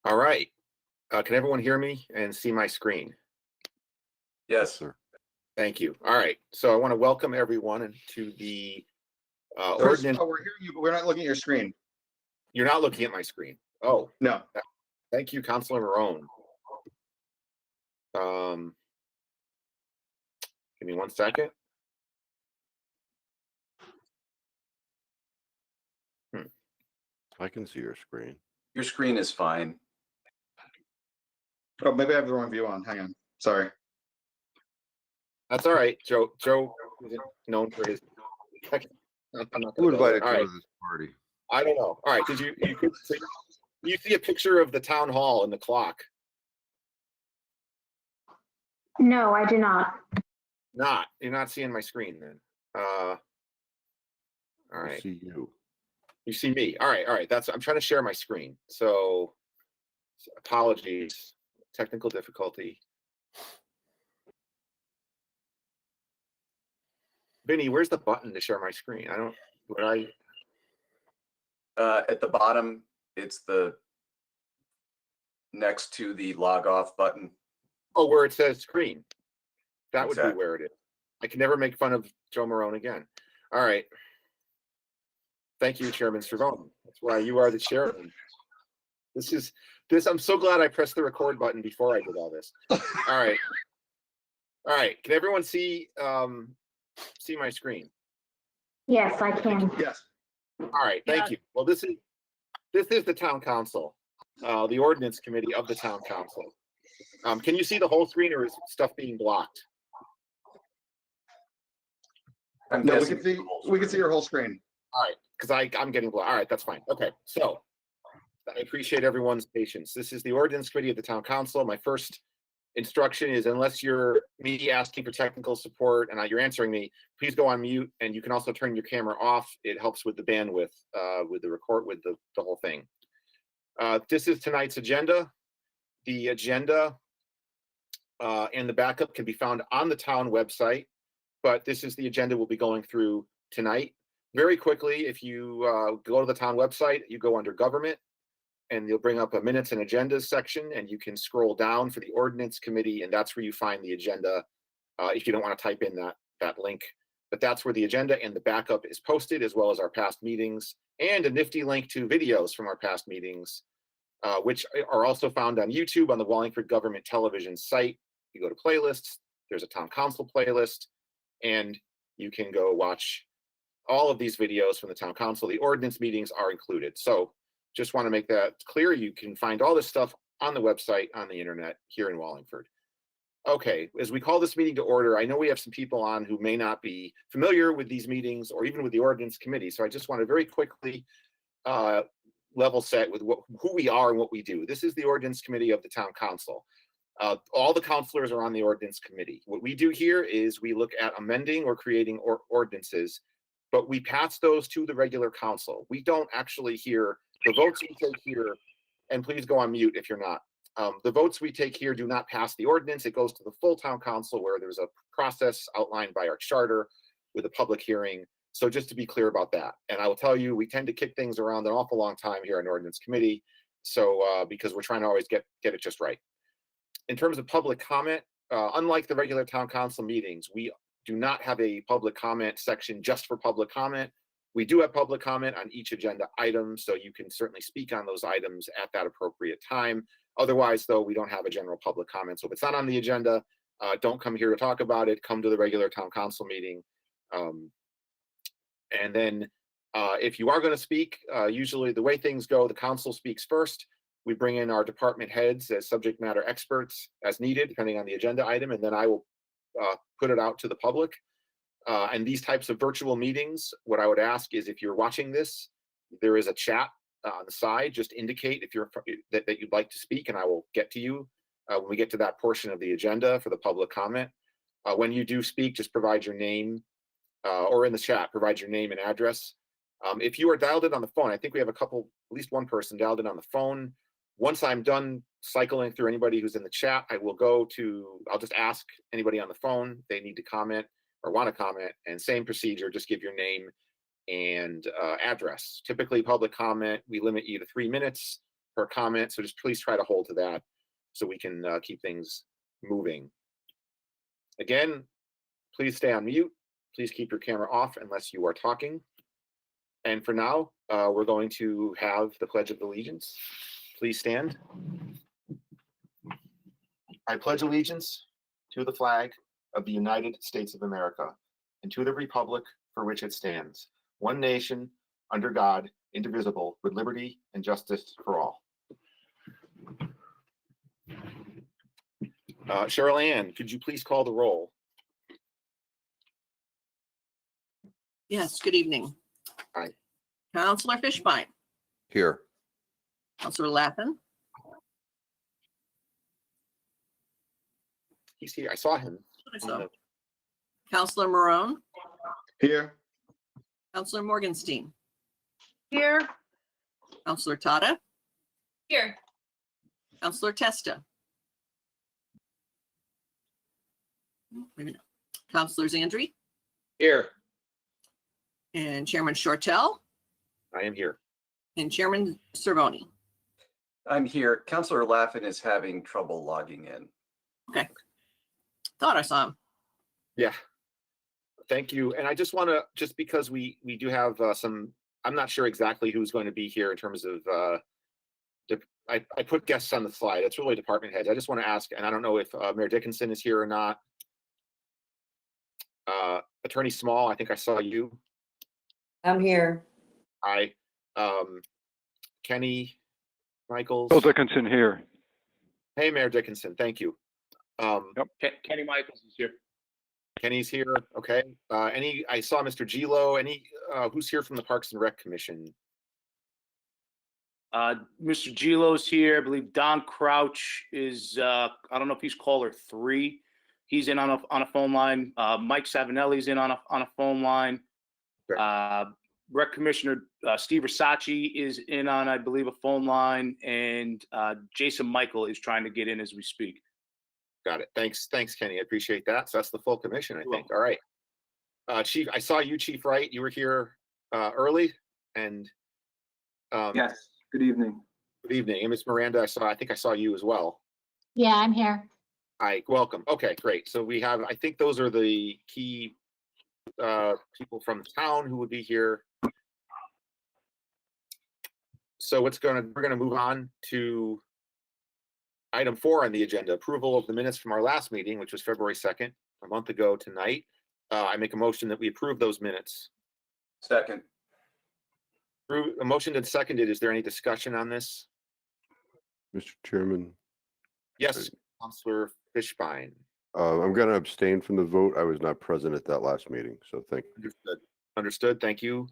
All right. Can everyone hear me and see my screen? Yes, sir. Thank you. All right. So I want to welcome everyone to the ordinance. Oh, we're hearing you, but we're not looking at your screen. You're not looking at my screen. Oh, no. Thank you, Councilor Marone. Give me 1 second. I can see your screen. Your screen is fine. Oh, maybe I have the wrong view on. Hang on. Sorry. That's all right. Joe isn't known for his. Who invited All you right. to this party? I don't know. All right. Did you see a picture of the town hall and the clock? No, I do not. You're not seeing my screen then. All right. I see you. You see me. All right. I'm trying to share my screen. So apologies, technical difficulty. Vinny, where's the button to share my screen? At the bottom, it's the next to the log off button. Oh, where it says screen. That would Exactly. be where it is. I can never make fun of Joe Marone again. All right. Thank you, Chairman Cervone. That's why you are the chairman. I'm so glad I pressed the record button before I did all this. All right. Can everyone see my screen? Yes, I can. Yes. All right. Thank you. Well, this is the town council, the ordinance committee of the town council. Can you see the whole screen, or is stuff being blocked? No, we can see your whole screen. All right, because I'm getting blocked. All right, that's fine. Okay, so I appreciate everyone's patience. This is the ordinance committee of the town council. My first instruction is, unless you're me asking for technical support and you're answering me, please go on mute, and you can also turn your camera off. It helps with the bandwidth, with the record, with the whole thing. This is tonight's agenda. The agenda and the backup can be found on the town website, but this is the agenda we'll be going through tonight. Very quickly, if you go to the town website, you go under government, and you'll bring up a minutes and agendas section, and you can scroll down for the ordinance committee, and that's where you find the agenda if you don't want to type in that link. But that's where the agenda and the backup is posted, as well as our past meetings, and a nifty link to videos from our past meetings, which are also found on YouTube on the Wallingford Government Television site. You go to playlists, there's a town council playlist, and you can go watch all of these videos from the town council. The ordinance meetings are included. So just want to make that clear. You can find all this stuff on the website, on the internet here in Wallingford. Okay, as we call this meeting to order, I know we have some people on who may not be familiar with these meetings or even with the ordinance committee. So I just want to very quickly level set with who we are and what we do. This is the ordinance committee of the town council. All the councilors are on the ordinance committee. What we do here is we look at amending or creating ordinances, but we pass those to the regular council. We don't actually hear the votes we take here, and please go on mute if you're not. The votes we take here do not pass the ordinance. It goes to the full town council, where there's a process outlined by our charter with a public hearing. So just to be clear about that. And I will tell you, we tend to kick things around an awful long time here in ordinance committee. So because we're trying to always get it just right. In terms of public comment, unlike the regular town council meetings, we do not have a public comment section just for public comment. We do have public comment on each agenda item, so you can certainly speak on those items at that appropriate time. Otherwise, though, we don't have a general public comment. So if it's not on the agenda, don't come here to talk about it. Come to the regular town council meeting. And then if you are going to speak, usually the way things go, the council speaks first. We bring in our department heads as subject matter experts as needed, depending on the agenda item, and then I will put it out to the public. And these types of virtual meetings, what I would ask is, if you're watching this, there is a chat on the side. Just indicate if you're that you'd like to speak, and I will get to you when we get to that portion of the agenda for the public comment. When you do speak, just provide your name, or in the chat, provide your name and address. If you are dialed in on the phone, I think we have at least one person dialed in on the phone. Once I'm done cycling through anybody who's in the chat, I'll just ask anybody on the phone if they need to comment or want to comment, and same procedure, just give your name and address. Typically public comment, we limit you to 3 minutes for a comment. So just please try to hold to that so we can keep things moving. Again, please stay on mute. Please keep your camera off unless you are talking. And for now, we're going to have the Pledge of Allegiance. Please stand. I pledge allegiance to the flag of the United States of America and to the republic for which it stands, one nation, under God, indivisible, with liberty and justice for all. Shoreline, could you please call the roll? Yes, good evening. Hi. Counselor Fishbein, Here. Counselor Lappin, He's here. I saw him. Counselor Marone, Here. Counselor Morgenstein, Here. Counselor Tata, Here. Counselor Testa. Wait a minute. Counselor Zandri Here. and Chairman Shortell I am here. and Chairman Cervoni. I'm here. Counselor Laffin is having trouble logging in. Thought I saw him. Yeah. Thank you. And I just want to, just because we do have some, I'm not sure exactly who's going to be here in terms of, I put guests on the slide. It's really department heads. I just want to ask, and I don't know if Mayor Dickinson is here or not. Attorney Small, I think I saw you. I'm here. Hi. Kenny Michaels. Bill Dickinson here. Hey, Mayor Dickinson. Thank you. Kenny Michaels is here. Kenny's here. Okay. I saw Mr. Gilo. Who's here from the Parks and Rec Commission? Mr. Gilo's here. I believe Don Crouch is, I don't know if he's caller 3. He's in on a phone line. Mike Savinelli's in on a phone line. Rec Commissioner Steve Versace is in on, I believe, a phone line, and Jason Michael is trying to get in as we speak. Got it. Thanks, Kenny. I appreciate that. So that's the full commission, I think. All right. Chief, I saw you, Chief Wright. You were here early, and yes. Good evening. Good evening. And Ms. Miranda, I think I saw you as well. Yeah, I'm here. Hi, welcome. Okay, great. So we have, I think those are the key people from the town who would be here. So we're gonna move on to item 4 on the agenda, approval of the minutes from our last meeting, which was February 2nd, a month ago tonight. I make a motion that we approve those minutes. Second. A motion and seconded. Is there any discussion on this? Mr. Chairman, Yes, Councilor Fishbein. I'm going to abstain from the vote. I was not present at that last meeting, so thank you. Understood. Understood. Thank you.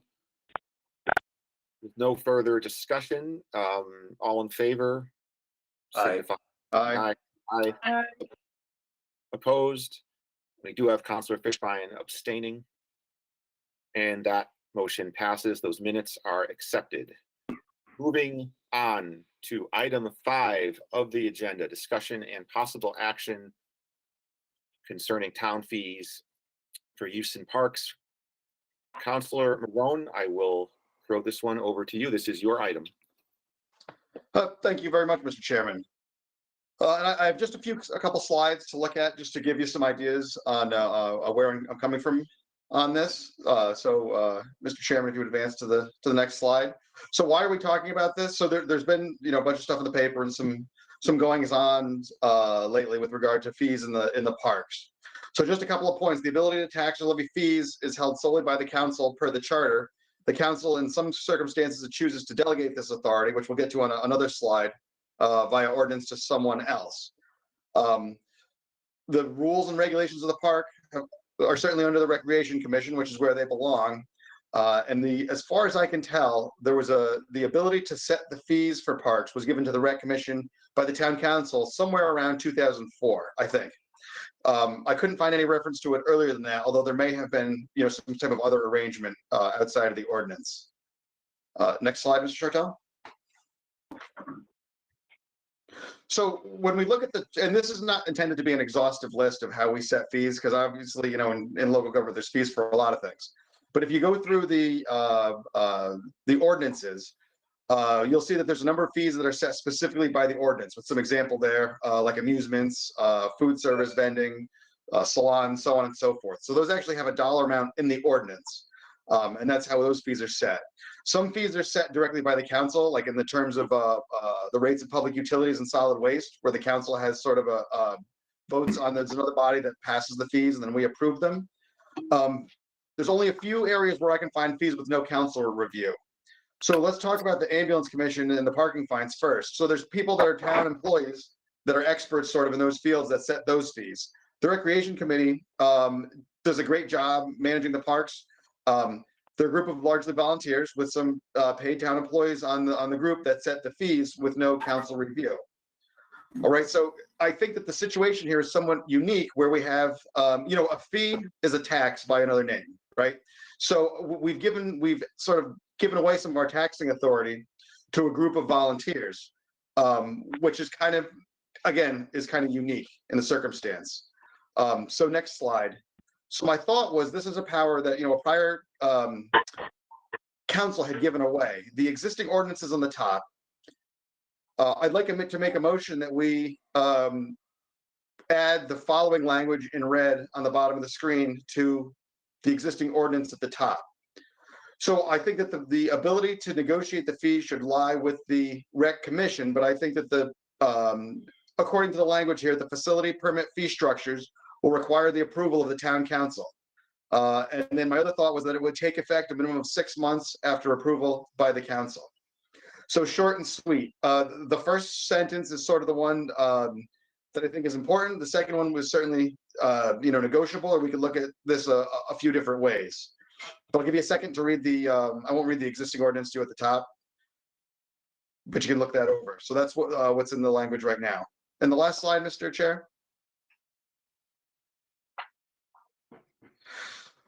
With no further discussion, all in favor? Aye. Aye. Aye. Opposed? We do have Councilor Fishbein abstaining. And that motion passes. Those minutes are accepted. Moving on to item 5 of the agenda, discussion and possible action concerning town fees for use in parks. Councilor Marone, I will throw this one over to you. This is your item. Thank you very much, Mr. Chairman. And I have just a couple slides to look at just to give you some ideas on where I'm coming from on this. Mr. Chairman, if you would advance to the next slide. So why are we talking about this? So there's been a bunch of stuff in the paper and some goings on lately with regard to fees in the parks. So just a couple of points. The ability to tax or levy fees is held solely by the council per the charter. The council, in some circumstances, it chooses to delegate this authority, which we'll get to on another slide, via ordinance to someone else. The rules and regulations of the park are certainly under the Recreation Commission, which is where they belong. As far as I can tell, there was the ability to set the fees for parks was given to the Rec Commission by the town council somewhere around 2004, I think. I couldn't find any reference to it earlier than that, although there may have been, some type of other arrangement outside of the ordinance. Next slide, Mr. Shortell. So when we look at and this is not intended to be an exhaustive list of how we set fees, because obviously, in local government, there's fees for a lot of things. But if you go through the ordinances, You'll see that there's a number of fees that are set specifically by the ordinance, with some example there, like amusements, food service vending, salons, so on and so forth. So those actually have a dollar amount in the ordinance, and that's how those fees are set. Some fees are set directly by the council, like in the terms of the rates of public utilities and solid waste, where the council has sort of a votes on, there's another body that passes the fees and then we approve them. There's only a few areas where I can find fees with no council review. So let's talk about the ambulance commission and the parking fines first. So there's people that are town employees that are experts sort of in those fields that set those fees. The recreation committee does a great job managing the parks. They're a group of largely volunteers with some paid town employees on the group that set the fees with no council review. All right, so I think that the situation here is somewhat unique, where we have, a fee is a tax by another name, right? So we've sort of given away some of our taxing authority to a group of volunteers, which is kind of unique in the circumstance. So next slide. So my thought was, this is a power that, a prior council had given away. The existing ordinance is on the top. I'd like to make a motion that we add the following language in red on the bottom of the screen to the existing ordinance at the top. So I think that the ability to negotiate the fee should lie with the rec commission, but I think that according to the language here, the facility permit fee structures will require the approval of the town council. And then my other thought was that it would take effect a minimum of 6 months after approval by the council. So short and sweet. The first sentence is sort of the one that I think is important. The second one was certainly, negotiable, or we could look at this a few different ways. But I'll give you a second to read I won't read the existing ordinance to you at the top, but you can look that over. So that's what's in the language right now. And the last slide, Mr. Chair.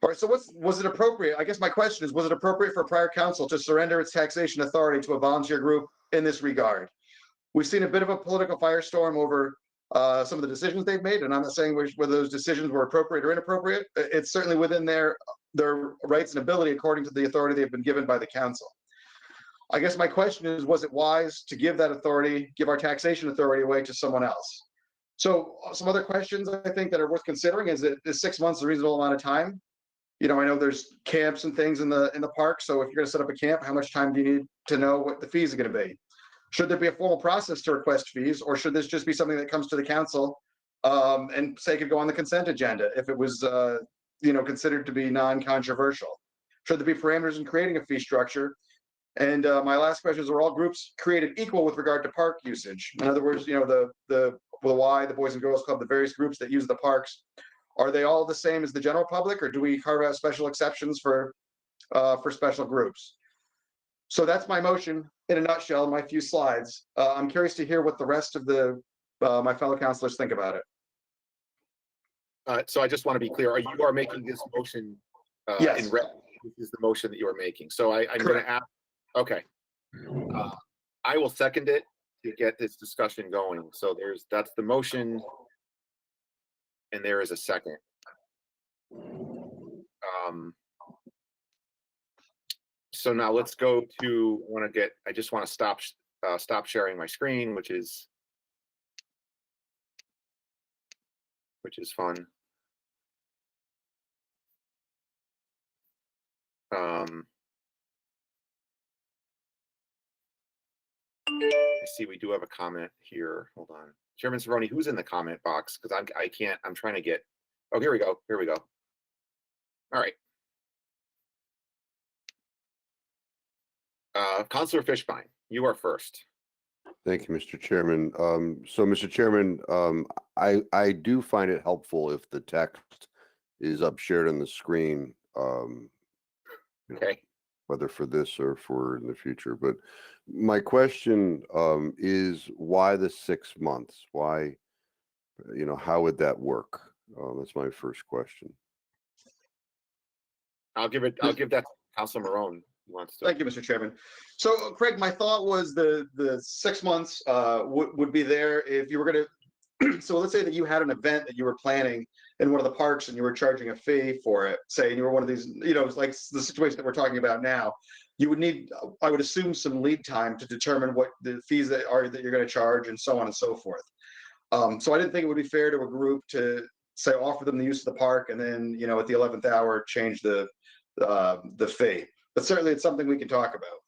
All right, so was it appropriate? I guess my question is, was it appropriate for prior council to surrender its taxation authority to a volunteer group in this regard? We've seen a bit of a political firestorm over some of the decisions they've made, and I'm not saying whether those decisions were appropriate or inappropriate. It's certainly within their rights and ability according to the authority they've been given by the council. I guess my question is, was it wise to give that authority, give our taxation authority away to someone else? So some other questions I think that are worth considering is is 6 months a reasonable amount of time? I know there's camps and things in the park. So if you're going to set up a camp, how much time do you need to know what the fees are going to be? Should there be a formal process to request fees, or should this just be something that comes to the council and say could go on the consent agenda if it was, considered to be non-controversial? Should there be parameters in creating a fee structure? And my last question is, are all groups created equal with regard to park usage? In other words, the Y, the Boys and Girls Club, the various groups that use the parks, are they all the same as the general public, or do we carve out special exceptions for special groups? So that's my motion in a nutshell, my few slides. I'm curious to hear what the rest of my fellow councilors think about it. So I just want to be clear, you are making this motion Yes. in red. This is the motion that you are making. So I'm going to ask, okay. I will second it to get this discussion going. So that's the motion. And there is a second. So now let's go to, I just want to stop sharing my screen, which is fun. I see we do have a comment here. Hold on. Chairman Cerrone, who's in the comment box? Because I'm trying to get, oh, here we go. All right. Councilor Fishbein, you are first. Thank you, Mr. Chairman. So, Mr. Chairman, I do find it helpful if the text is up shared on the screen, Okay. whether for this or for in the future. But my question is, why the 6 months? Why, how would that work? That's my first question. I'll give that to Councilor Marone. Thank you, Mr. Chairman. So, Craig, my thought was the 6 months would be there if you were going to So let's say that you had an event that you were planning in one of the parks and you were charging a fee for it, say, and you were one of these, it's like the situation that we're talking about now. You would need, I would assume, some lead time to determine what the fees that you're going to charge and so on and so forth. So I didn't think it would be fair to a group to say offer them the use of the park and then at the 11th hour change the fee. But certainly it's something we can talk about.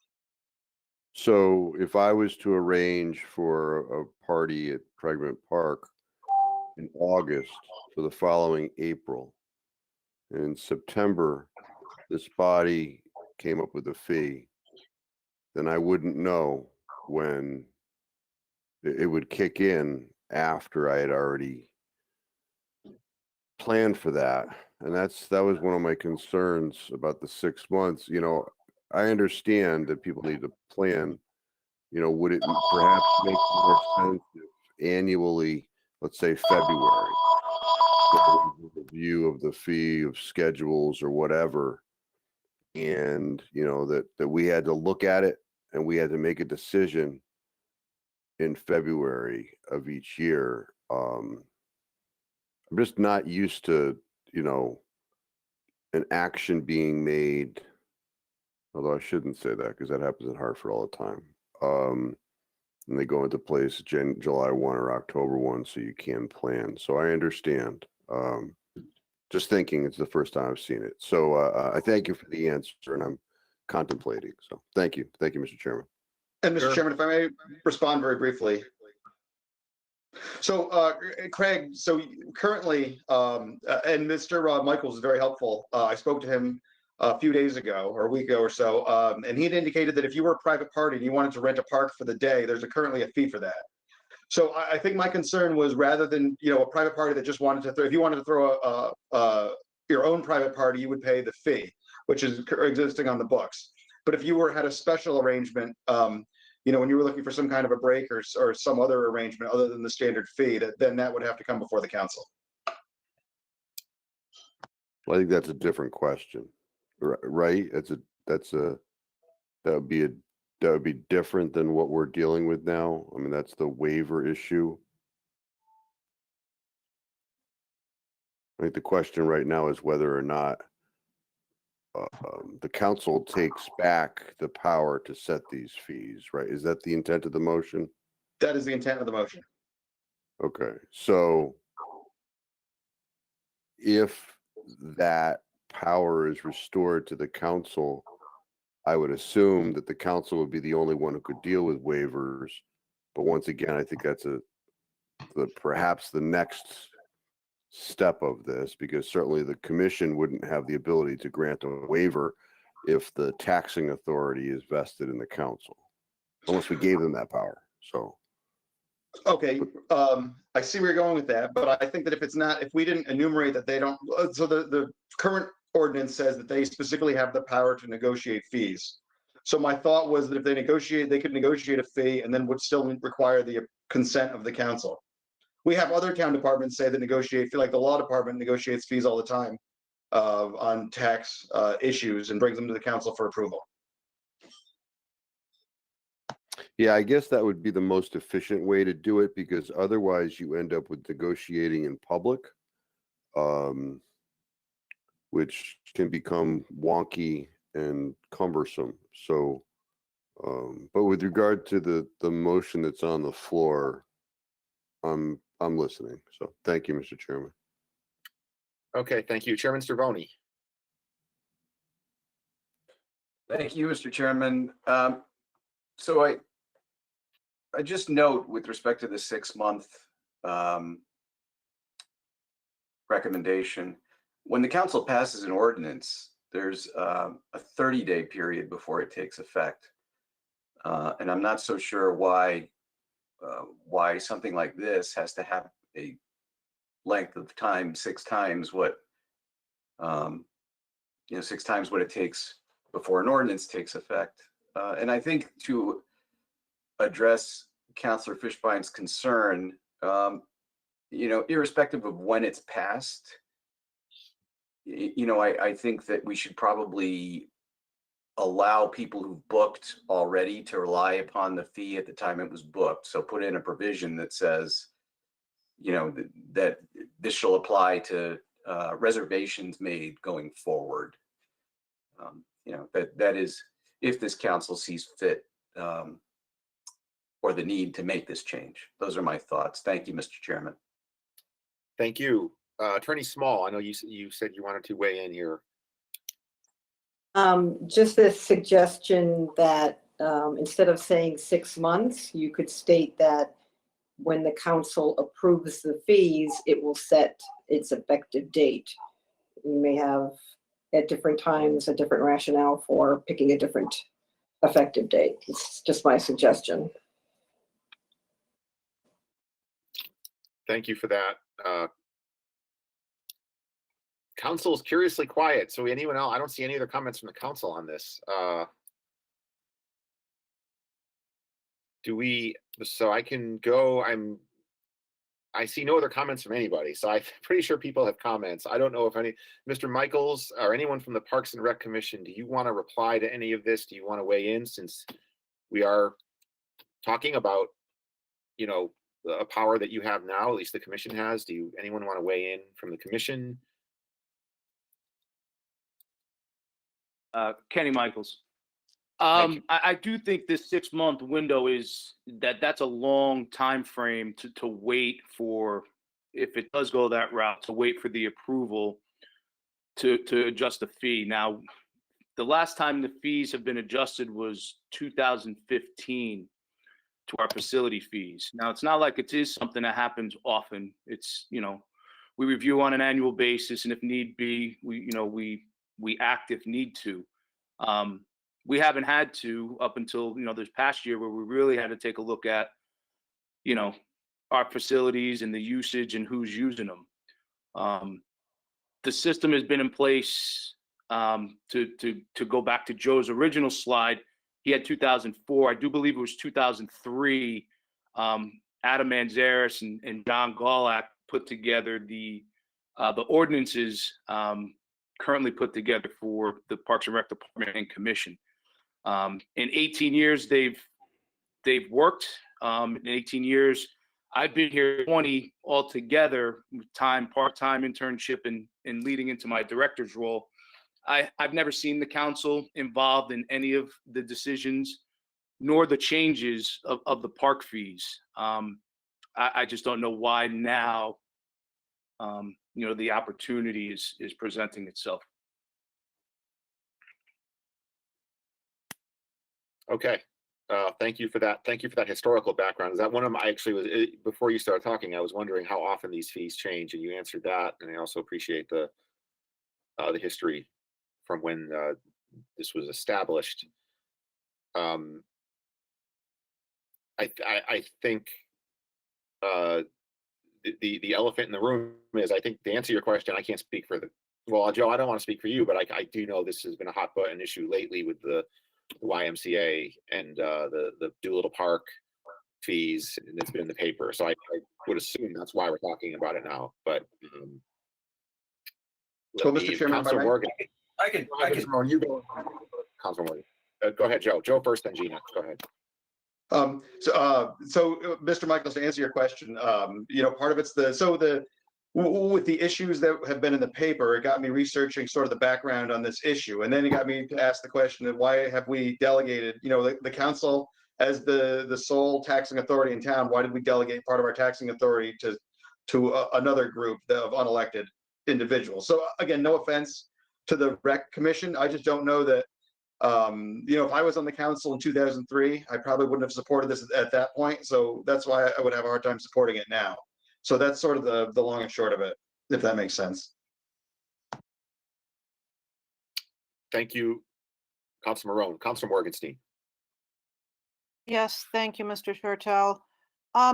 So if I was to arrange for a party at Pregnant Park in August for the following April, and in September, this body came up with a fee, then I wouldn't know when it would kick in after I had already planned for that. And that was one of my concerns about the 6 months. I understand that people need to plan. Would it perhaps make more sense if annually, let's say February, review of the fee of schedules or whatever, and that we had to look at it and we had to make a decision in February of each year. I'm just not used to an action being made, although I shouldn't say that because that happens in Hartford all the time. And they go into place July 1 or October 1, so you can plan. So I understand. Just thinking it's the first time I've seen it. So I thank you for the answer, and I'm contemplating. So thank you. Thank you, Mr. Chairman. And Mr. Chairman, if I may respond very briefly. So Craig, so currently, and Mr. Michaels is very helpful. I spoke to him a few days ago or a week ago or so, and he had indicated that if you were a private party and you wanted to rent a park for the day, there's currently a fee for that. So I think my concern was, rather than a private party that just wanted to throw, if you wanted to throw your own private party, you would pay the fee, which is existing on the books. But if you had a special arrangement, when you were looking for some kind of a break or some other arrangement other than the standard fee, then that would have to come before the council. Well, I think that's a different question, right? That would be different than what we're dealing with now. I mean, that's the waiver issue. I think the question right now is whether or not the council takes back the power to set these fees, right? Is that the intent of the motion? That is the intent of the motion. Okay, so if that power is restored to the council, I would assume that the council would be the only one who could deal with waivers. But once again, I think that's perhaps the next step of this, because certainly the commission wouldn't have the ability to grant a waiver if the taxing authority is vested in the council, unless we gave them that power. So okay, I see where you're going with that, but I think that if we didn't enumerate that they don't, so the current ordinance says that they specifically have the power to negotiate fees. So my thought was that if they could negotiate a fee and then would still require the consent of the council. We have other town departments say that negotiate, like the law department negotiates fees all the time on tax issues and brings them to the council for approval. yeah, I guess that would be the most efficient way to do it, because otherwise you end up with negotiating in public, which can become wonky and cumbersome. So, but with regard to the motion that's on the floor, I'm listening. So thank you, Mr. Chairman. Okay, thank you. Chairman Cervoni. Thank you, Mr. Chairman. So I just note with respect to the 6-month recommendation, when the council passes an ordinance, there's a 30-day period before it takes effect. And I'm not so sure why something like this has to have a length of time 6 times what 6 times what it takes before an ordinance takes effect. And I think to address Councilor Fishbein's concern, irrespective of when it's passed, I think that we should probably allow people who've booked already to rely upon the fee at the time it was booked. So put in a provision that says, that this shall apply to reservations made going forward. That is, if this council sees fit or the need to make this change. Those are my thoughts. Thank you, Mr. Chairman. Thank you. Attorney Small, I know you said you wanted to weigh in here. Just this suggestion that instead of saying 6 months, you could state that when the council approves the fees, it will set its effective date. You may have at different times a different rationale for picking a different effective date. It's just my suggestion. Thank you for that. Council is curiously quiet. So anyone else? I don't see any other comments from the council on this. So I can go. I see no other comments from anybody. So I'm pretty sure people have comments. I don't know if Mr. Michaels or anyone from the Parks and Rec Commission, do you want to reply to any of this? Do you want to weigh in, since we are talking about, a power that you have now, at least the commission has? Anyone want to weigh in from the commission? Kenny Michaels. Thank you. I do think this 6-month window that's a long time frame to wait for, if it does go that route, to wait for the approval to adjust the fee. Now, the last time the fees have been adjusted was 2015 to our facility fees. Now, it's not like it is something that happens often. It's, we review on an annual basis, and if need be, we act if need to. We haven't had to up until, this past year, where we really had to take a look at, our facilities and the usage and who's using them. The system has been in place to go back to Joe's original slide. He had 2004. I do believe it was 2003. Adam Manzares and John Gawlak put together the ordinances currently put together for the Parks and Rec Department and Commission. In 18 years, they've worked. In 18 years, I've been here 20 altogether, part-time internship and leading into my director's role. I've never seen the council involved in any of the decisions, nor the changes of the park fees. I just don't know why now, the opportunity is presenting itself. Okay. Thank you for that. Thank you for that historical background. Is that one of my, before you started talking, I was wondering how often these fees change, and you answered that. And I also appreciate the history from when this was established. I think the elephant in the room is, I think, to answer your question, I can't speak for Joe, I don't want to speak for you, but I do know this has been a hot button issue lately with the YMCA and the Doolittle Park fees, and it's been in the paper. So I would assume that's why we're talking about it now. But So, Mr. Chairman, Councilor Morgan, I can. you go. Councilor Morgan, go ahead, Joe. Joe first, then Gina. Go ahead. So, Mr. Michaels, to answer your question, part of it's with the issues that have been in the paper, it got me researching sort of the background on this issue. And then it got me to ask the question of why have we delegated, the council as the sole taxing authority in town, why did we delegate part of our taxing authority to another group of unelected individuals? So again, no offense to the rec commission. I just don't know that, if I was on the council in 2003, I probably wouldn't have supported this at that point. So that's why I would have a hard time supporting it now. So that's sort of the long and short of it, if that makes sense. Thank you, Councilor Marone. Councilor Morgenstein. Yes, thank you, Mr. Shortell.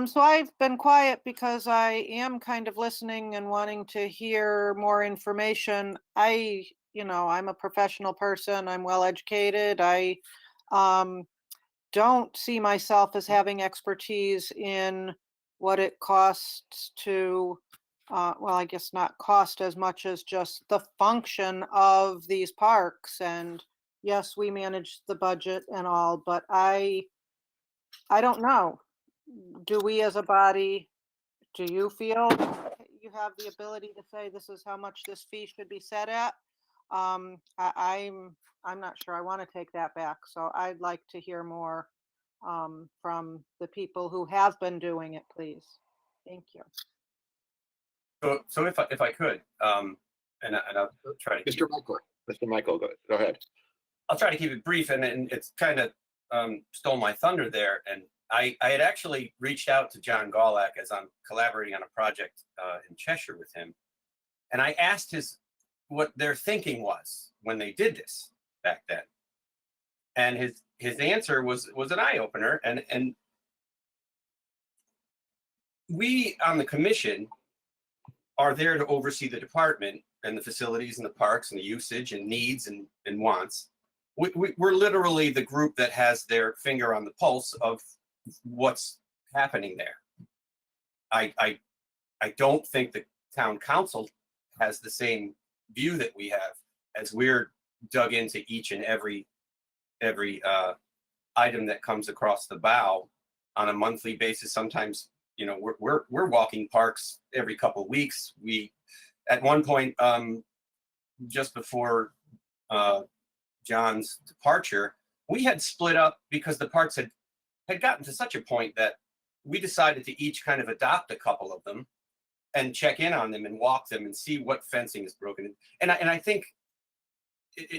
So I've been quiet because I am kind of listening and wanting to hear more information. I'm a professional person. I'm well educated. I don't see myself as having expertise in what it costs to, I guess not cost as much as just the function of these parks. And yes, we manage the budget and all, but I don't know. Do we as a body, do you feel you have the ability to say this is how much this fee should be set at? I'm not sure I want to take that back, so I'd like to hear more from the people who have been doing it, please. Thank you. So if I could, and I'll try to Mr. Michael, go ahead. I'll try to keep it brief, and it's kind of stole my thunder there. And I had actually reached out to John Gawlak as I'm collaborating on a project in Cheshire with him, and I asked what their thinking was when they did this back then, and his answer was an eye opener. And we on the commission are there to oversee the department and the facilities and the parks and the usage and needs and wants. We're literally the group that has their finger on the pulse of what's happening there. I don't think the town council has the same view that we have, as we're dug into each and every item that comes across the bow on a monthly basis. Sometimes, you know, we're walking parks every couple of weeks. We, at one point, just before John's departure, we had split up because the parks had gotten to such a point that we decided to each kind of adopt a couple of them and check in on them and walk them and see what fencing is broken. And I think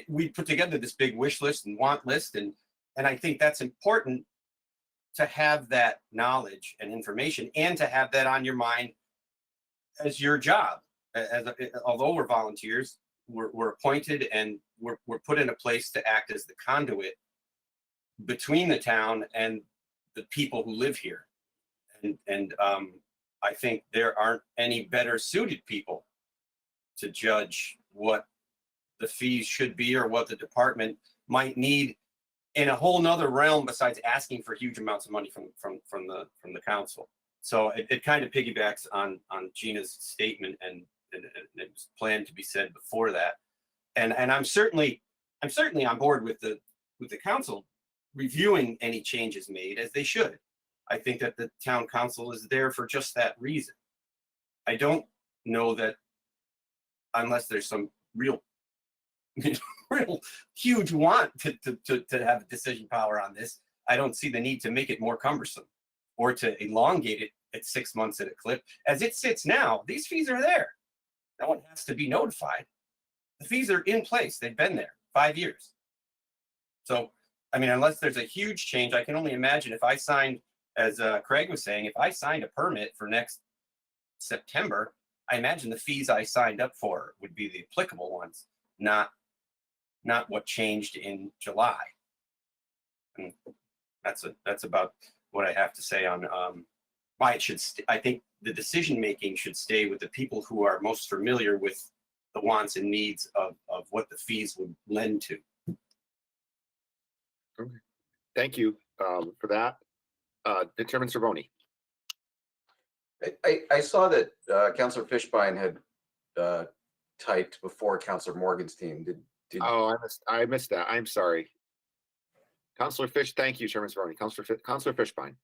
we put together this big wish list and want list, and I think that's important to have that knowledge and information, and to have that on your mind as your job. Although we're volunteers, we're appointed, and we're put in a place to act as the conduit between the town and the people who live here. And I think there aren't any better suited people to judge what the fees should be or what the department might need in a whole nother realm besides asking for huge amounts of money from the council. So it kind of piggybacks on Gina's statement, and it was planned to be said before that. And I'm certainly on board with the council reviewing any changes made, as they should. I think that the town council is there for just that reason. I don't know that, unless there's some real huge want to have decision power on this, I don't see the need to make it more cumbersome or to elongate it at 6 months at a clip. As it sits now, these fees are there. No one has to be notified. The fees are in place. They've been there 5 years. So, I mean, unless there's a huge change, I can only imagine if I signed, as Craig was saying, if I signed a permit for next September, I imagine the fees I signed up for would be the applicable ones, not what changed in July. And that's about what I have to say on why it should. I think the decision making should stay with the people who are most familiar with the wants and needs of what the fees would lend to. Okay. Thank you for that. Chairman Cervoni. I saw that Councilor Fishbein had typed before Councilor Morgenstein. Did Oh, I missed that. I'm sorry. Councilor Fish, thank you, Chairman Cervoni. Councilor Fishbein.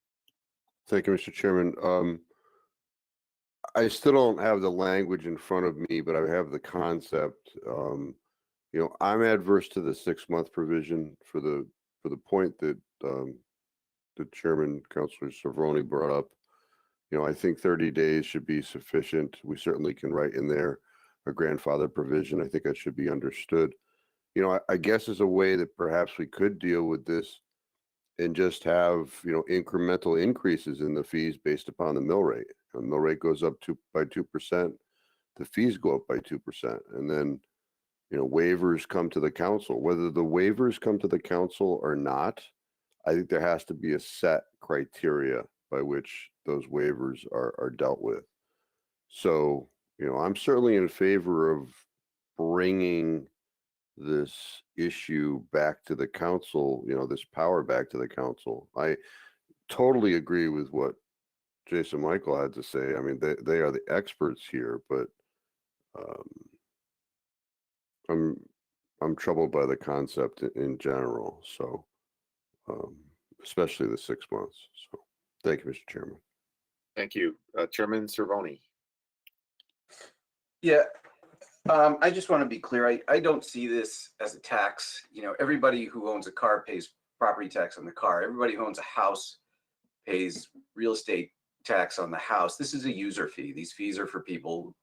Thank you, Mr. Chairman. I still don't have the language in front of me, but I have the concept. You know, I'm adverse to the 6-month provision for the point that the Chairman, Councilor Cervoni, brought up. You know, I think 30 days should be sufficient. We certainly can write in there a grandfather provision. I think that should be understood. You know, I guess as a way that perhaps we could deal with this and just have, you know, incremental increases in the fees based upon the mill rate. The mill rate goes up by 2%, the fees go up by 2%. And then, you know, waivers come to the council. Whether the waivers come to the council or not, I think there has to be a set criteria by which those waivers are dealt with. So, you know, I'm certainly in favor of bringing this issue back to the council, you know, this power back to the council. I totally agree with what Jason Michael had to say. I mean, they are the experts here, but I'm troubled by the concept in general. So, especially the 6 months. So, thank you, Mr. Chairman. Thank you. Chairman Cervoni. Yeah, I just want to be clear. I don't see this as a tax. You know, everybody who owns a car pays property tax on the car. Everybody who owns a house pays real estate tax on the house. This is a user fee. These fees are for people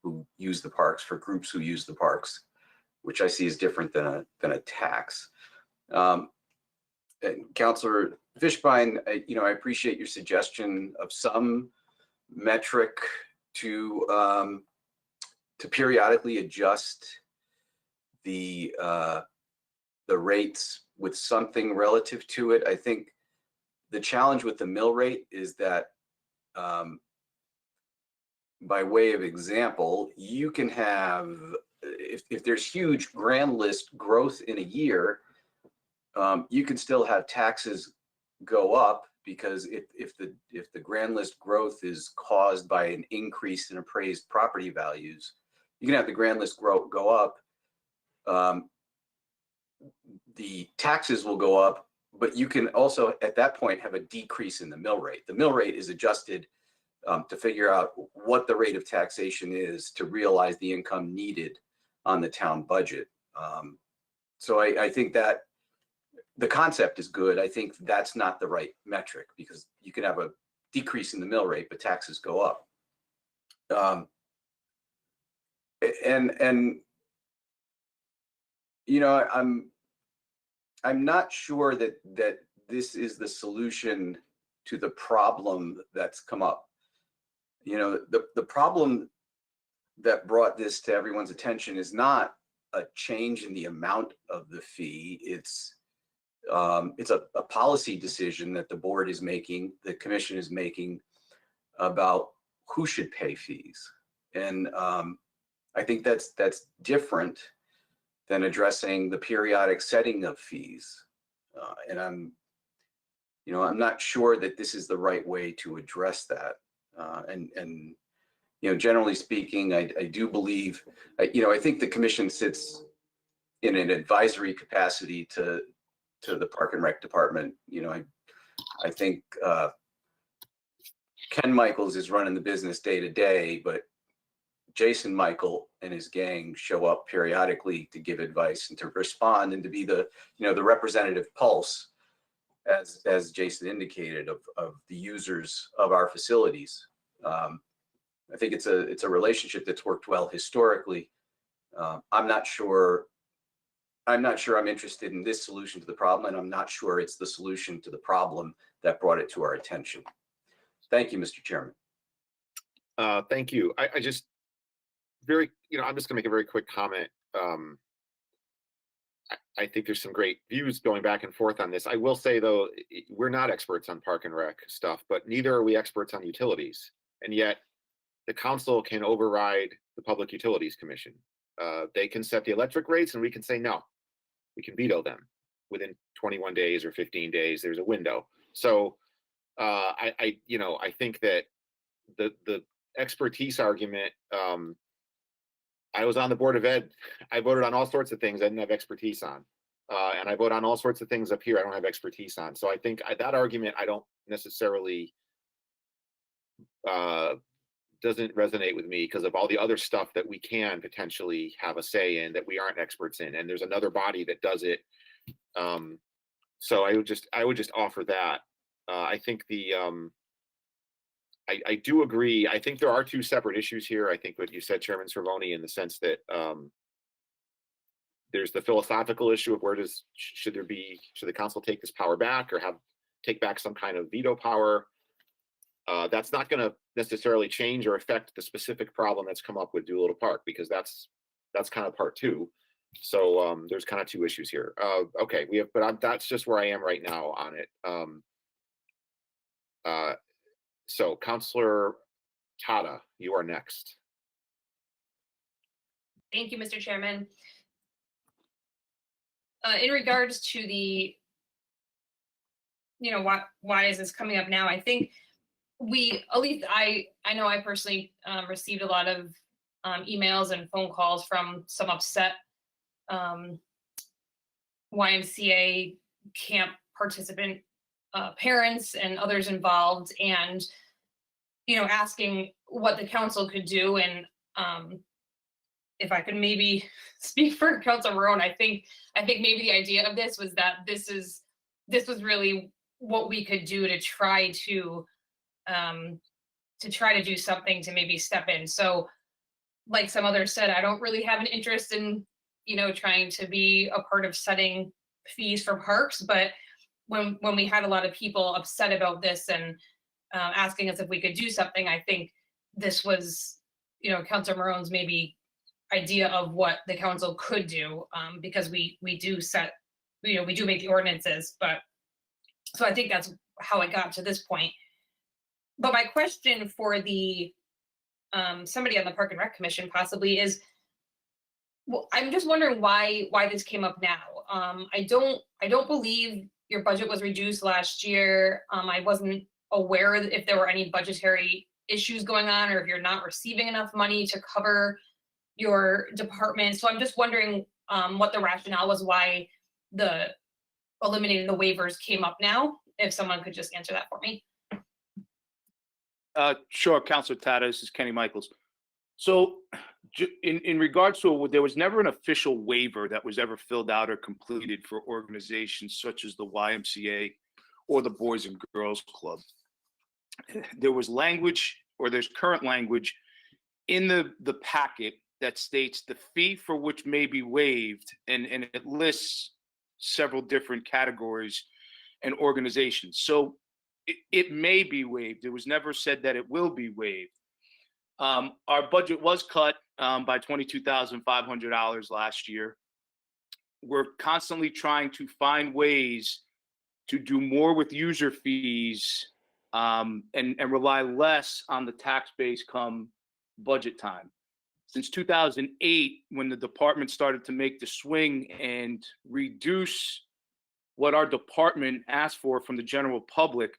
who use the parks, for groups who use the parks, which I see as different than a tax. And Councilor Fishbein, I appreciate your suggestion of some metric to periodically adjust the rates with something relative to it. I think the challenge with the mill rate is that, by way of example, you can have, if there's huge grand list growth in a year, you can still have taxes go up, because if the grand list growth is caused by an increase in appraised property values, you can have the grand list go up. The taxes will go up, but you can also at that point have a decrease in the mill rate. The mill rate is adjusted to figure out what the rate of taxation is to realize the income needed on the town budget. So I think that the concept is good. I think that's not the right metric, because you can have a decrease in the mill rate, but taxes go up. I'm not sure that this is the solution to the problem that's come up. The problem that brought this to everyone's attention is not a change in the amount of the fee. It's a policy decision that the board is making, the commission is making, about who should pay fees. And I think that's different than addressing the periodic setting of fees. And I'm not sure that this is the right way to address that. And generally speaking, I do believe, I think the commission sits in an advisory capacity to the Park and Rec Department. I think Ken Michaels is running the business day to day, but Jason Michael and his gang show up periodically to give advice and to respond and to be the representative pulse, as Jason indicated, of the users of our facilities. I think it's a relationship that's worked well historically. I'm not sure I'm interested in this solution to the problem, and I'm not sure it's the solution to the problem that brought it to our attention. Thank you, Mr. Chairman. Thank you. I just I'm just gonna make a very quick comment. I think there's some great views going back and forth on this. I will say though, we're not experts on Park and Rec stuff, but neither are we experts on utilities. And yet the council can override the Public Utilities Commission. They can set the electric rates and we can say no. We can veto them within 21 days or 15 days. There's a window. So I think that the expertise argument, I was on the Board of Ed. I voted on all sorts of things I didn't have expertise on. And I vote on all sorts of things up here I don't have expertise on. So I think that argument I don't necessarily doesn't resonate with me because of all the other stuff that we can potentially have a say in that we aren't experts in. And there's another body that does it. So I would just offer that. I think I do agree. I think there are two separate issues here. I think what you said, Chairman Cervoni, in the sense that there's the philosophical issue of should the council take this power back or take back some kind of veto power. That's not going to necessarily change or affect the specific problem that's come up with Doolittle Park, because that's kind of part two. So there's kind of two issues here. Okay, that's just where I am right now on it. So Councilor Tata, you are next. Thank you, Mr. Chairman. In regards to the, why is this coming up now? I think at least I know I personally received a lot of emails and phone calls from some upset YMCA camp participant parents and others involved. And asking what the council could do. And if I could maybe speak for Council Marone, I think maybe the idea of this was that this was really what we could do to try to do something to maybe step in. So like some others said, I don't really have an interest in, trying to be a part of setting fees for parks, but when we had a lot of people upset about this and asking us if we could do something, I think this was, Councilor Marone's maybe idea of what the council could do, because we do set, we do make the ordinances, but so I think that's how it got to this point. But my question for the somebody on the Park and Rec Commission possibly is, well, I'm just wondering why this came up now. I don't believe your budget was reduced last year. I wasn't aware if there were any budgetary issues going on, or if you're not receiving enough money to cover your department. So I'm just wondering what the rationale was, why the eliminating the waivers came up now. If someone could just answer that for me. Sure, Councilor Tata, this is Kenny Michaels. So in regards to, there was never an official waiver that was ever filled out or completed for organizations such as the YMCA or the Boys and Girls Club. There was language, or there's current language in the packet that states the fee for which may be waived, and it lists several different categories and organizations. So it may be waived. It was never said that it will be waived. Our budget was cut by $22,500 last year. We're constantly trying to find ways to do more with user fees and rely less on the tax base come budget time. Since 2008, when the department started to make the swing and reduce what our department asked for from the general public,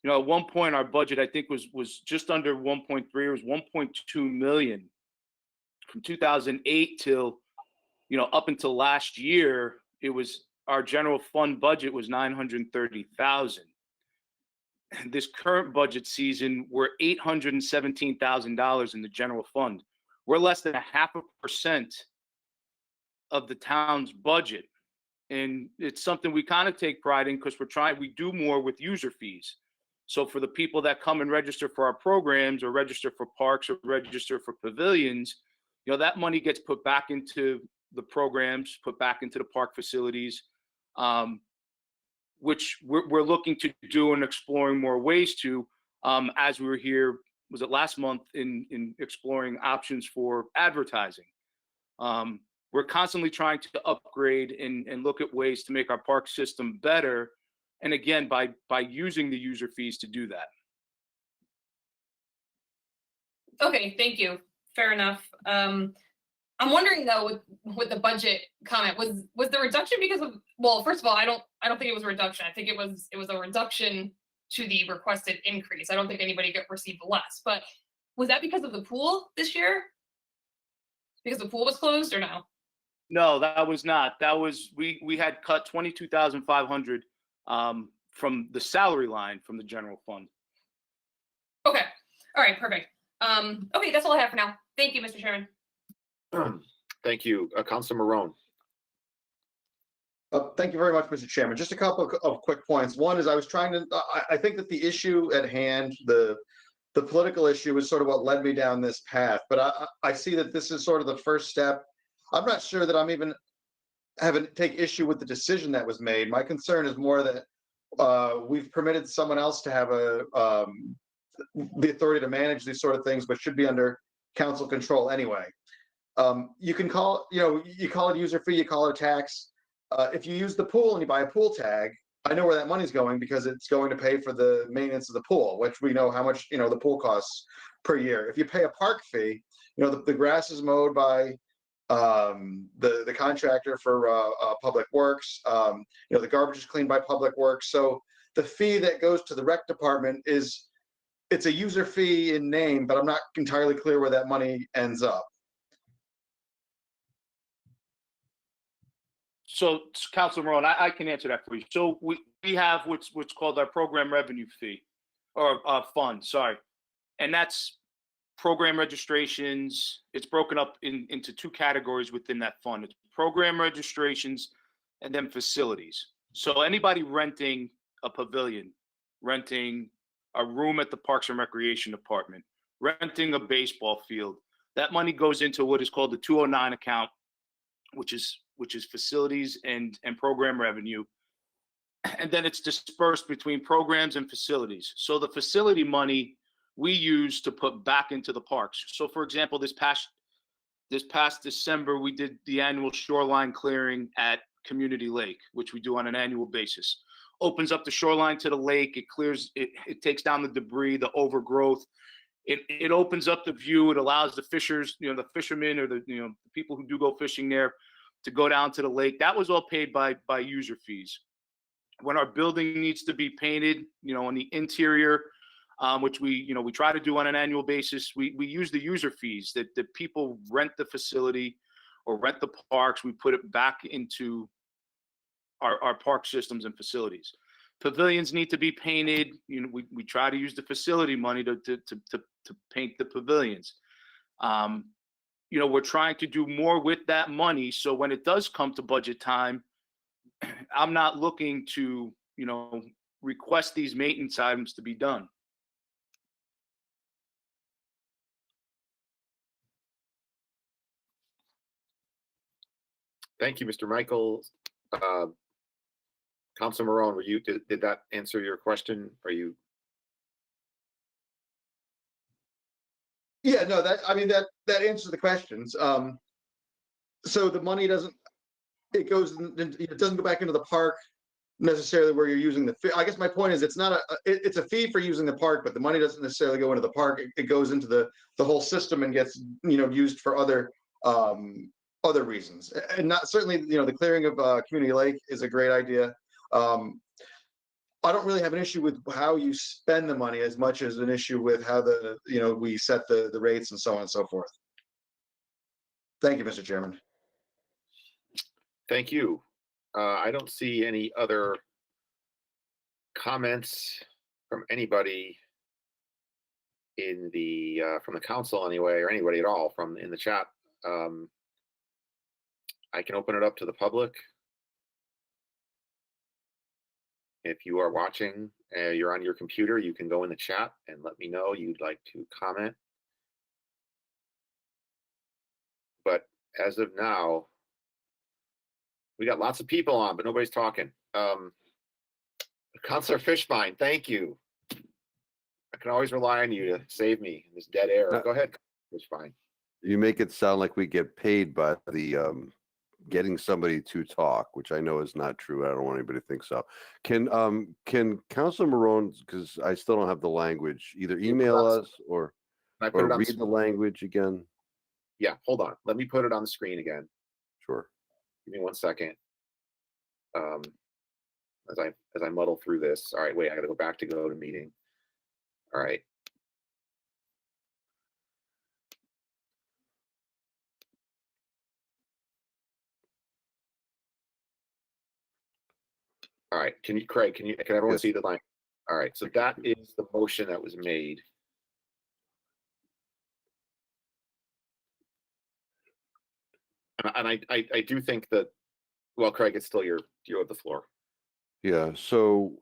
at one point our budget, I think, was just under 1.3, it was 1.2 million. From 2008 till, up until last year, our general fund budget was 930,000. This current budget season, we're $817,000 in the general fund. We're less than 0.5% of the town's budget. And it's something we kind of take pride in, because we do more with user fees. So for the people that come and register for our programs, or register for parks, or register for pavilions, that money gets put back into the programs, put back into the park facilities, which we're looking to do and exploring more ways to, as we were here, was it last month, in exploring options for advertising. We're constantly trying to upgrade and look at ways to make our park system better. And again, by using the user fees to do that. Okay, thank you. Fair enough. I'm wondering though, with the budget comment, was the reduction because of, well, first of all, I don't think it was a reduction. I think it was a reduction to the requested increase. I don't think anybody received less, but was that because of the pool this year? Because the pool was closed, or no? No, that was not. That was, we had cut 22,500 from the salary line from the general fund. Okay. All right. Perfect. Okay, that's all I have for now. Thank you, Mr. Chairman. Thank you, Councilor Marone. Thank you very much, Mr. Chairman. Just a couple of quick points. One is I think that the issue at hand, the political issue, is sort of what led me down this path. But I see that this is sort of the first step. I'm not sure that I'm even having to take issue with the decision that was made. My concern is more that we've permitted someone else to have the authority to manage these sort of things, but should be under council control anyway. You can call, you call it user fee, you call it a tax. If you use the pool and you buy a pool tag, I know where that money's going, because it's going to pay for the maintenance of the pool, which we know how much, the pool costs per year. If you pay a park fee, the grass is mowed by the contractor for public works. The garbage is cleaned by public works. So the fee that goes to the rec department it's a user fee in name, but I'm not entirely clear where that money ends up. So, Councilor Marone, I can answer that for you. So we have what's called our program revenue fee, or fund, sorry. And that's program registrations. It's broken up into two categories within that fund. It's program registrations and then facilities. So anybody renting a pavilion, renting a room at the Parks and Recreation Department, renting a baseball field, that money goes into what is called the 209 account, which is facilities and program revenue. And then it's dispersed between programs and facilities. So the facility money we use to put back into the parks. So for example, this past December, we did the annual shoreline clearing at Community Lake, which we do on an annual basis. Opens up the shoreline to the lake. It clears, it takes down the debris, the overgrowth. It opens up the view. It allows the fishers, the fishermen or the people who do go fishing there to go down to the lake. That was all paid by user fees. When our building needs to be painted, on the interior, which we try to do on an annual basis, we use the user fees that people rent the facility or rent the parks. We put it back into our park systems and facilities. Pavilions need to be painted. We try to use the facility money to paint the pavilions. We're trying to do more with that money. So when it does come to budget time, I'm not looking to, request these maintenance items to be done. Thank you, Mr. Michael. Council Marone, did that answer your question? Are you? Yeah, no, that answers the questions. So the money doesn't go back into the park necessarily where you're using the fee. I guess my point is it's a fee for using the park, but the money doesn't necessarily go into the park. It goes into the whole system and gets used for other reasons. And not certainly the clearing of Community Lake is a great idea. I don't really have an issue with how you spend the money as much as an issue with how we set the rates and so on and so forth. Thank you, Mr. Chairman. Thank you. I don't see any other comments from anybody in the from the council anyway, or anybody at all in the chat. I can open it up to the public. If you are watching, you're on your computer, you can go in the chat and let me know you'd like to comment. But as of now, we got lots of people on, but nobody's talking. Councilor Fishbein, thank you. I can always rely on you to save me in this dead air. Go ahead, Fishbein. You make it sound like we get paid by the getting somebody to talk, which I know is not true. I don't want anybody to think so. Can Councilor Marone, because I still don't have the language, either email us or read the language again? Yeah, hold on. Let me put it on the screen again. Sure. Give me 1 second. As I muddle through this. All right, wait, I gotta go to meeting. All right. All right, Craig, can everyone Yes. see the line? All right, so that is the motion that was made. And I do think that, well, Craig, it's still you have the floor. Yeah, so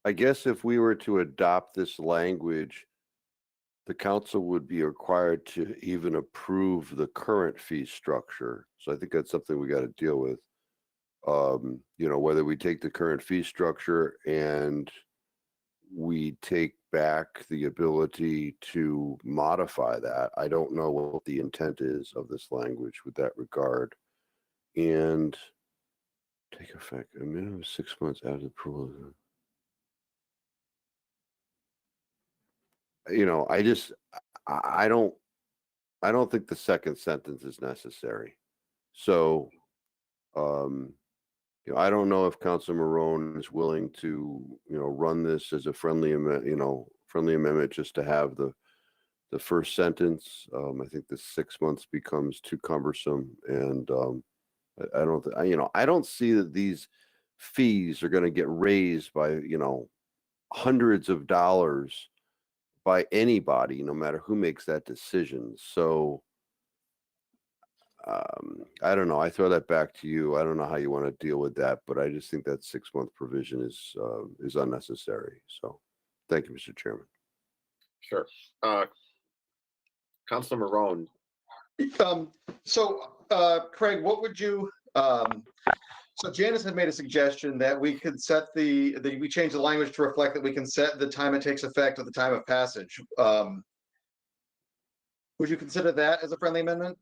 I guess if we were to adopt this language, the council would be required to even approve the current fee structure. So I think that's something we got to deal with. Whether we take the current fee structure and we take back the ability to modify that. I don't know what the intent is of this language with that regard. And take effect a minimum of 6 months after approval. I don't think the second sentence is necessary. So, I don't know if Councilor Marone is willing to, run this as a friendly amendment just to have the first sentence. I think the 6 months becomes too cumbersome, and I don't see that these fees are going to get raised by hundreds of dollars by anybody, no matter who makes that decision. So I don't know. I throw that back to you. I don't know how you want to deal with that, but I just think that 6-month provision is unnecessary. So thank you, Mr. Chairman. Sure. Councilor Marone. Craig, what would you, so Janice had made a suggestion that we could set we change the language to reflect that we can set the time it takes effect at the time of passage. Would you consider that as a friendly amendment?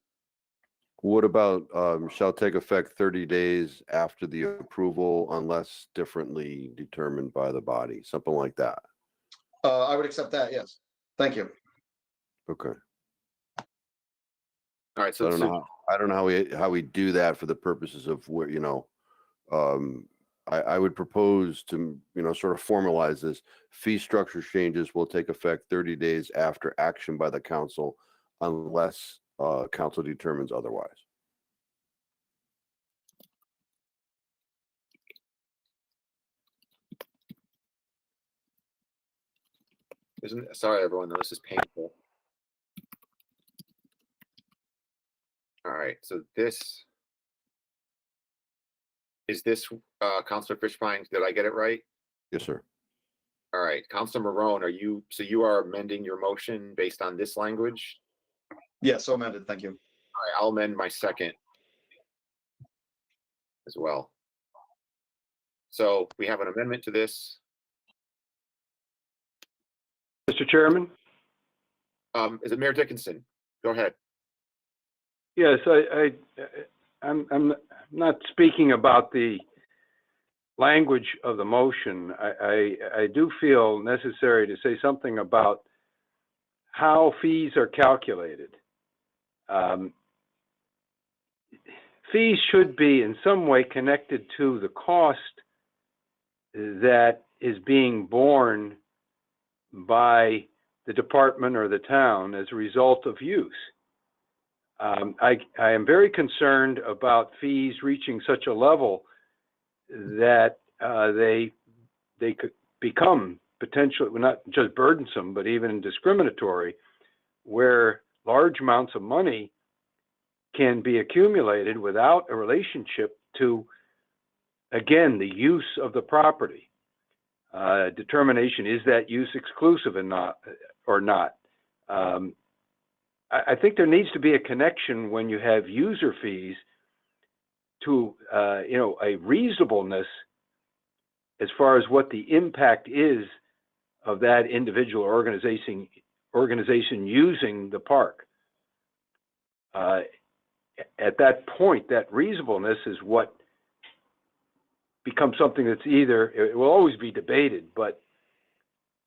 What about shall take effect 30 days after the approval unless differently determined by the body? Something like that. I would accept that, yes. Thank you. Okay. All right. So I don't know how we do that for the purposes of where, I would propose to, sort of formalize this. Fee structure changes will take effect 30 days after action by the council unless council determines otherwise. Sorry, everyone. This is painful. All right. So this is Councilor Fishbein. Did I get it right? Yes, sir. All right. Councilor Marone, you are amending your motion based on this language? Yes, so amended. Thank you. All right. I'll amend my second as well. So we have an amendment to this. Mr. Chairman? Is it Mayor Dickinson? Go ahead. Yes, I'm not speaking about the language of the motion. I do feel necessary to say something about how fees are calculated. Fees should be in some way connected to the cost that is being borne by the department or the town as a result of use. I am very concerned about fees reaching such a level that they could become potentially not just burdensome, but even discriminatory, where large amounts of money can be accumulated without a relationship to, again, the use of the property. Determination, is that use exclusive or not? I think there needs to be a connection when you have user fees to a reasonableness as far as what the impact is of that individual organization using the park. At that point, that reasonableness is what becomes something that's it will always be debated, but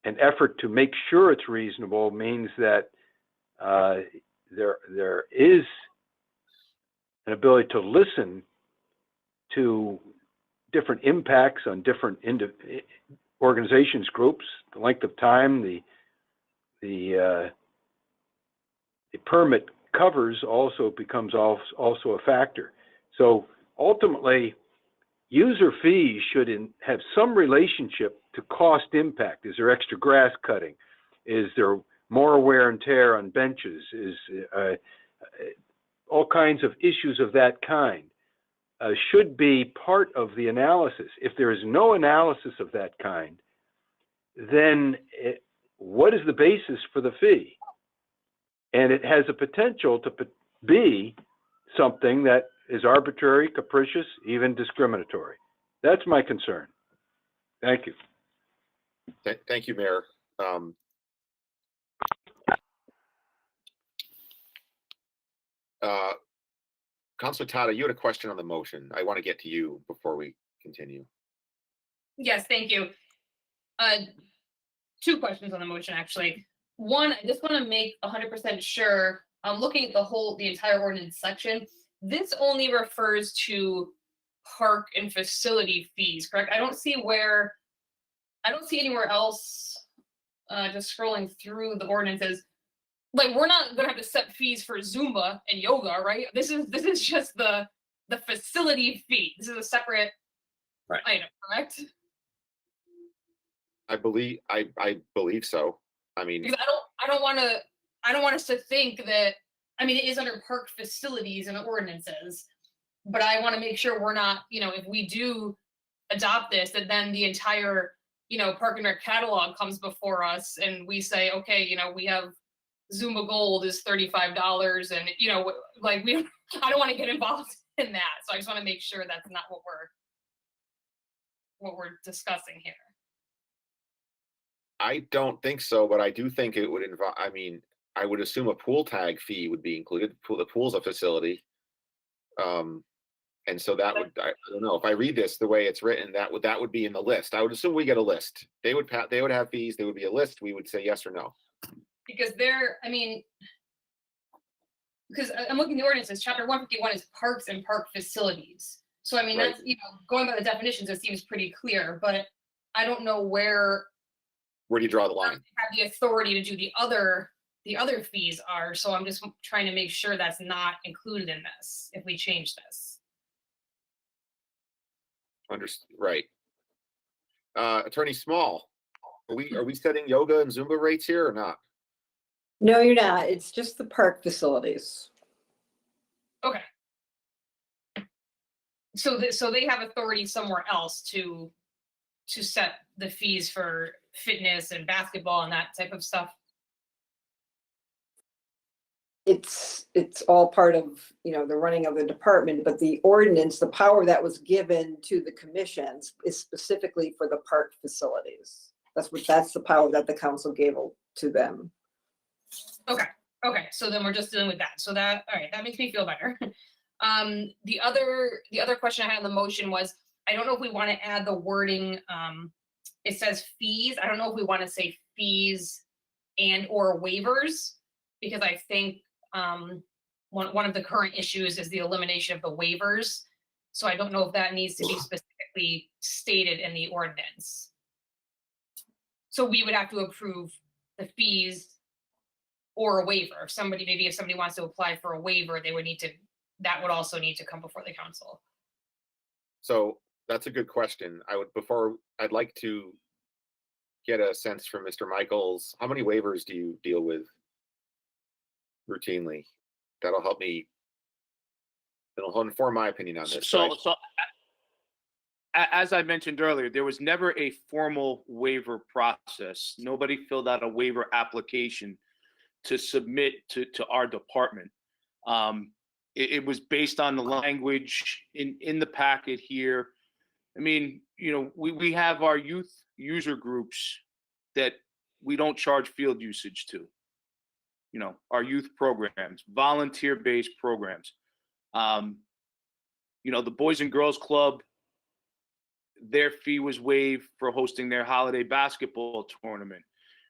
an effort to make sure it's reasonable means that there is an ability to listen to different impacts on different organizations, groups, the length of time, the permit covers also becomes also a factor. So ultimately, user fees should have some relationship to cost impact. Is there extra grass cutting? Is there more wear and tear on benches? Is all kinds of issues of that kind should be part of the analysis. If there is no analysis of that kind, then what is the basis for the fee? And it has a potential to be something that is arbitrary, capricious, even discriminatory. That's my concern. Thank you. Thank you, Mayor. Councilor Tata, you had a question on the motion. I want to get to you before we continue. Yes, thank you. Two questions on the motion, actually. One, I just want to make 100% sure, I'm looking at the entire ordinance section. This only refers to park and facility fees, correct? I don't see anywhere else, just scrolling through the ordinances. Like, we're not gonna have to set fees for Zumba and yoga, right? This is just the facility fee. This is a separate item, correct? I believe so. I mean, Because I don't want us to think that, I mean, it is under park facilities and ordinances, but I want to make sure we're not, if we do adopt this, that then the entire, Park and Rec catalog comes before us and we say, okay, we have Zumba Gold is $35 and, like I don't want to get involved in that. So I just want to make sure that's not what we're discussing here. I don't think so, but I do think it would involve, I mean, I would assume a pool tag fee would be included. The pool's a facility. And so that would, I don't know, if I read this the way it's written, that would be in the list. I would assume we get a list. They would have fees, there would be a list, we would say yes or no. Because because I'm looking at the ordinances, chapter 151 is parks and park facilities. So I mean, Right. that's, going by the definitions, it seems pretty clear, but I don't know where Where do you draw the line? have the authority to do the other fees are. So I'm just trying to make sure that's not included in this if we change this. Right. Attorney Small, are we setting yoga and Zumba rates here or not? No, you're not. It's just the park facilities. Okay. So they have authority somewhere else to set the fees for fitness and basketball and that type of stuff. It's all part of, the running of the department, but the ordinance, the power that was given to the commissions is specifically for the park facilities. That's the power that the council gave to them. Okay. So then we're just dealing with that. So that, all right, that makes me feel better. The other question I had on the motion was, I don't know if we want to add the wording, it says fees. I don't know if we want to say fees and or waivers, because I think one of the current issues is the elimination of the waivers. So I don't know if that needs to be specifically stated in the ordinance. So we would have to approve the fees or a waiver. If somebody wants to apply for a waiver, that would also need to come before the council. So that's a good question. I'd like to get a sense from Mr. Michaels, how many waivers do you deal with routinely? That'll help me. It'll inform my opinion on this. So as I mentioned earlier, there was never a formal waiver process. Nobody filled out a waiver application to submit to our department. It was based on the language in the packet here. I mean, we have our youth user groups that we don't charge field usage to. Our youth programs, volunteer-based programs. The Boys and Girls Club, their fee was waived for hosting their holiday basketball tournament.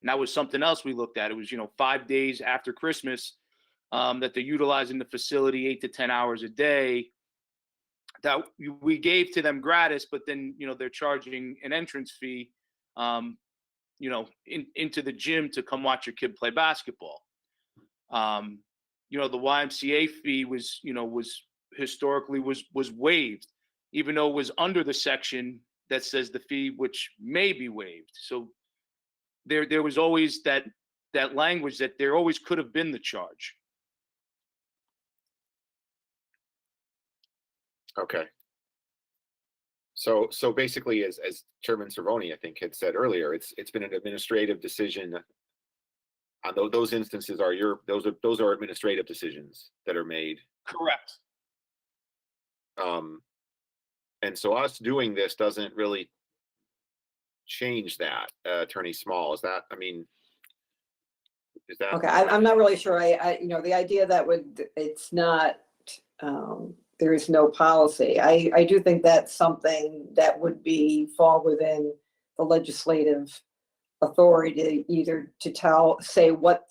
And that was something else we looked at. It was, 5 days after Christmas that they're utilizing the facility 8 to 10 hours a day that we gave to them gratis, but then, they're charging an entrance fee, into the gym to come watch your kid play basketball. The YMCA fee was historically waived, even though it was under the section that says the fee which may be waived. So there was always that language that there always could have been the charge. Okay. So basically, as Chairman Cervoni, I think, had said earlier, it's been an administrative decision. On those instances those are administrative decisions that are made. Correct. And so us doing this doesn't really change that, Attorney Small. Is that Okay, I'm not really sure. The idea that it's not, there is no policy. I do think that's something that would fall within the legislative authority to either say what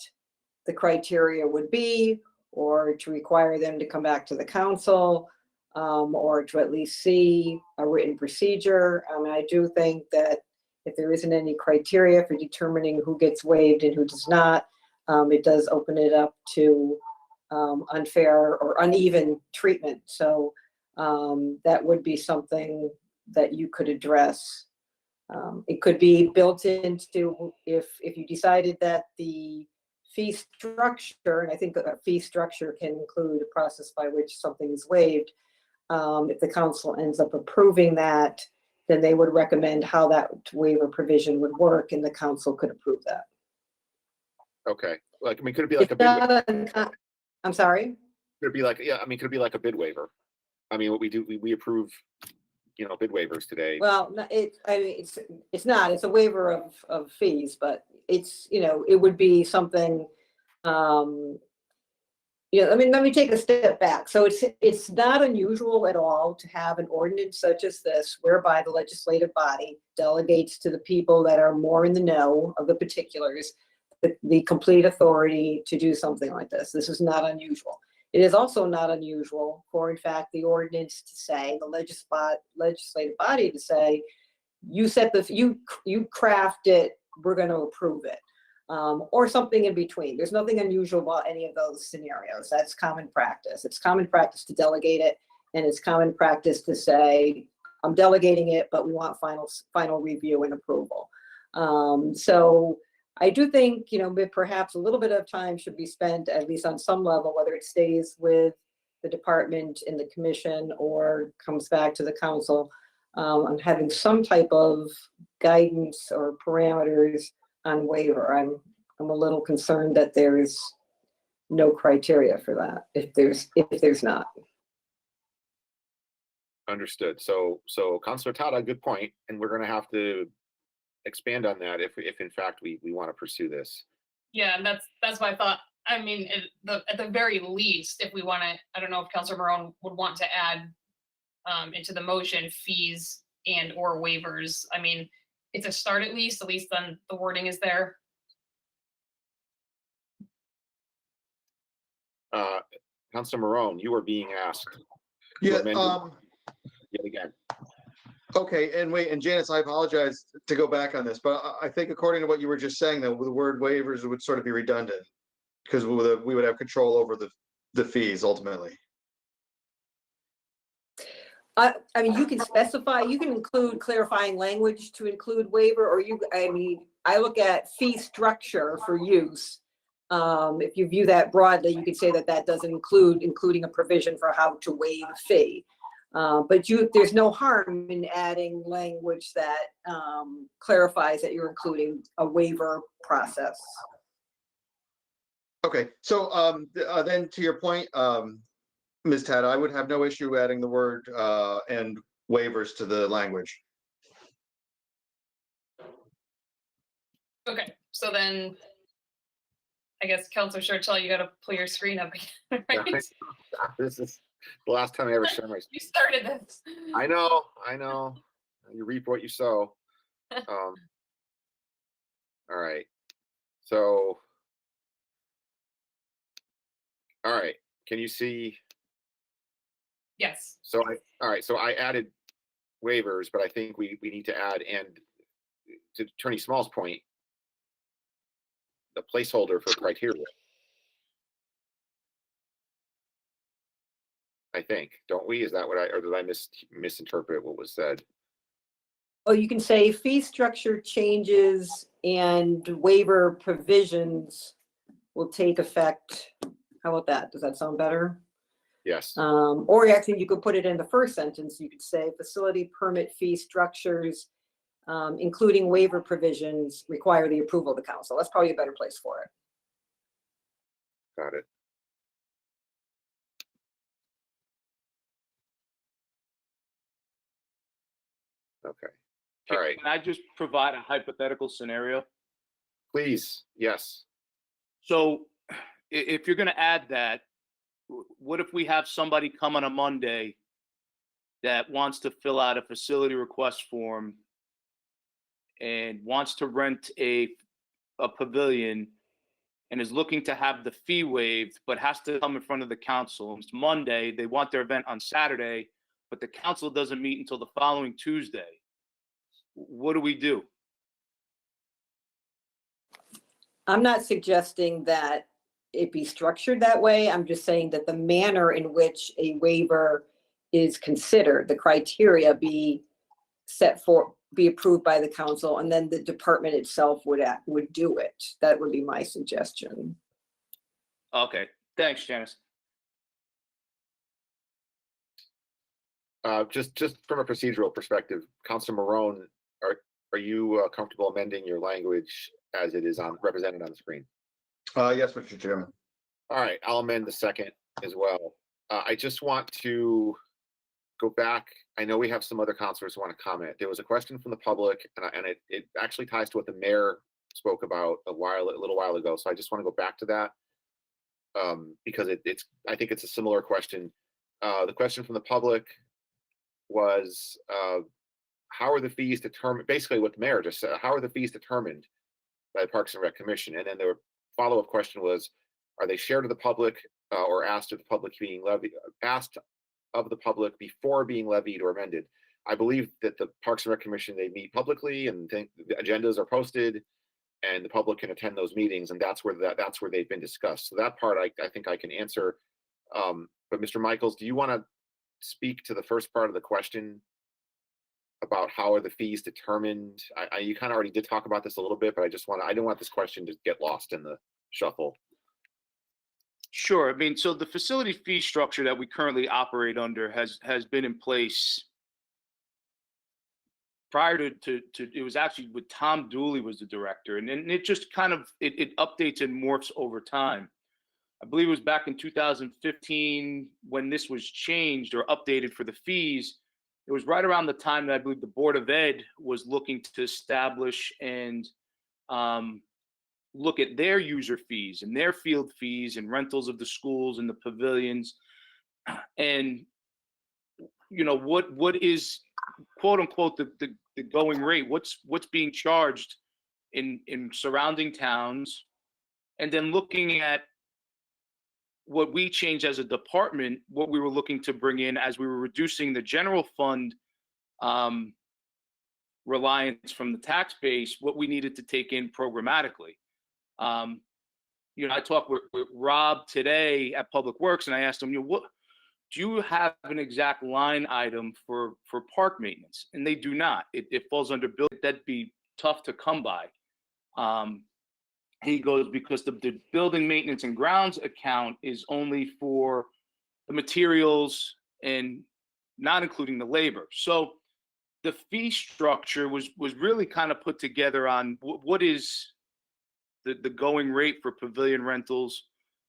the criteria would be, or to require them to come back to the council, or to at least see a written procedure. I do think that if there isn't any criteria for determining who gets waived and who does not, it does open it up to unfair or uneven treatment. So that would be something that you could address. It could be built into, if you decided that the fee structure, and I think a fee structure can include a process by which something is waived. If the council ends up approving that, then they would recommend how that waiver provision would work, and the council could approve that. Okay, like, I mean, could it be like a It's bid? not I'm sorry? Could it be like, yeah, I mean, could it be like a bid waiver? I mean, what we do, we approve, you know, bid waivers today. Well, I mean, it's not, it's a waiver of fees, but it's, you know, it would be something, you know, I mean, let me take a step back. So it's not unusual at all to have an ordinance such as this, whereby the legislative body delegates to the people that are more in the know of the particulars, the complete authority to do something like this. This is not unusual. It is also not unusual for, in fact, the ordinance to say, the legislative body to say, you set you craft it, we're going to approve it, or something in between. There's nothing unusual about any of those scenarios. That's common practice. It's common practice to delegate it, and it's common practice to say, I'm delegating it, but we want final review and approval. So I do think, you know, perhaps a little bit of time should be spent, at least on some level, whether it stays with the department in the commission or comes back to the council, on having some type of guidance or parameters on waiver. I'm a little concerned that there's no criteria for that, if there's not. Understood. So Councilor Todd, a good point, and we're gonna have to expand on that if in fact we want to pursue this. Yeah, and that's why I thought, I mean, at the very least, if we want to, I don't know if Councilor Marone would want to add into the motion fees and or waivers. I mean, it's a start at least then the wording is there. Councilor Marone, you are being asked. Yeah, Yet again. okay, and Janice, I apologize to go back on this, but I think according to what you were just saying, that the word waivers would sort of be redundant, because we would have control over the fees ultimately. I mean, you can specify, you can include clarifying language to include waiver, or I mean, I look at fee structure for use. If you view that broadly, you could say that doesn't including a provision for how to waive a fee. But there's no harm in adding language that clarifies that you're including a waiver process. Okay, so then to your point, Ms. Tad, I would have no issue adding the word and waivers to the language. Okay, so then I guess Councilor Churchill, you got to pull your screen up again. Right? This is the last time I ever shared my screen. You started this. I know. You reap what you sow. All right. So, all right. Can you see? Yes. So I added waivers, but I think we need to add, and to Attorney Small's point, the placeholder for criteria. I think, don't we? Is that what or did I misinterpret what was said? Oh, you can say fee structure changes and waiver provisions will take effect. How about that? Does that sound better? Yes. Or actually, you could put it in the first sentence. You could say facility permit fee structures, including waiver provisions, require the approval of the council. That's probably a better place for it. Got it. Okay. All right. Can I just provide a hypothetical scenario? Please. Yes. So if you're going to add that, what if we have somebody come on a Monday that wants to fill out a facility request form and wants to rent a pavilion and is looking to have the fee waived, but has to come in front of the council? It's Monday, they want their event on Saturday, but the council doesn't meet until the following Tuesday. What do we do? I'm not suggesting that it be structured that way. I'm just saying that the manner in which a waiver is considered, the criteria be be approved by the council, and then the department itself would do it. That would be my suggestion. Okay, thanks, Janice. Just from a procedural perspective, Councilor Marone, are you comfortable amending your language as it is represented on the screen? Yes, Mr. Chairman. All right, I'll amend the second as well. I just want to go back. I know we have some other councilors who want to comment. There was a question from the public, and it actually ties to what the mayor spoke about a little while ago. So I just want to go back to that because I think it's a similar question. The question from the public was, how are the fees determined? Basically, what the mayor just said. How are the fees determined by the Parks and Rec Commission? And then the follow-up question was, are they shared to the public or asked of the public before being levied or amended? I believe that the Parks and Rec Commission, they meet publicly and the agendas are posted and the public can attend those meetings, and that's where they've been discussed. So that part I think I can answer. But Mr. Michaels, do you want to speak to the first part of the question about how are the fees determined? You kind of already did talk about this a little bit, but I didn't want this question to get lost in the shuffle. Sure. I mean, so the facility fee structure that we currently operate under has been in place prior to it was actually with Tom Dooley was the director, and it just kind of it updates and morphs over time. I believe it was back in 2015 when this was changed or updated for the fees. It was right around the time that I believe the Board of Ed was looking to establish and look at their user fees and their field fees and rentals of the schools and the pavilions. And, you know, what is quote unquote the going rate? What's being charged in surrounding towns? And then looking at what we changed as a department, what we were looking to bring in as we were reducing the general fund reliance from the tax base, what we needed to take in programmatically. You know, I talked with Rob today at Public Works, and I asked him, you know, what do you have an exact line item for park maintenance? And they do not. It falls under bill. That'd be tough to come by. He goes, because the building maintenance and grounds account is only for the materials and not including the labor. So the fee structure was really kind of put together on what is the going rate for pavilion rentals,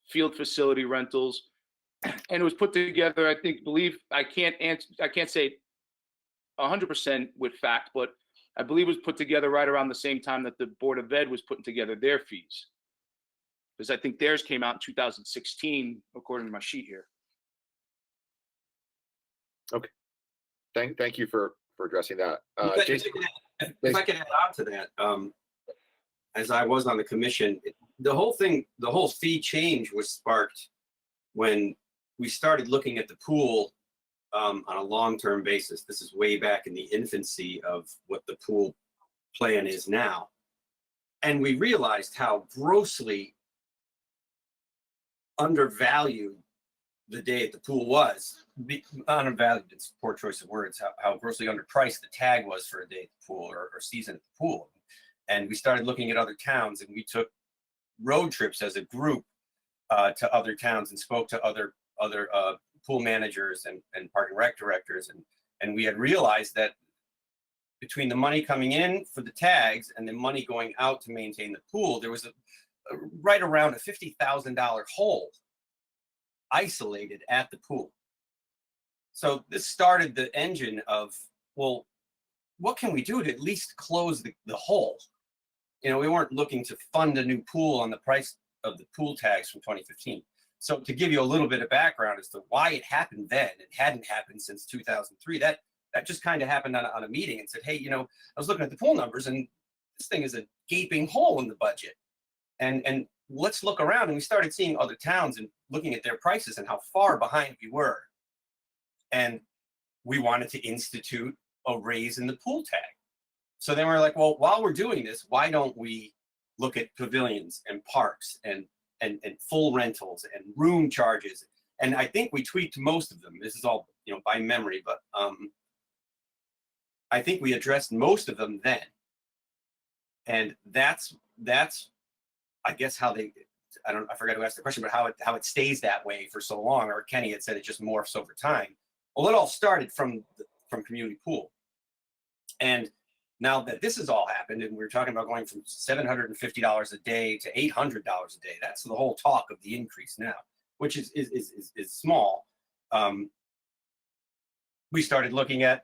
field facility rentals, and it was put together. I can't say 100% with fact, but I believe it was put together right around the same time that the Board of Ed was putting together their fees, because I think theirs came out in 2016, according to my sheet here. Okay, thank you for addressing that. Jason, if I could add on to that, as I was on the commission, the whole fee change was sparked when we started looking at the pool on a long-term basis. This is way back in the infancy of what the pool plan is now. And we realized how grossly undervalued the day at the pool was. Undervalued, it's a poor choice of words, how grossly underpriced the tag was for a day at the pool or season at the pool. And we started looking at other towns, and we took road trips as a group to other towns and spoke to other pool managers and park and rec directors, and we had realized that between the money coming in for the tags and the money going out to maintain the pool, there was a right around a $50,000 hole isolated at the pool. So this started the engine of, well, what can we do to at least close the hole? You know, we weren't looking to fund a new pool on the price of the pool tags from 2015. So to give you a little bit of background as to why it happened then, it hadn't happened since 2003. That just kind of happened on a meeting and said, hey, you know, I was looking at the pool numbers and this thing is a gaping hole in the budget. And let's look around. And we started seeing other towns and looking at their prices and how far behind we were. And we wanted to institute a raise in the pool tag. So then we're like, well, while we're doing this, why don't we look at pavilions and parks and full rentals and room charges? And I think we tweaked most of them. This is all, you know, by memory, but I think we addressed most of them then. And that's I guess how they, I forgot to ask the question, but how it stays that way for so long, or Kenny had said it just morphs over time. Well, it all started from community pool. And now that this has all happened, and we're talking about going from $750 a day to $800 a day, that's the whole talk of the increase now, which is small. We started looking at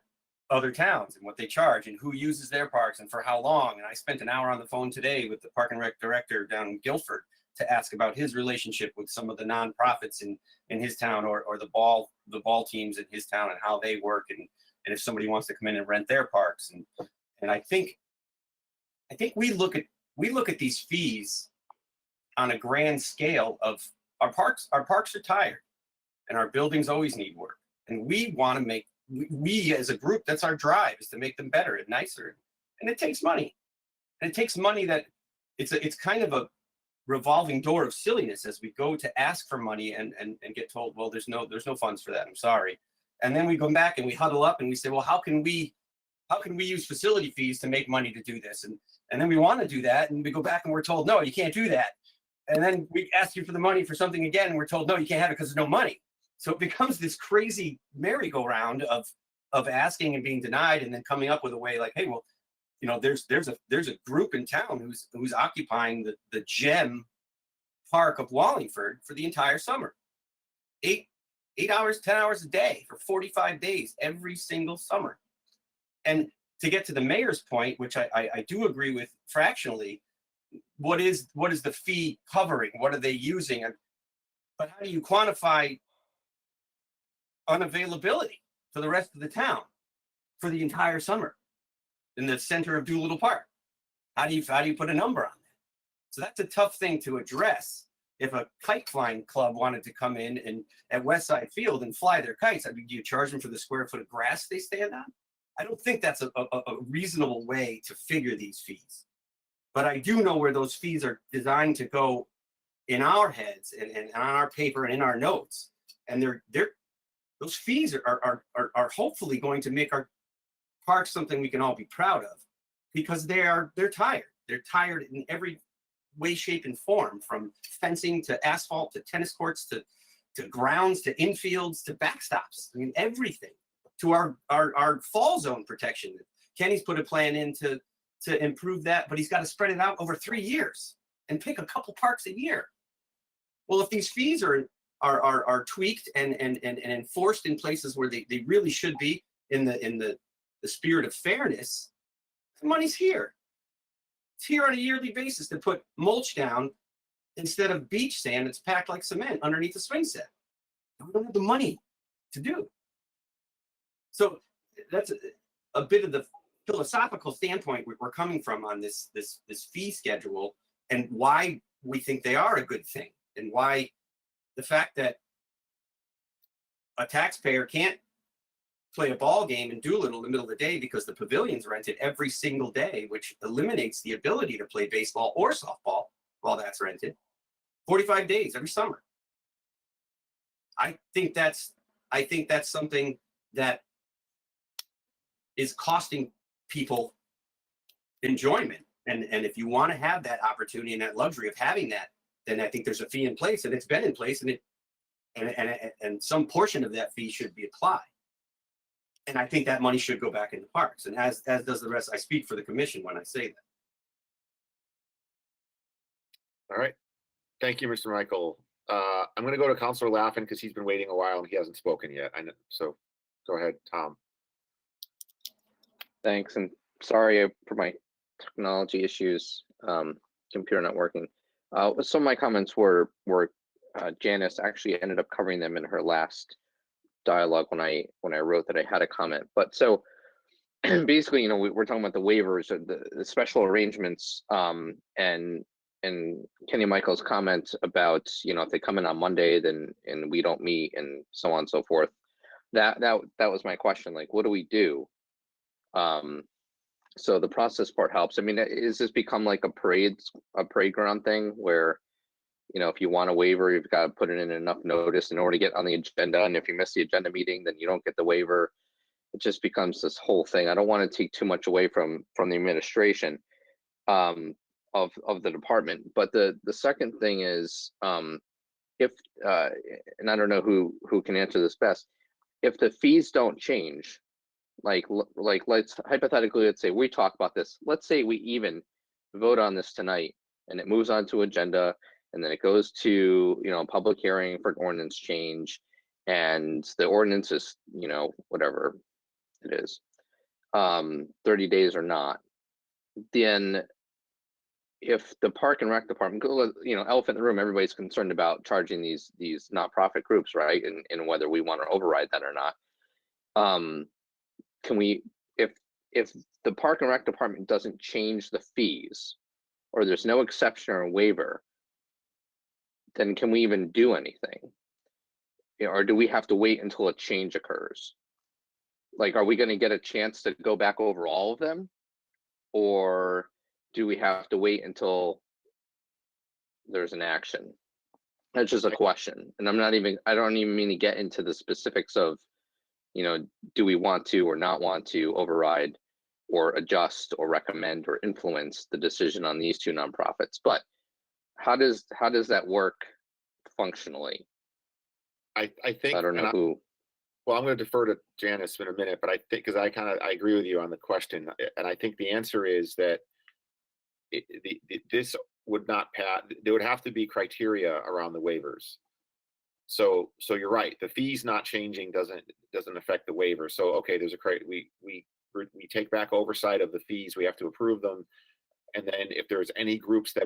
other towns and what they charge and who uses their parks and for how long. And I spent an hour on the phone today with the Park and Rec director down in Guilford to ask about his relationship with some of the nonprofits in his town, or the ball teams in his town, and how they work, and if somebody wants to come in and rent their parks. And I think we look at these fees on a grand scale of our parks are tired, and our buildings always need work. And we want to make, we as a group, that's our drive, is to make them better and nicer. And it takes money. And it takes money that it's kind of a revolving door of silliness as we go to ask for money and get told, well, there's no funds for that. I'm sorry. And then we go back and we huddle up and we say, well, how can we use facility fees to make money to do this? And then we want to do that, and we go back and we're told, no, you can't do that. And then we ask you for the money for something again, and we're told, no, you can't have it because there's no money. So it becomes this crazy merry-go-round of asking and being denied, and then coming up with a way like, hey, well, you know, there's a group in town who's occupying the gem park of Wallingford for the entire summer. 8 hours, 10 hours a day for 45 days every single summer. And to get to the mayor's point, which I do agree with fractionally, what is the fee covering? What are they using? But how do you quantify unavailability for the rest of the town for the entire summer in the center of Doolittle Park? How do you put a number on that? So that's a tough thing to address. If a kite flying club wanted to come in and at Westside Field and fly their kites, I mean, do you charge them for the square foot of grass they stand on? I don't think that's a reasonable way to figure these fees. But I do know where those fees are designed to go in our heads and on our paper and in our notes. And those fees are hopefully going to make our parks something we can all be proud of, because they're tired. They're tired in every way, shape, and form, from fencing to asphalt to tennis courts to grounds to infields to backstops. I mean, everything, to our fall zone protection. Kenny's put a plan in to improve that, but he's got to spread it out over 3 years and pick a couple parks a year. Well, if these fees are tweaked and enforced in places where they really should be in the spirit of fairness, the money's here. It's here on a yearly basis to put mulch down instead of beach sand that's packed like cement underneath the swing set. We don't have the money to do. So that's a bit of the philosophical standpoint we're coming from on this fee schedule, and why we think they are a good thing, and why the fact that a taxpayer can't play a ball game in Doolittle in the middle of the day because the pavilion's rented every single day, which eliminates the ability to play baseball or softball while that's rented 45 days every summer. I think that's something that is costing people enjoyment. And if you want to have that opportunity and that luxury of having that, then I think there's a fee in place, and it's been in place, and some portion of that fee should be applied. And I think that money should go back into parks, and as does the rest. I speak for the commission when I say that. All right. Thank you, Mr. Michael. I'm going to go to Councilor Laffin because he's been waiting a while and he hasn't spoken yet. I know. So go ahead, Tom. Thanks, and sorry for my technology issues, computer not working. Some of my comments were Janice actually ended up covering them in her last dialogue when I wrote that I had a comment. But so basically, you know, we're talking about the waivers, or the special arrangements, and Kenny Michael's comment about, you know, if they come in on Monday, then and we don't meet, and so on and so forth. That was my question. Like, what do we do? So the process part helps. I mean, is this become like a parade ground thing where, you know, if you want a waiver, you've got to put it in enough notice in order to get on the agenda, and if you miss the agenda meeting, then you don't get the waiver. it just becomes this whole thing. I don't want to take too much away from the administration of the department. But the second thing is, if and I don't know who can answer this best, if the fees don't change, like let's hypothetically, let's say we talk about this, let's say we even vote on this tonight and it moves on to agenda, and then it goes to, you know, a public hearing for an ordinance change, and the ordinance is, you know, whatever it is, 30 days or not, then if the Park and Rec department, you know, elephant in the room, everybody's concerned about charging these nonprofit groups, right? And whether we want to override that or not. Can we, if the Park and Rec department doesn't change the fees, or there's no exception or waiver, then can we even do anything? You know, or do we have to wait until a change occurs? Like, are we going to get a chance to go back over all of them? Or do we have to wait until there's an action? That's just a question. And I don't even mean to get into the specifics of, you know, do we want to or not want to override or adjust or recommend or influence the decision on these two nonprofits? But how does that work functionally? I think, I don't know who. Well, I'm going to defer to Janice in a minute, but I think, because I agree with you on the question, and I think the answer is that this would not pass. There would have to be criteria around the waivers. So you're right. The fees not changing doesn't affect the waiver. So okay, there's we take back oversight of the fees. We have to approve them, and then if there's any groups that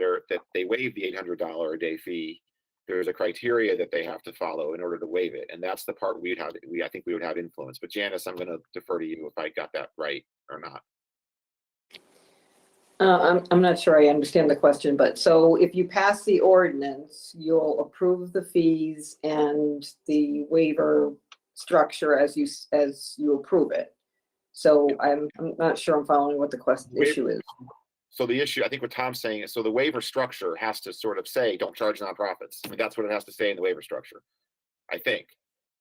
they waive the $800 a day fee, there's a criteria that they have to follow in order to waive it, and that's the part I think we would have influence. But Janice, I'm going to defer to you if I got that right or not. I'm not sure I understand the question, but so if you pass the ordinance, you'll approve the fees and the waiver structure as you approve it. So I'm not sure I'm following what the issue is. So the issue, I think what Tom's saying is, so the waiver structure has to sort of say, don't charge nonprofits. I mean, that's what it has to say in the waiver structure, I think.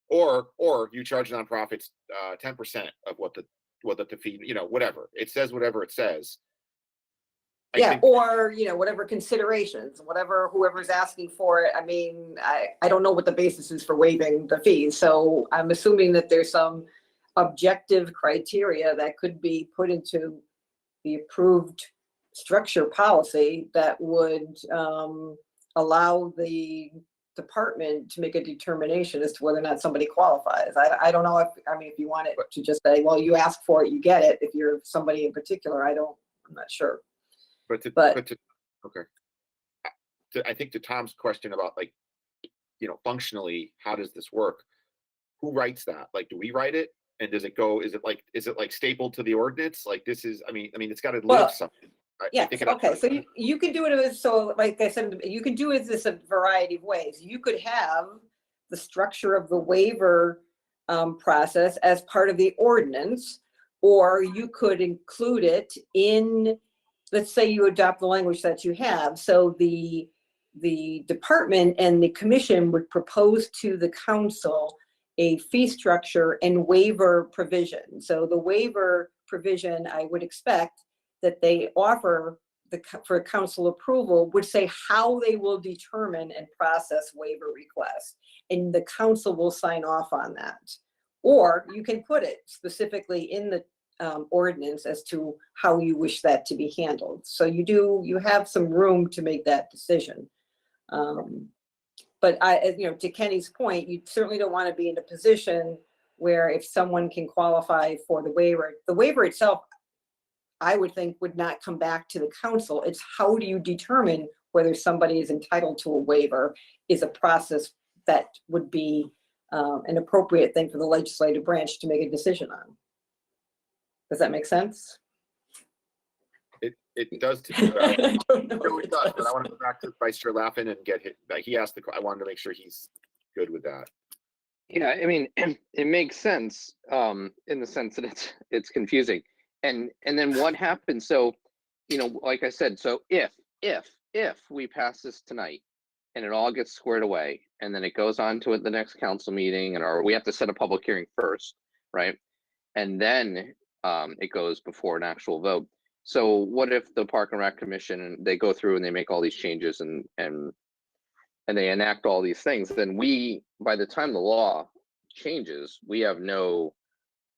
Or you charge nonprofits 10% of what the fee, you know, whatever. It says whatever it says. Or, you know, whatever considerations, whoever's asking for it. I mean, I don't know what the basis is for waiving the fees. So I'm assuming that there's some objective criteria that could be put into the approved structure policy that would allow the department to make a determination as to whether or not somebody qualifies. I don't know if you want it to just say, well, you ask for it, you get it. If you're somebody in particular, I'm not sure. Okay. I think to Tom's question about, like, you know, functionally, how does this work? Who writes that? Like, do we write it? And does it go, is it like stapled to the ordinance? Like, this is, I mean, it's got to live something. Yeah. Okay. So you can do it as, so like I said, you can do it this a variety of ways. You could have the structure of the waiver process as part of the ordinance, or you could include it in, let's say you adopt the language that you have. So the department and the commission would propose to the council a fee structure and waiver provision. So the waiver provision, I would expect that they offer for council approval would say how they will determine and process waiver requests, and the council will sign off on that. Or you can put it specifically in the ordinance as to how you wish that to be handled. So you have some room to make that decision. But to Kenny's point, you certainly don't want to be in a position where if someone can qualify for the waiver itself, I would think would not come back to the council. It's how do you determine whether somebody is entitled to a waiver is a process that would be an appropriate thing for the legislative branch to make a decision on. Does that make sense? It does to me. It really does, but I want to go back to Vice Chair Laffin and get hit. He asked I wanted to make sure he's good with that. Yeah, I mean, it makes sense in the sense that it's confusing. And then what happens? So, you know, like I said, so if we pass this tonight and it all gets squared away, and then it goes on to the next council meeting, or we have to set a public hearing first, right? and then it goes before an actual vote. So what if the Park and Rec Commission, they go through and they make all these changes and they enact all these things, then we, by the time the law changes, we have no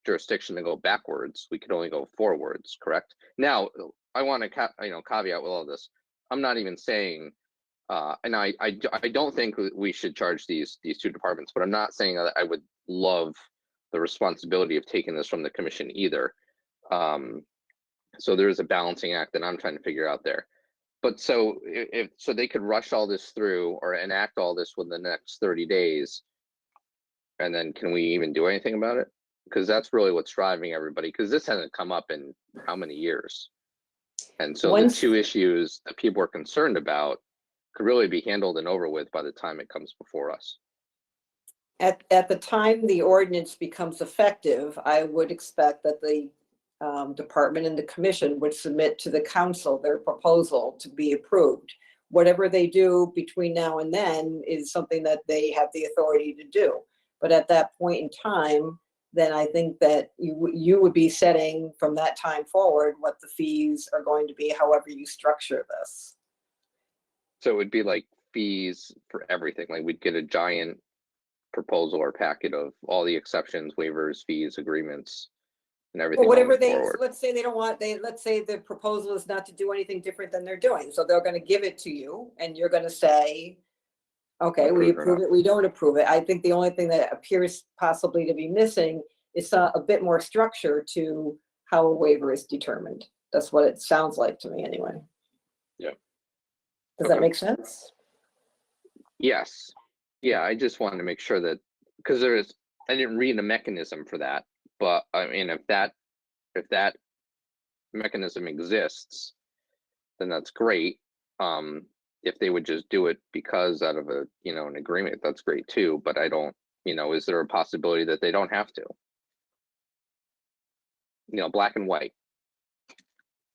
jurisdiction to go backwards. We could only go forwards, correct? Now, I want to caveat with all this. I'm not even saying, and I don't think we should charge these two departments, but I'm not saying that I would love the responsibility of taking this from the commission either. So there is a balancing act that I'm trying to figure out there. But so if they could rush all this through or enact all this within the next 30 days, and then can we even do anything about it? Because that's really what's driving everybody, because this hasn't come up in how many years? And so the two issues that people are concerned about could really be handled and over with by the time it comes before us. At the time the ordinance becomes effective, I would expect that the department and the commission would submit to the council their proposal to be approved. Whatever they do between now and then is something that they have the authority to do. But at that point in time, then I think that you would be setting from that time forward what the fees are going to be, however you structure this. So it would be like fees for everything. Like we'd get a giant proposal or packet of all the exceptions, waivers, fees, agreements, and everything. Well, whatever they, forward. let's say they don't want, let's say the proposal is not to do anything different than they're doing. So they're going to give it to you and you're going to say, okay, we approve it, we don't approve it. I think the only thing that appears possibly to be missing is a bit more structure to how a waiver is determined. That's what it sounds like to me anyway. Yeah. Does that make sense? Yes. Yeah, I just wanted to make sure that, because I didn't read a mechanism for that, but I mean, if that mechanism exists, then that's great. If they would just do it because out of an agreement, that's great too. But I don't, is there a possibility that they don't have to? Black and white.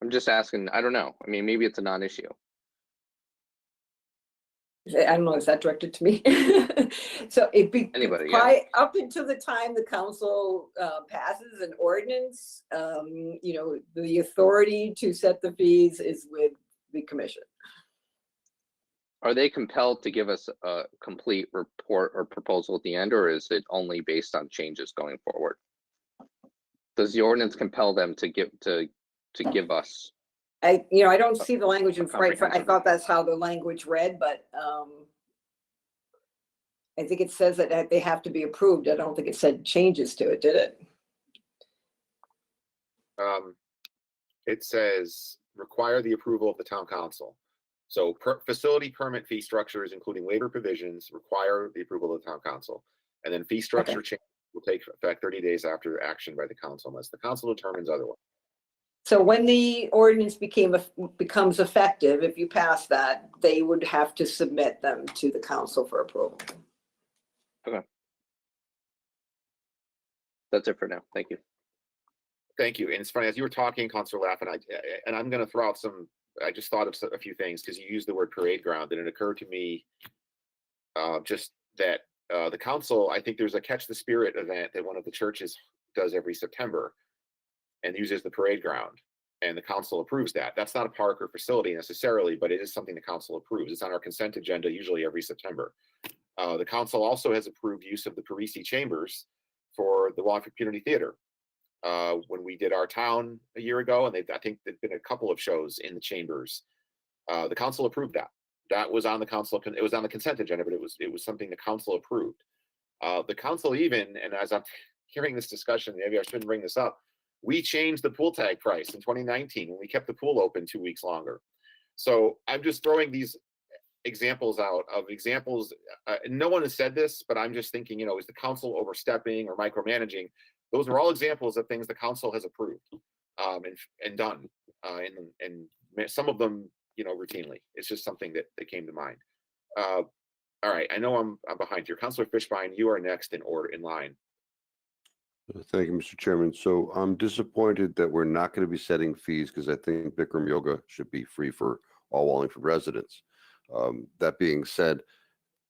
I'm just asking. I don't know. I mean, maybe it's a non-issue. I don't know, is that directed to me? So Anybody, yeah. Up until the time the council passes an ordinance, the authority to set the fees is with the commission. Are they compelled to give us a complete report or proposal at the end, or is it only based on changes going forward? Does the ordinance compel them to give us? I don't see the language in front. I thought that's how the language read, but I think it says that they have to be approved. I don't think it said changes to it, did it? It says require the approval of the town council. So facility permit fee structures, including waiver provisions, require the approval of the town council. And then fee structure change will take effect 30 days after action by the council, unless the council determines otherwise. So when the ordinance becomes effective, if you pass that, they would have to submit them to the council for approval. Okay. That's it for now. Thank you. Thank you. And it's funny, as you were talking, Councilor Laff, and I'm going to throw out I just thought of a few things because you used the word parade ground, and it occurred to me just that the council, I think there's a Catch the Spirit event that one of the churches does every September and uses the parade ground, and the council approves that. That's not a park or facility necessarily, but it is something the council approves. It's on our consent agenda usually every September. The council also has approved use of the Parisi Chambers for the Wallingford Community Theater. When we did our town a year ago, and I think there've been a couple of shows in the chambers. The council approved that. That was on the council. It was on the consent agenda, but it was something the council approved. The council even, and as I'm hearing this discussion, maybe I shouldn't bring this up. We changed the pool tag price in 2019 when we kept the pool open 2 weeks longer. So I'm just throwing these examples out of examples. No one has said this, but I'm just thinking, is the council overstepping or micromanaging? Those are all examples of things the council has approved and done, and some of them, routinely. It's just something that came to mind. All right, I know I'm behind here. Councilor Fishbein, you are next in line. Thank you, Mr. Chairman. So I'm disappointed that we're not going to be setting fees because I think Bikram yoga should be free for all Wallingford residents. That being said,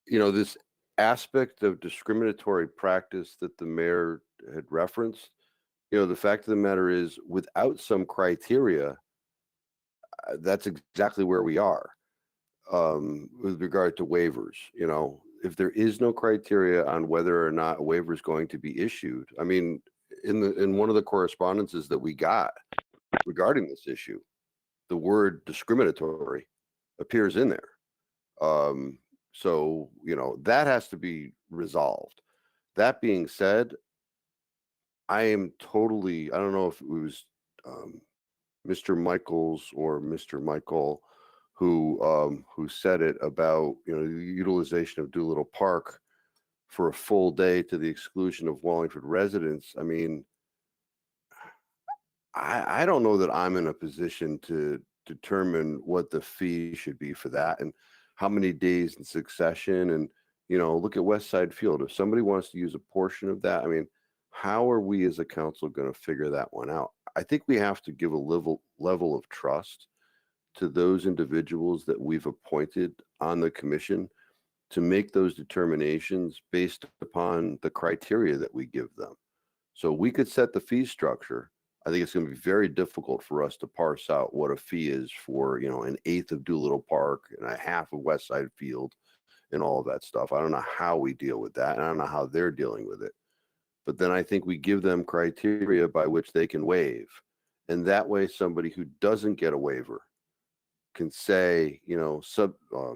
this aspect of discriminatory practice that the mayor had referenced, The fact of the matter is, without some criteria, that's exactly where we are with regard to waivers. If there is no criteria on whether or not a waiver is going to be issued, I mean, in one of the correspondences that we got regarding this issue, the word discriminatory appears in there. So, that has to be resolved. That being said, I am totally, I don't know if it was Mr. Michaels or Mr. Michael who said it about, the utilization of Doolittle Park for a full day to the exclusion of Wallingford residents. I mean, I don't know that I'm in a position to determine what the fee should be for that and how many days in succession. And, look at West Side Field. If somebody wants to use a portion of that, I mean, how are we as a council going to figure that one out? I think we have to give a level of trust to those individuals that we've appointed on the commission to make those determinations based upon the criteria that we give them. So we could set the fee structure. I think it's going to be very difficult for us to parse out what a fee is for, an eighth of Doolittle Park and a half of West Side Field and all of that stuff. I don't know how we deal with that, and I don't know how they're dealing with it. But then I think we give them criteria by which they can waive. And that way, somebody who doesn't get a waiver can say,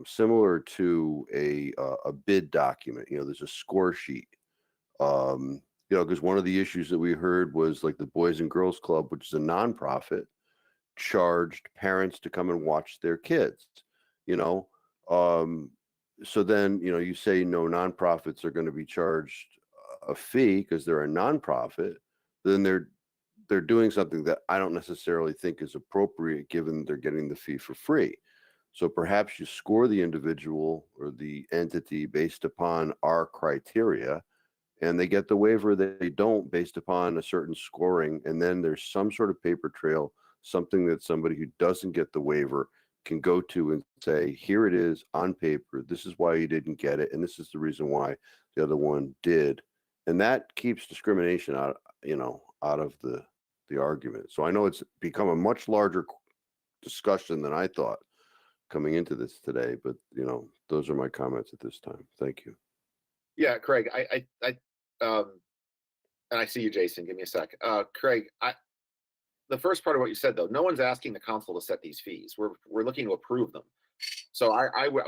similar to a bid document, there's a score sheet. Because one of the issues that we heard was like the Boys and Girls Club, which is a nonprofit, charged parents to come and watch their kids, so then, you say no nonprofits are going to be charged a fee because they're a nonprofit, then they're doing something that I don't necessarily think is appropriate given they're getting the fee for free. So perhaps you score the individual or the entity based upon our criteria, and they get the waiver. They don't based upon a certain scoring, and then there's some sort of paper trail, something that somebody who doesn't get the waiver can go to and say, here it is on paper. This is why you didn't get it, and this is the reason why the other one did. And that keeps discrimination out of the argument. So I know it's become a much larger discussion than I thought coming into this today, but those are my comments at this time. Thank you. Yeah, Craig, and I see you, Jason. Give me a sec. Craig, the first part of what you said, though, no one's asking the council to set these fees. We're looking to approve them. So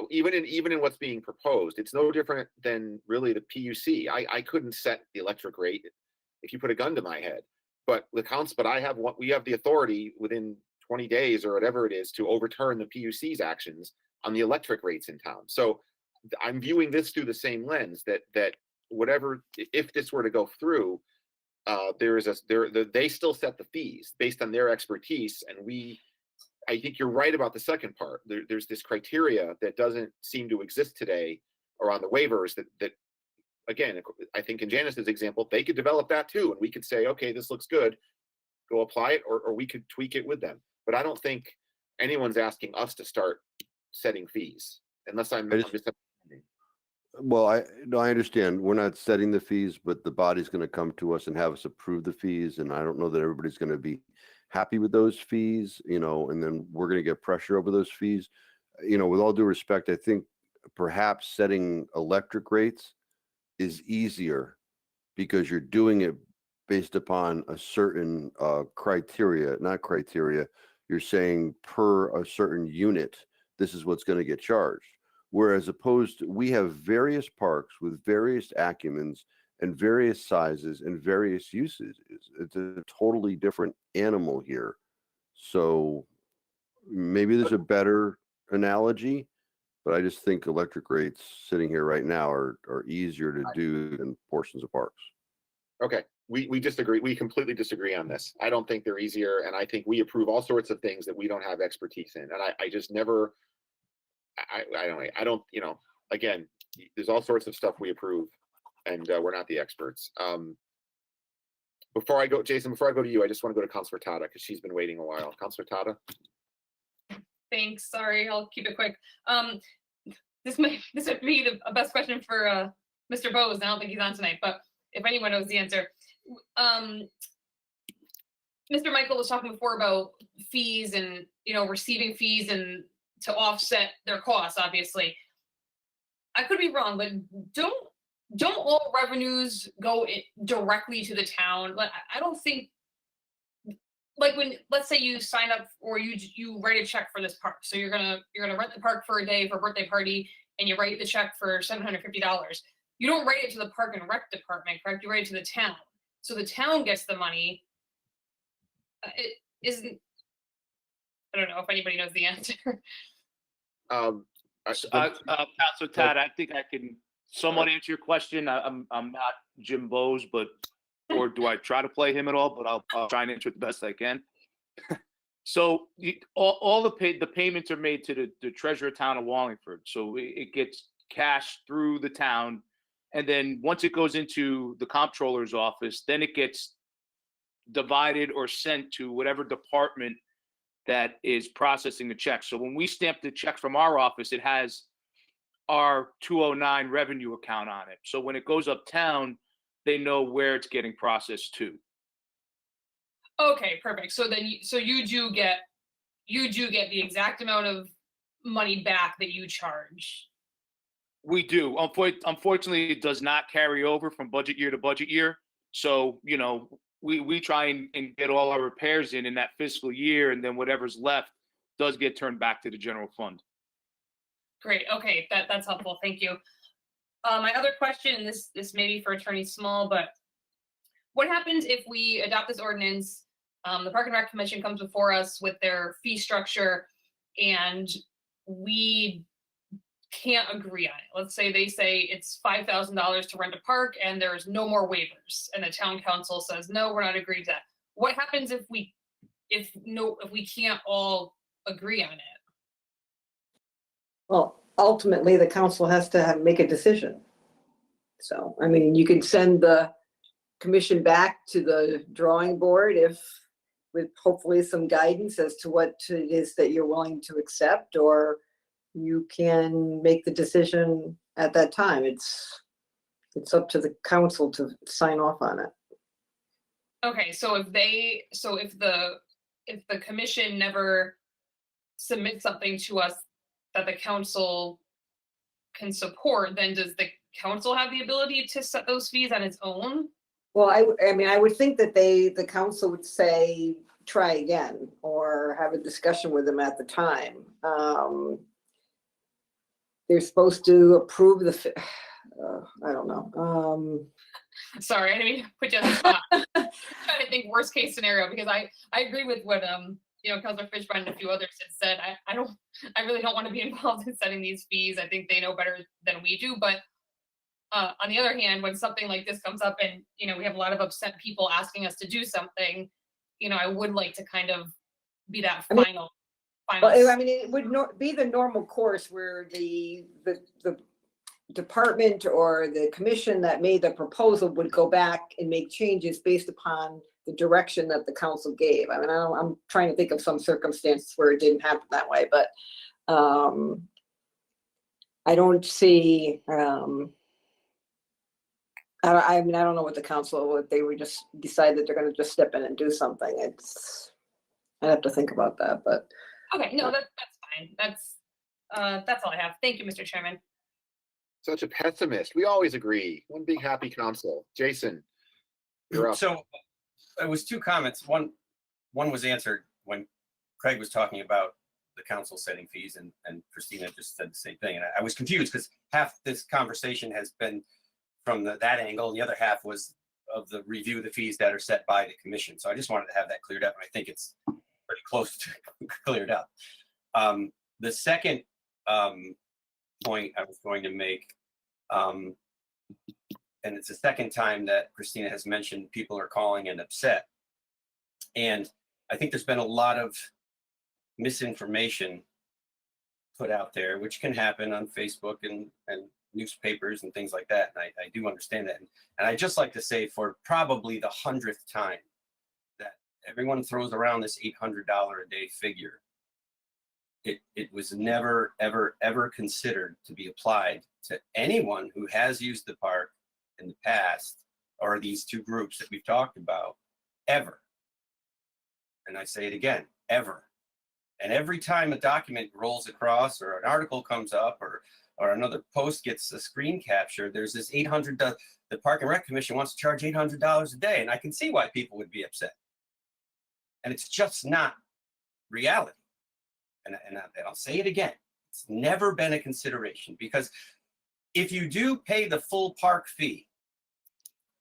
even in what's being proposed, it's no different than really the PUC. I couldn't set the electric rate if you put a gun to my head, but we have the authority within 20 days or whatever it is to overturn the PUC's actions on the electric rates in town. So I'm viewing this through the same lens that whatever, if this were to go through, they still set the fees based on their expertise, and I think you're right about the second part. There's this criteria that doesn't seem to exist today around the waivers that again, I think in Janice's example, they could develop that too, and we could say, okay, this looks good, go apply it, or we could tweak it with them. But I don't think anyone's asking us to start setting fees unless I'm misunderstanding. Well, I understand we're not setting the fees, but the body's going to come to us and have us approve the fees. And I don't know that everybody's going to be happy with those fees, and then we're going to get pressure over those fees. With all due respect, I think perhaps setting electric rates is easier because you're doing it based upon a certain not criteria. You're saying per a certain unit, this is what's going to get charged. Whereas we have various parks with various acumens and various sizes and various uses. It's a totally different animal here. So maybe there's a better analogy, but I just think electric rates sitting here right now are easier to do than portions of parks. Okay, we disagree. We completely disagree on this. I don't think they're easier, and I think we approve all sorts of things that we don't have expertise in, and I just never. I don't. Again, there's all sorts of stuff we approve, and we're not the experts. Before I go, Jason, before I go to you, I just want to go to Councilor Tata because she's been waiting a while. Councilor Tata. Thanks. Sorry, I'll keep it quick. This might be the best question for Mr. Bose. I don't think he's on tonight, but if anyone knows the answer, Mr. Michael was talking before about fees and, receiving fees and to offset their costs, obviously. I could be wrong, but don't all revenues go directly to the town? Like, I don't think, like, when, let's say you sign up or you write a check for this park. So you're gonna rent the park for a day for a birthday party, and you write the check for $750. You don't write it to the Park and Rec department, correct? You write it to the town. So the town gets the money. It isn't. I don't know if anybody knows the answer. Councilor Tad, I think I can somewhat answer your question. I'm not Jim Bowes, but or do I try to play him at all? But I'll try and answer it the best I can. So all the payments are made to the treasurer town of Wallingford. So it gets cashed through the town, and then once it goes into the comptroller's office, then it gets divided or sent to whatever department that is processing the check. So when we stamp the check from our office, it has our 209 revenue account on it. So when it goes uptown, they know where it's getting processed to. Okay, perfect. So then, you do get the exact amount of money back that you charge. We do. Unfortunately, it does not carry over from budget year to budget year. So, we try and get all our repairs in that fiscal year, and then whatever's left does get turned back to the general fund. Great. Okay, that's helpful. Thank you. My other question, and this may be for Attorney Small, but what happens if we adopt this ordinance? The Park and Rec Commission comes before us with their fee structure, and we can't agree on it. Let's say they say it's $5,000 to rent a park, and there's no more waivers, and the town council says no, we're not agreed to that. What happens if we can't all agree on it? Well, ultimately, the council has to make a decision. So, I mean, you can send the commission back to the drawing board with hopefully some guidance as to what it is that you're willing to accept, or you can make the decision at that time. It's up to the council to sign off on it. Okay, so if the commission never submits something to us that the council can support, then does the council have the ability to set those fees on its own? Well, I mean, I would think that the council would say, try again, or have a discussion with them at the time. They're supposed to approve I don't know. Sorry, I didn't mean to put you on the spot. I'm trying to think worst case scenario, because I agree with what Councilor Fishbein and a few others had said. I really don't want to be involved in setting these fees. I think they know better than we do. But on the other hand, when something like this comes up and we have a lot of upset people asking us to do something, I would like to kind of be that final. Well, I mean, it would be the normal course where the department or the commission that made the proposal would go back and make changes based upon the direction that the council gave. I mean, I'm trying to think of some circumstances where it didn't happen that way, but I don't see. I mean, I don't know what the council, if they would just decide that they're going to just step in and do something. I'd have to think about that, but. Okay, no, that's fine. That's all I have. Thank you, Mr. Chairman. Such a pessimist. We always agree. One big happy council. Jason, you're up. So it was two comments. One was answered when Craig was talking about the council setting fees, and Christina just said the same thing. And I was confused because half this conversation has been from that angle, and the other half was of the review of the fees that are set by the commission. So I just wanted to have that cleared up, and I think it's pretty close to cleared up. The second point I was going to make, and it's the second time that Christina has mentioned people are calling and upset. And I think there's been a lot of misinformation put out there, which can happen on Facebook and newspapers and things like that. And I do understand that. And I just like to say, for probably the 100th time, that everyone throws around this $800 a day figure. It was never, ever, ever considered to be applied to anyone who has used the park in the past, or these two groups that we've talked about, ever. And I say it again, ever. And every time a document rolls across or an article comes up or another post gets a screen capture, there's this $800, the Park and Rec Commission wants to charge $800 a day. And I can see why people would be upset. And it's just not reality. And I'll say it again, it's never been a consideration, because if you do pay the full park fee,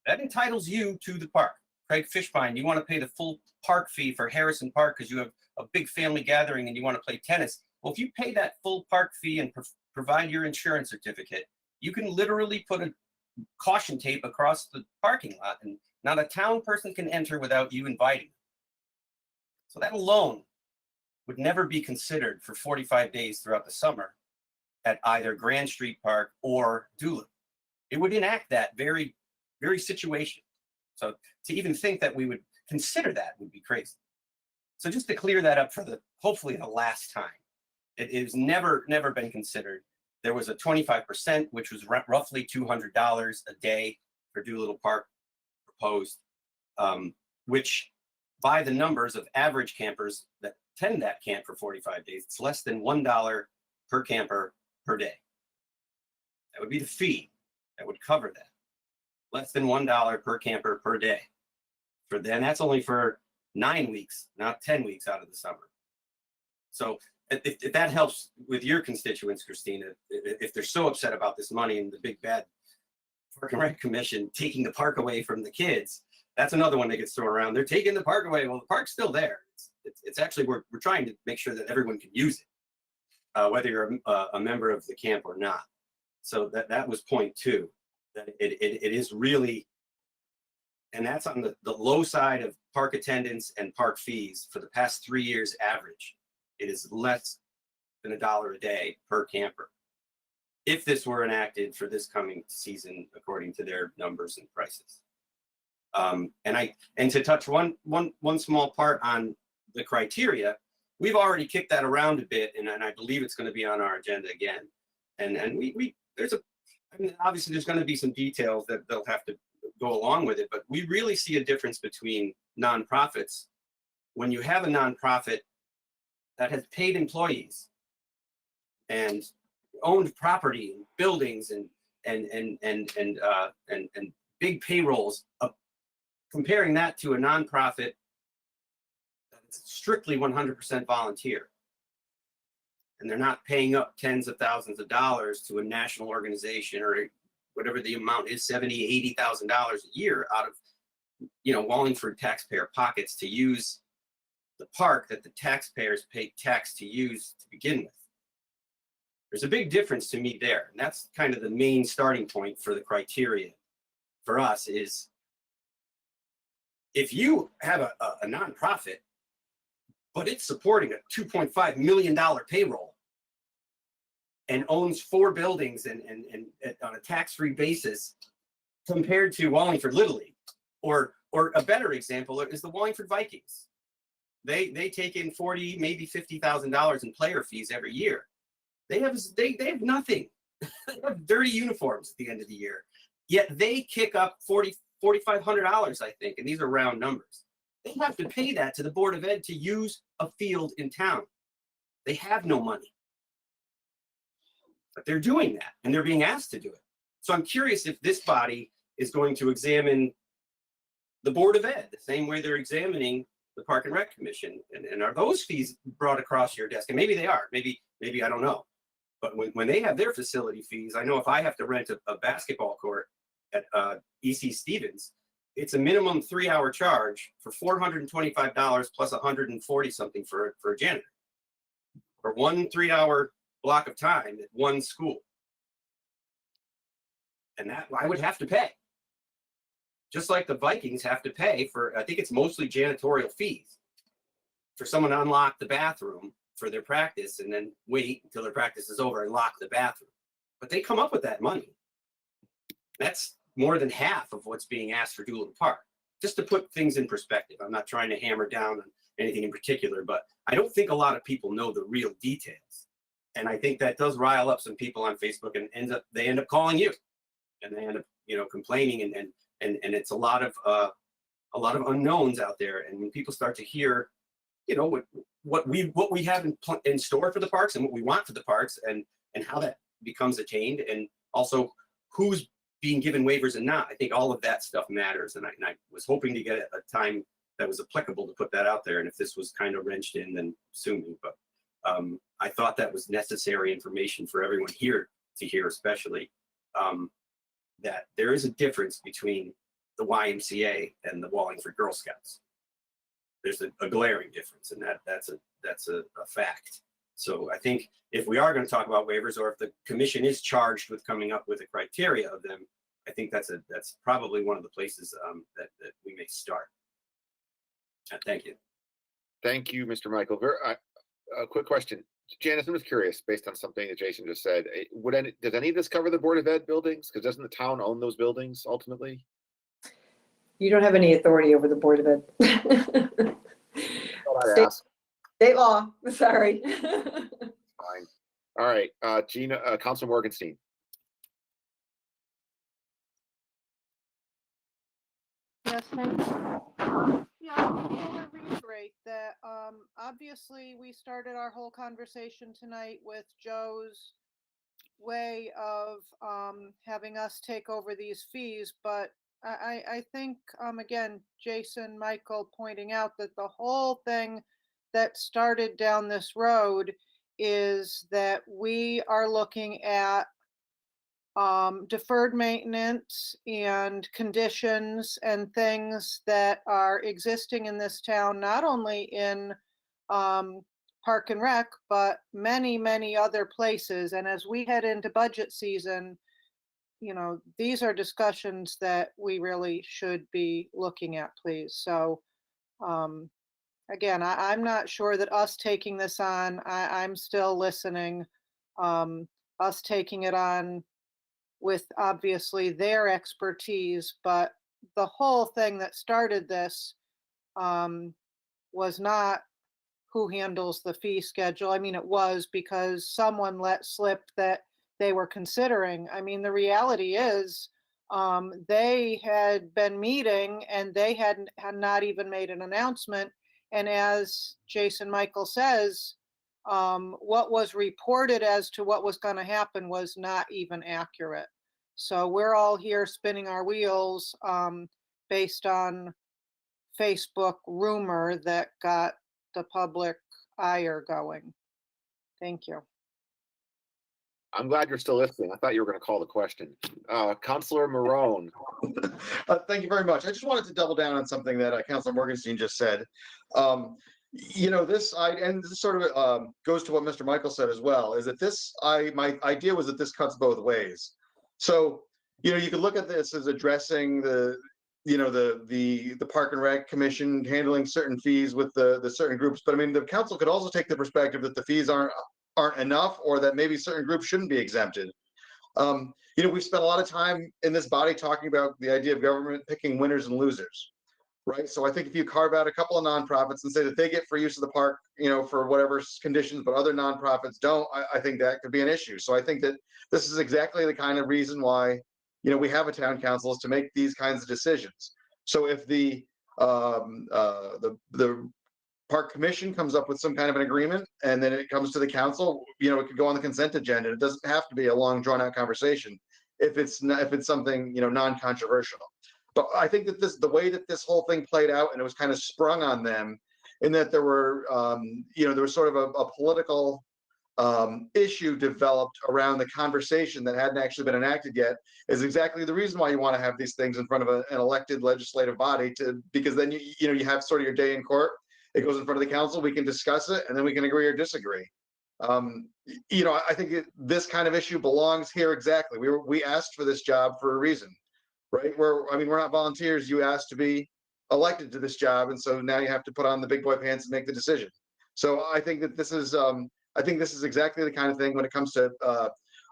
that entitles you to the park. Craig Fishbein, you want to pay the full park fee for Harrison Park because you have a big family gathering and you want to play tennis. Well, if you pay that full park fee and provide your insurance certificate, you can literally put a caution tape across the parking lot, and not a town person can enter without you inviting them. So that alone would never be considered for 45 days throughout the summer at either Grand Street Park or Doolittle. It would enact that very, very situation. So to even think that we would consider that would be crazy. So just to clear that up for hopefully the last time, it is never been considered. There was a 25%, which was roughly $200 a day for Doolittle Park proposed, which by the numbers of average campers that attend that camp for 45 days, it's less than $1 per camper per day. That would be the fee that would cover that. Less than $1 per camper per day. Then that's only for 9 weeks, not 10 weeks out of the summer. So if that helps with your constituents, Christina, if they're so upset about this money and the big bad Park and Rec Commission taking the park away from the kids, that's another one that gets thrown around. They're taking the park away. Well, the park's still there. It's actually, we're trying to make sure that everyone can use it, whether you're a member of the camp or not. So that was point 2, that it is really, and that's on the low side of park attendance and park fees for the past 3 years average. It is less than $1 a day per camper, if this were enacted for this coming season, according to their numbers and prices. And to touch one small part on the criteria, we've already kicked that around a bit, and I believe it's going to be on our agenda again. And obviously there's going to be some details that they'll have to go along with it, but we really see a difference between nonprofits. When you have a nonprofit that has paid employees and owned property and buildings and big payrolls, comparing that to a nonprofit that's strictly 100% volunteer, and they're not paying up tens of thousands of dollars to a national organization or whatever the amount is, $70,000, $80,000 a year out of, Wallingford taxpayer pockets to use the park that the taxpayers pay tax to use to begin with. There's a big difference to me there. And that's kind of the main starting point for the criteria for us is, if you have a nonprofit, but it's supporting a $2.5 million payroll and owns 4 buildings and on a tax-free basis, compared to Wallingford Little League, or a better example is the Wallingford Vikings. They take in $40,000, maybe $50,000 in player fees every year. They have nothing. They have dirty uniforms at the end of the year, yet they kick up $4,500, I think, and these are round numbers. They have to pay that to the Board of Ed to use a field in town. They have no money, but they're doing that, and they're being asked to do it. So I'm curious if this body is going to examine the Board of Ed the same way they're examining the Park and Rec Commission, and are those fees brought across your desk? And maybe they are, maybe I don't know. But when they have their facility fees, I know if I have to rent a basketball court at EC Stevens, it's a minimum 3-hour charge for $425 plus $140 something for a janitor for 1 3-hour block of time at one school. And that I would have to pay. Just like the Vikings have to pay for, I think it's mostly janitorial fees, for someone to unlock the bathroom for their practice and then wait until their practice is over and lock the bathroom. But they come up with that money. That's more than half of what's being asked for Doolittle Park. Just to put things in perspective, I'm not trying to hammer down on anything in particular, but I don't think a lot of people know the real details. And I think that does rile up some people on Facebook, and they end up calling you, and they end up, complaining, and it's a lot of unknowns out there. And when people start to hear you know, what we have in store for the parks and what we want for the parks, and how that becomes attained, and also who's being given waivers and not. I think all of that stuff matters, and I was hoping to get a time that was applicable to put that out there. And if this was kind of wrenched in, then sue me. But I thought that was necessary information for everyone here to hear, especially that there is a difference between the YMCA and the Wallingford Girl Scouts. There's a glaring difference, and that's a fact. So I think if we are going to talk about waivers, or if the commission is charged with coming up with a criteria of them, I think that's probably one of the places that we may start. Thank you. Thank you, Mr. Michael. A quick question. Janice, I'm just curious, based on something that Jason just said, does any of this cover the Board of Ed buildings? Because doesn't the town own those buildings ultimately? You don't have any authority over the Board of Ed. State law, sorry. Fine. All right, Gina, Councilor Morgenstein. Yes, thank you. Yeah, I want to reiterate that obviously we started our whole conversation tonight with Joe's way of having us take over these fees, but I think, again, Jason, Michael pointing out that the whole thing that started down this road is that we are looking at deferred maintenance and conditions and things that are existing in this town, not only in Park and Rec, but many, many other places. And as we head into budget season, you know, these are discussions that we really should be looking at, please. So again, I'm not sure that us taking this on, I'm still listening, us taking it on with obviously their expertise, but the whole thing that started this was not who handles the fee schedule. I mean, it was because someone let slip that they were considering. I mean, the reality is they had been meeting and they had not even made an announcement. And as Jason Michael says, what was reported as to what was going to happen was not even accurate. So we're all here spinning our wheels based on Facebook rumor that got the public ire going. Thank you. I'm glad you're still listening. I thought you were going to call the question. Councilor Marone. Thank you very much. I just wanted to double down on something that Councilor Morgenstein just said. You know, this sort of goes to what Mr. Michael said as well, is that my idea was that this cuts both ways. So, you know, you could look at this as addressing the Park and Rec Commission handling certain fees with the certain groups. But I mean, the council could also take the perspective that the fees aren't enough, or that maybe certain groups shouldn't be exempted. You know, we've spent a lot of time in this body talking about the idea of government picking winners and losers, right? So I think if you carve out a couple of nonprofits and say that they get free use of the park, you know, for whatever conditions, but other nonprofits don't, I think that could be an issue. So I think that this is exactly the kind of reason why, you know, we have a town council, is to make these kinds of decisions. So if the Park Commission comes up with some kind of an agreement and then it comes to the council, you know, it could go on the consent agenda. It doesn't have to be a long drawn out conversation if it's something, you know, non-controversial. But I think that the way that this whole thing played out, and it was kind of sprung on them, in that there were, you know, there was sort of a political issue developed around the conversation that hadn't actually been enacted yet, is exactly the reason why you want to have these things in front of an elected legislative body, because then you know, you have sort of your day in court. It goes in front of the council, we can discuss it, and then we can agree or disagree. You know, I think this kind of issue belongs here exactly. We asked for this job for a reason, right? We're not volunteers. You asked to be elected to this job, and so now you have to put on the big boy pants and make the decision. So I think that this is exactly the kind of thing when it comes to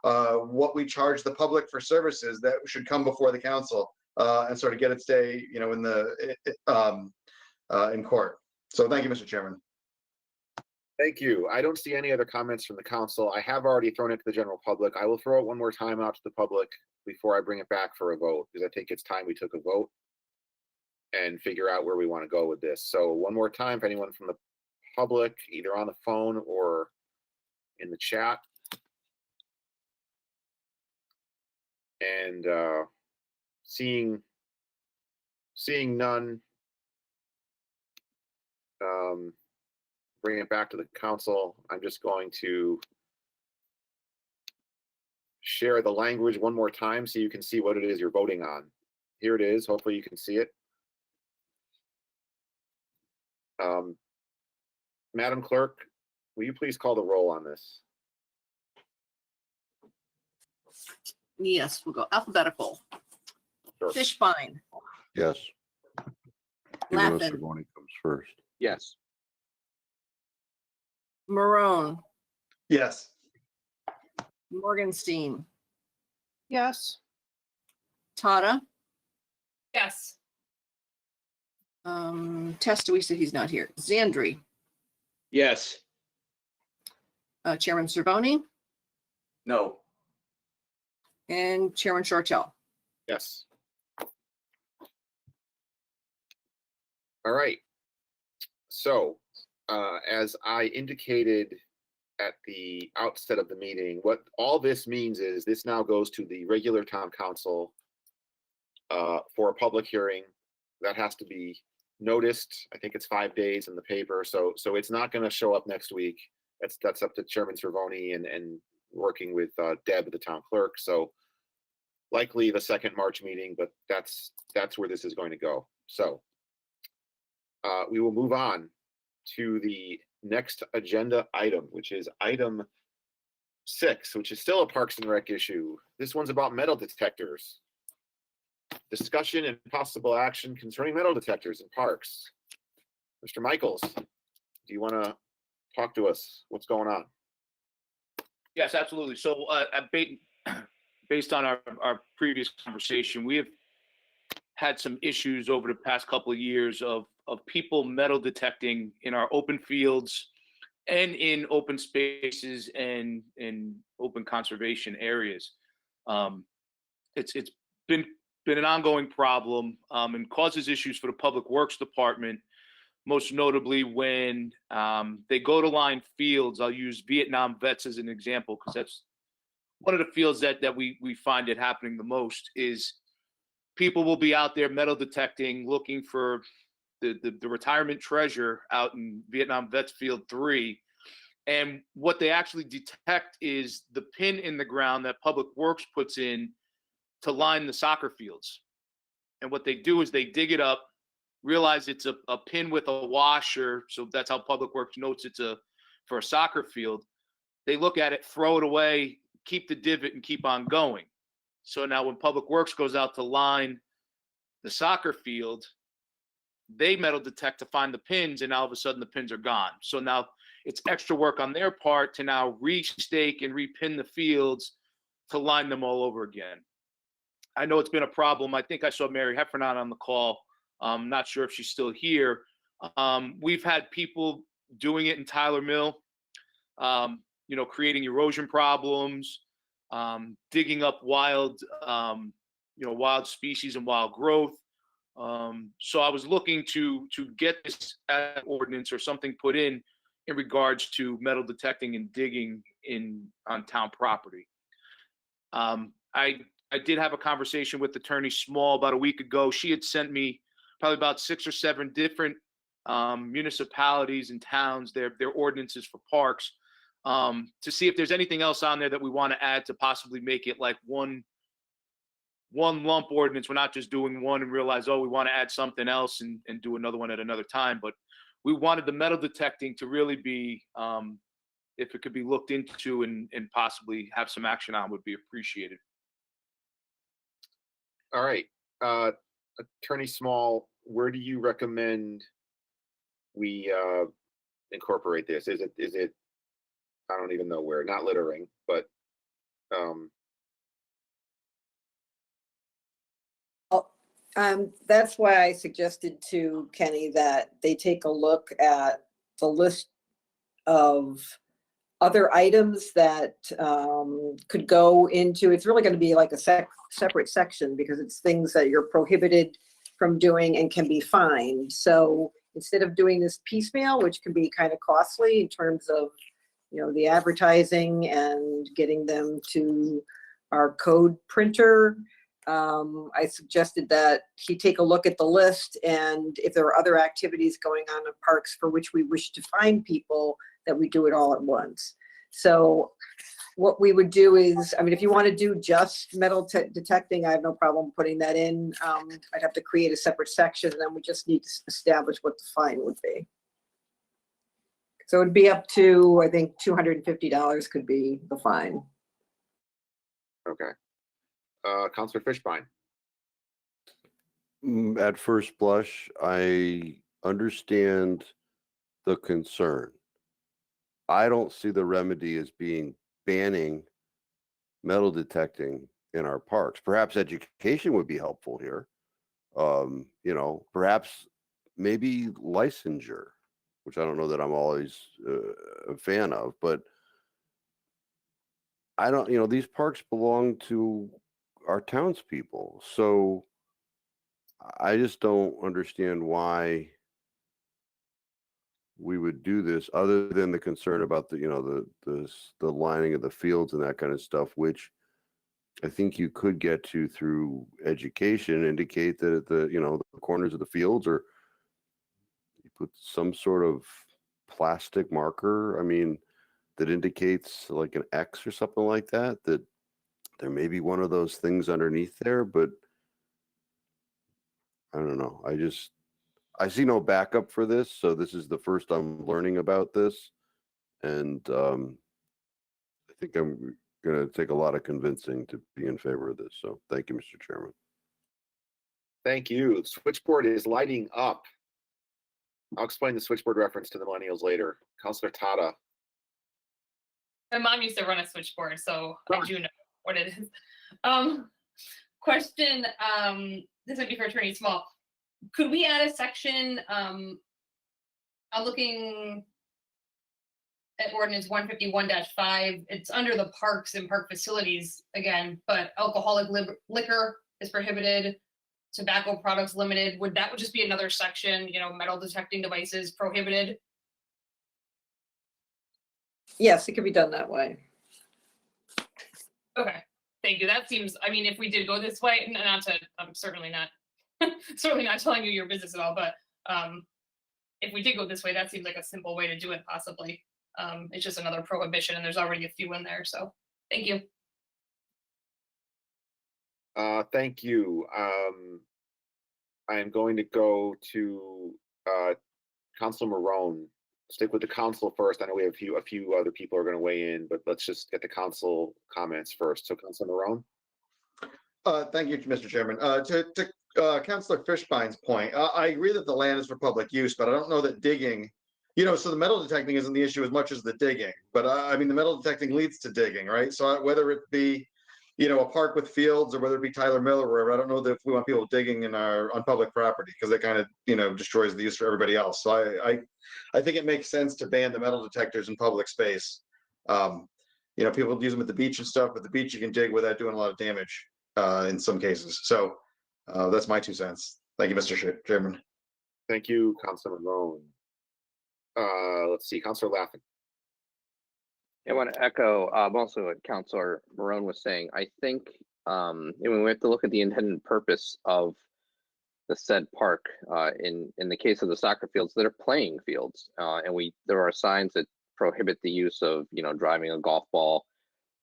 what we charge the public for services that should come before the council and sort of get its day, you know, in court. So thank you, Mr. Chairman. Thank you. I don't see any other comments from the council. I have already thrown it to the general public. I will throw it one more time out to the public before I bring it back for a vote, because I think it's time we took a vote and figure out where we want to go with this. So one more time, if anyone from the public, either on the phone or in the chat? And seeing none, bring it back to the council. I'm just going to share the language one more time so you can see what it is you're voting on. Here it is. Hopefully you can see it. Madam Clerk, will you please call the roll on this? Yes, we'll go alphabetical. Sure. Fishbein, Yes. Even though Laffin, Cervoni comes first. Yes. Marone, Yes. Morgenstein, Yes. Tata, Yes. Testa, we said he's not here. Zandri, Yes. Chairman Cervoni, No. and Chairman Shortell. Yes. All right. So, as I indicated at the outset of the meeting, what all this means is this now goes to the regular town council for a public hearing that has to be noticed. I think it's 5 days in the paper, so it's not going to show up next week. That's up to Chairman Cervoni and working with Deb, the town clerk. So likely the second March meeting, but that's where this is going to go. So we will move on to the next agenda item, which is item 6, which is still a Parks and Rec issue. This one's about metal detectors. Discussion and possible action concerning metal detectors in parks. Mr. Michaels, do you want to talk to us? What's going on? Yes, absolutely. So based on our previous conversation, we have had some issues over the past couple of years of people metal detecting in our open fields and in open spaces and in open conservation areas. It's been an ongoing problem and causes issues for the Public Works Department, most notably when they go to line fields. I'll use Vietnam Vets as an example because that's one of the fields that we find it happening the most. Is people will be out there metal detecting, looking for the retirement treasure out in Vietnam Vets Field 3. And what they actually detect is the pin in the ground that Public Works puts in to line the soccer fields. And what they do is they dig it up, realize it's a pin with a washer. So that's how Public Works notes it's for a soccer field. They look at it, throw it away, keep the divot and keep on going. So now when Public Works goes out to line the soccer field, they metal detect to find the pins, and all of a sudden the pins are gone. So now it's extra work on their part to now restake and repin the fields to line them all over again. I know it's been a problem. I think I saw Mary Heffernan on the call. I'm not sure if she's still here. We've had people doing it in Tyler Mill, creating erosion problems, digging up wild species and wild growth. So I was looking to get this ordinance or something put in regards to metal detecting and digging on town property. I did have a conversation with Attorney Small about a week ago. She had sent me probably about 6 or 7 different municipalities and towns, their ordinances for parks, to see if there's anything else on there that we want to add to possibly make it like one lump ordinance. We're not just doing one and realize, we want to add something else and do another one at another time. But we wanted the metal detecting to really be, if it could be looked into and possibly have some action on, would be appreciated. All right. Attorney Small, where do you recommend we incorporate this? Is it, I don't even know where, not littering, but that's why I suggested to Kenny that they take a look at the list of other items that could go into, it's really going to be like a separate section because it's things that you're prohibited from doing and can be fined. So instead of doing this piecemeal, which can be kind of costly in terms of, the advertising and getting them to our code printer, I suggested that he take a look at the list, and if there are other activities going on in parks for which we wish to find people, that we do it all at once. So what we would do is, if you want to do just metal detecting, I have no problem putting that in. I'd have to create a separate section, and then we just need to establish what the fine would be. So it'd be up to, I think, $250 could be the fine. Okay. Counselor Fishbein. At first blush, I understand the concern. I don't see the remedy as being banning metal detecting in our parks. Perhaps education would be helpful here. Perhaps maybe licensure, which I don't know that I'm always a fan of, but I don't, these parks belong to our townspeople. So I just don't understand why we would do this, other than the concern about the lining of the fields and that kind of stuff, which I think you could get to through education. Indicate that the corners of the fields, or you put some sort of plastic marker, that indicates like an X or something like that, that there may be one of those things underneath there. But I don't know. I see no backup for this. So this is the first I'm learning about this. And I think I'm going to take a lot of convincing to be in favor of this. So thank you, Mr. Chairman. Thank you. Switchboard is lighting up. I'll explain the switchboard reference to the millennials later. Counselor Tata. My mom used to run a switchboard, so I do know what it is. Question, this would be for Attorney Small. Could we add a section, I'm looking at Ordinance 151-5. It's under the parks and park facilities again, but alcoholic liquor is prohibited, tobacco products limited. Would just be another section, metal detecting devices prohibited? Yes, it could be done that way. Okay, thank you. That seems, if we did go this way, I'm certainly not telling you your business at all, but if we did go this way, that seems like a simple way to do it possibly. It's just another prohibition, and there's already a few in there, so thank you. Thank you. I am going to go to Councilor Marone. Stick with the council first. I know we have a few other people are going to weigh in, but let's just get the council comments first. So Councilor Marone. Thank you, Mr. Chairman. To Councilor Fishbein's point, I agree that the land is for public use, but I don't know that digging, so the metal detecting isn't the issue as much as the digging. But the metal detecting leads to digging, right? So whether it be, a park with fields, or whether it be Tyler Mill or wherever, I don't know that if we want people digging on public property, because that kind of, destroys the use for everybody else. So I think it makes sense to ban the metal detectors in public space. People use them at the beach and stuff, but the beach you can dig without doing a lot of damage in some cases. So that's my 2 cents. Thank you, Mr. Chairman. Thank you, Councilor Marone. Let's see, Councilor Laffin. I want to echo also what Councilor Marone was saying. I think we have to look at the intended purpose of the said park. In the case of the soccer fields, that are playing fields, and there are signs that prohibit the use of driving a golf ball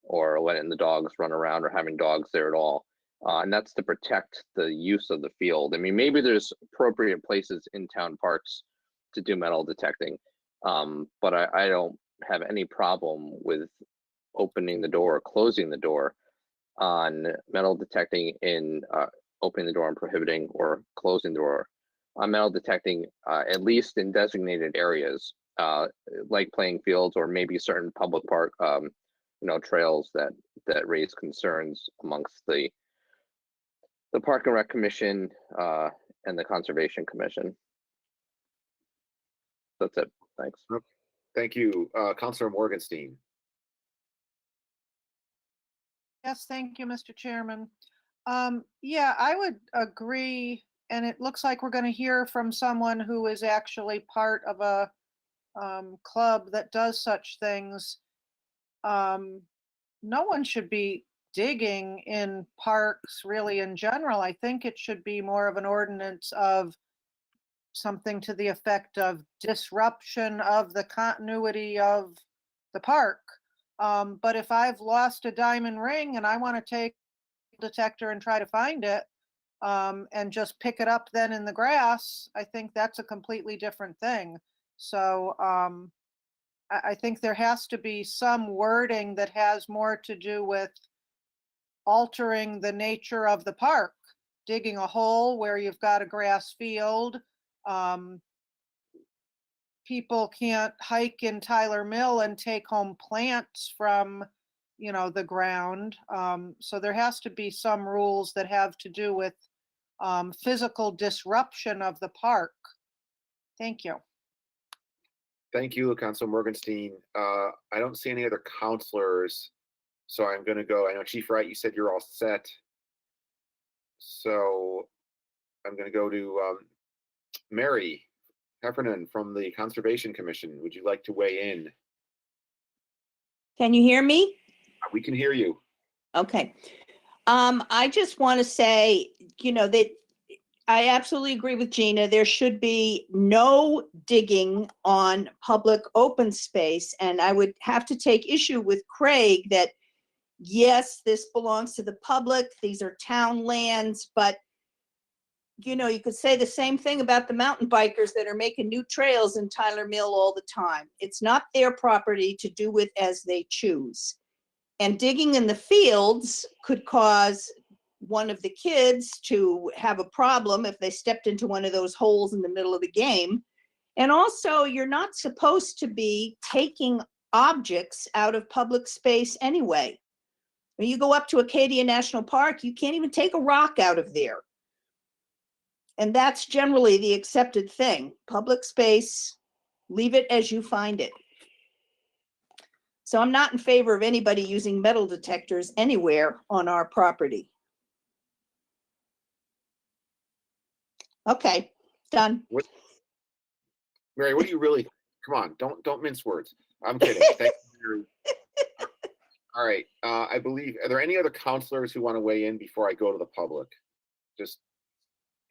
or letting the dogs run around or having dogs there at all. And that's to protect the use of the field. Maybe there's appropriate places in town parks to do metal detecting, but I don't have any problem with opening the door or closing the door on metal detecting in opening the door and prohibiting or closing the door on metal detecting, at least in designated areas like playing fields, or maybe certain public park trails that raise concerns amongst the Park and Rec Commission and the Conservation Commission. That's it. Thanks. Thank you, Councilor Morgenstein. Yes, thank you, Mr. Chairman. Yeah, I would agree and it looks like we're going to hear from someone who is actually part of a club that does such things. No one should be digging in parks really in general. I think it should be more of an ordinance of something to the effect of disruption of the continuity of the park. But if I've lost a diamond ring and I want to take a detector and try to find it, and just pick it up then in the grass, I think that's a completely different thing. So I think there has to be some wording that has more to do with altering the nature of the park, digging a hole where you've got a grass field. People can't hike in Tyler Mill and take home plants from, the ground. So there has to be some rules that have to do with physical disruption of the park. Thank you. Thank you, Councilor Morgenstein. I don't see any other counselors, so I'm going to go. I know Chief Wright, you said you're all set. So I'm going to go to Mary Heffernan from the Conservation Commission. Would you like to weigh in? Can you hear me? We can hear you. Okay. I just want to say, that I absolutely agree with Gina. There should be no digging on public open space. And I would have to take issue with Craig that, yes, this belongs to the public. These are town lands, but you could say the same thing about the mountain bikers that are making new trails in Tyler Mill all the time. It's not their property to do with as they choose. And digging in the fields could cause one of the kids to have a problem if they stepped into one of those holes in the middle of the game. And also, you're not supposed to be taking objects out of public space anyway. When you go up to Acadia National Park, you can't even take a rock out of there. And that's generally the accepted thing. Public space, leave it as you find it. So I'm not in favor of anybody using metal detectors anywhere on our property. Okay, done. Mary, what do you really, come on, don't mince words. I'm kidding. Thank you. All right, I believe, are there any other counselors who want to weigh in before I go to the public?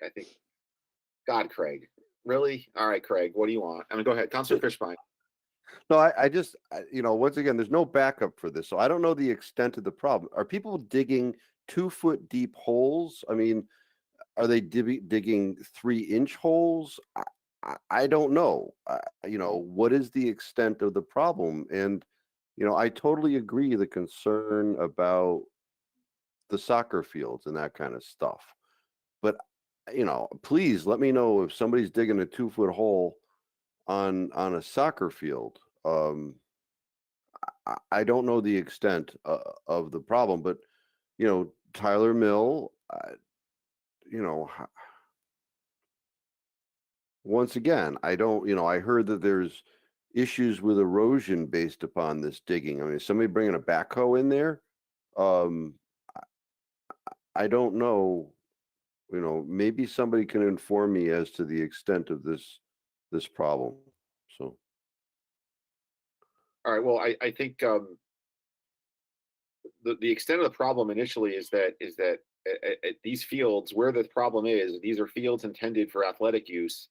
I think, God, Craig, really? All right, Craig, what do you want? Go ahead, Counselor Fishbein. No, I just, once again, there's no backup for this. So I don't know the extent of the problem. Are people digging 2-foot deep holes? Are they digging 3-inch holes? I don't know. What is the extent of the problem? And, I totally agree the concern about the soccer fields and that kind of stuff. But, please let me know if somebody's digging a 2-foot hole on a soccer field. I don't know the extent of the problem, but, Tyler Mill, once again, I don't, I heard that there's issues with erosion based upon this digging. Is somebody bringing a backhoe in there? I don't know, maybe somebody can inform me as to the extent of this problem. So. All right, well, I think the extent of the problem initially is that at these fields, where the problem is, these are fields intended for athletic use,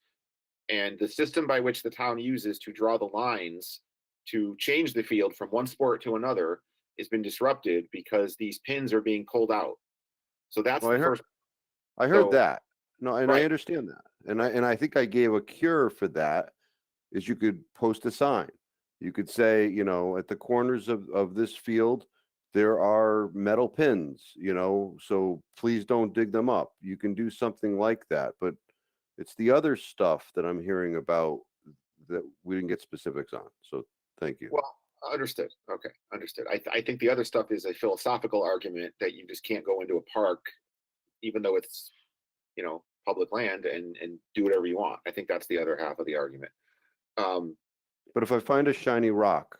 and the system by which the town uses to draw the lines to change the field from one sport to another has been disrupted because these pins are being pulled out. So that's I heard that. No, and right. I understand that, and I think I gave a cure for that. Is you could post a sign. You could say, at the corners of this field, there are metal pins, so please don't dig them up. You can do something like that, but it's the other stuff that I'm hearing about that we didn't get specifics on. So thank you. Well, understood. Okay, understood. I think the other stuff is a philosophical argument that you just can't go into a park, even though it's, public land and do whatever you want. I think that's the other half of the argument. But if I find a shiny rock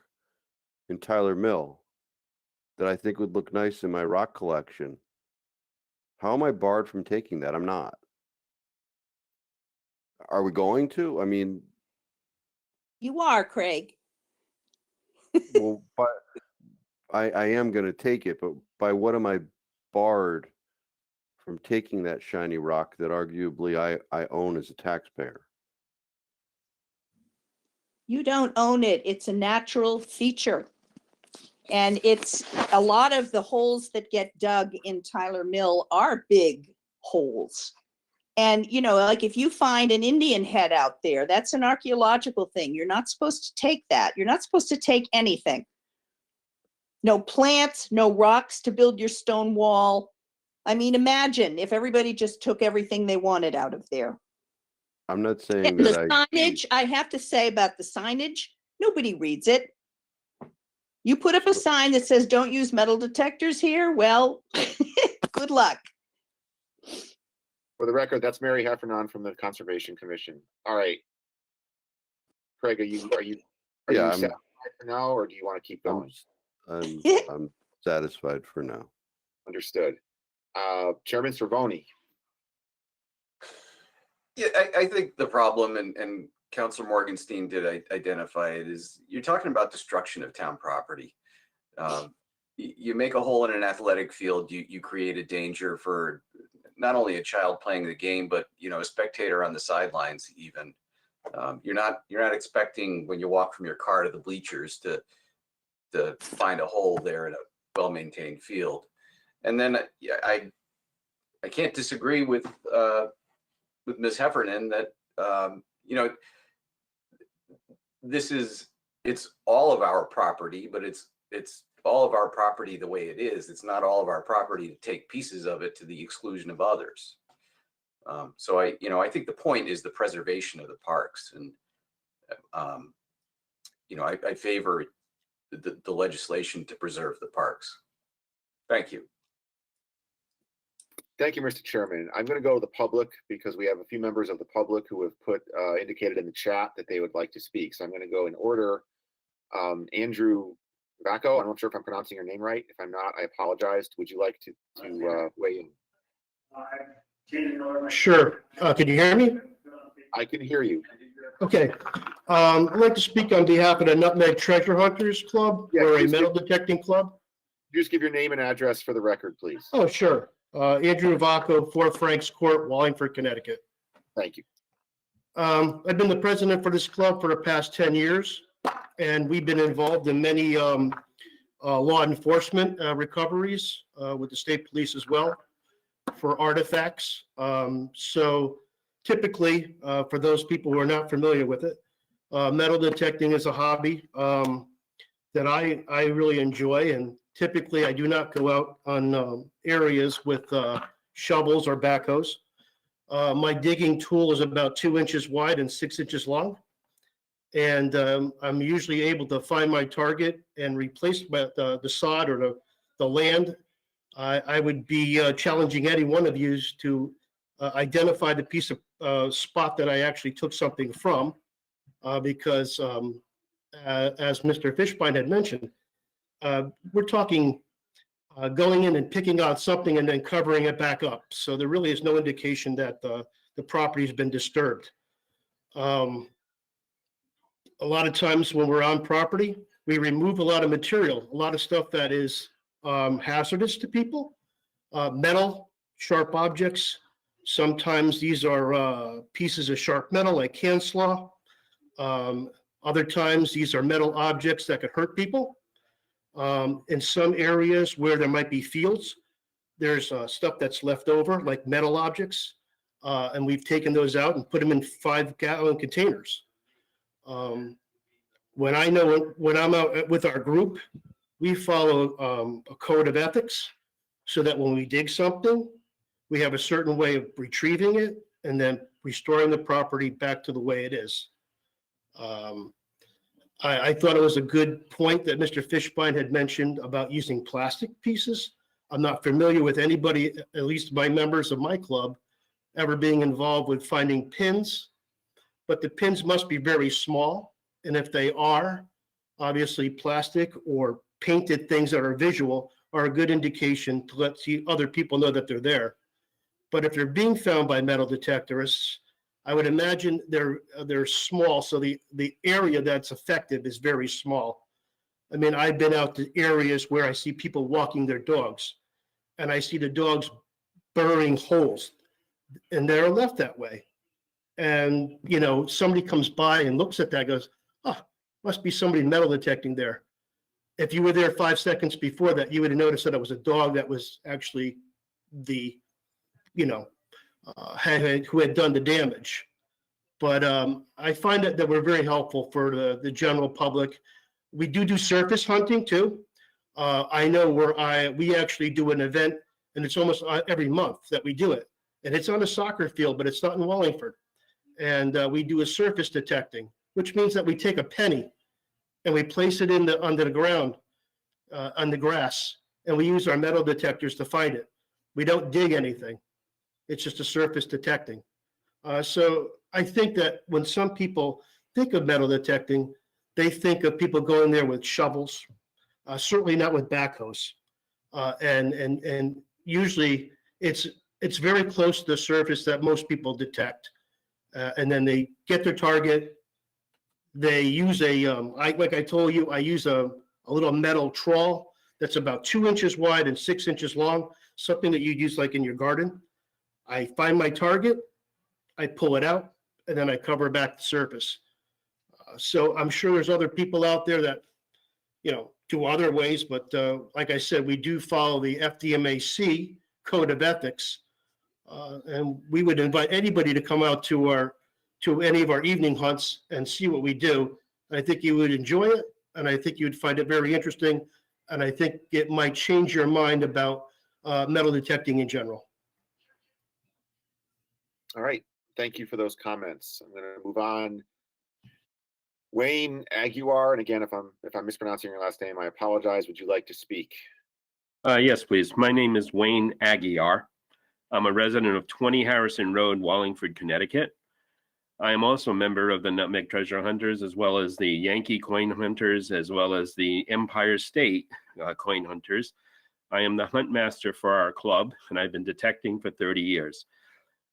in Tyler Mill that I think would look nice in my rock collection, how am I barred from taking that? I'm not. Are we going to? I mean, You are, Craig. well, but I am going to take it, but by what am I barred from taking that shiny rock that arguably I own as a taxpayer? You don't own it. It's a natural feature. And it's a lot of the holes that get dug in Tyler Mill are big holes. And, you know, like if you find an Indian head out there, that's an archaeological thing. You're not supposed to take that. You're not supposed to take anything. No plants, no rocks to build your stone wall. I mean, imagine if everybody just took everything they wanted out of there. I'm not saying And the that signage, I have to say about the signage, nobody reads it. You put up a sign that says, don't use metal detectors here, well, good luck. For the record, that's Mary Heffernan from the Conservation Commission. All right. Craig, are you Yeah, satisfied for now, or do you want to keep going? I'm satisfied for now. Understood. Chairman Cervoni. Yeah, I think the problem, and Councilor Morgenstein did identify it, is you're talking about destruction of town property. You make a hole in an athletic field, you create a danger for not only a child playing the game, but a spectator on the sidelines even. You're not expecting when you walk from your car to the bleachers to find a hole there in a well-maintained field. And then I can't disagree with Ms. Heffernan that it's all of our property, but it's all of our property the way it is. It's not all of our property to take pieces of it to the exclusion of others. So I think the point is the preservation of the parks, and I favor the legislation to preserve the parks. Thank you. Thank you, Mr. Chairman. I'm going to go to the public because we have a few members of the public who have indicated in the chat that they would like to speak. So I'm going to go in order. Andrew Vacco, I'm not sure if I'm pronouncing your name right. If I'm not, I apologize. Would you like to weigh in? Sure. Can you hear me? I can hear you. Okay. I'd like to speak on behalf of the Nutmeg Treasure Hunters Club. Yeah, We're a metal detecting club. Just give your name and address for the record, please. Oh, sure. Andrew Vacco, 4 Franks Court, Wallingford, Connecticut. Thank you. I've been the president for this club for the past 10 years, and we've been involved in many law enforcement recoveries with the state police as well for artifacts. So typically, for those people who are not familiar with it, metal detecting is a hobby that I really enjoy, and typically I do not go out on areas with shovels or backhoes. My digging tool is about 2 inches wide and 6 inches long. And I'm usually able to find my target and replace the sod or the land. I would be challenging any one of you to identify the piece of spot that I actually took something from, because as Mr. Fishbein had mentioned, we're talking going in and picking out something and then covering it back up. So there really is no indication that the property has been disturbed. A lot of times when we're on property, we remove a lot of material, a lot of stuff that is hazardous to people, metal, sharp objects. Sometimes these are pieces of sharp metal like can slaw. Other times these are metal objects that could hurt people. In some areas where there might be fields, there's stuff that's left over like metal objects, and we've taken those out and put them in 5-gallon containers. When I'm out with our group, we follow a code of ethics so that when we dig something, we have a certain way of retrieving it and then restoring the property back to the way it is. I thought it was a good point that Mr. Fishbein had mentioned about using plastic pieces. I'm not familiar with anybody, at least my members of my club, ever being involved with finding pins, but the pins must be very small. And if they are, obviously plastic or painted things that are visual are a good indication to let other people know that they're there. But if they're being found by metal detectorists, I would imagine they're small, so the area that's effective is very small. I mean, I've been out to areas where I see people walking their dogs, and I see the dogs burrowing holes, and they're left that way. And, you know, somebody comes by and looks at that, goes, oh, must be somebody metal detecting there. If you were there 5 seconds before that, you would have noticed that it was a dog that was actually the, you know, who had done the damage. But I find that we're very helpful for the general public. We do surface hunting too. I know we actually do an event, and it's almost every month that we do it. And it's on a soccer field, but it's not in Wallingford. And we do a surface detecting, which means that we take a penny and we place it under the ground, on the grass, and we use our metal detectors to find it. We don't dig anything. It's just a surface detecting. So I think that when some people think of metal detecting, they think of people going there with shovels, certainly not with backhoes. And usually it's very close to the surface that most people detect. And then they get their target. They use like I told you, I use a little metal trawl that's about 2 inches wide and 6 inches long, something that you'd use like in your garden. I find my target, I pull it out, and then I cover back the surface. So I'm sure there's other people out there that, you know, do other ways, but like I said, we do follow the FDMAC Code of Ethics. And we would invite anybody to come out to any of our evening hunts and see what we do. I think you would enjoy it, and I think you'd find it very interesting, and I think it might change your mind about metal detecting in general. All right, thank you for those comments. I'm going to move on. Wayne Aguiar, and again, if I'm mispronouncing your last name, I apologize. Would you like to speak? Yes, please. My name is Wayne Aguiar. I'm a resident of 20 Harrison Road, Wallingford, Connecticut. I am also a member of the Nutmeg Treasure Hunters, as well as the Yankee Coin Hunters, as well as the Empire State Coin Hunters. I am the hunt master for our club, and I've been detecting for 30 years.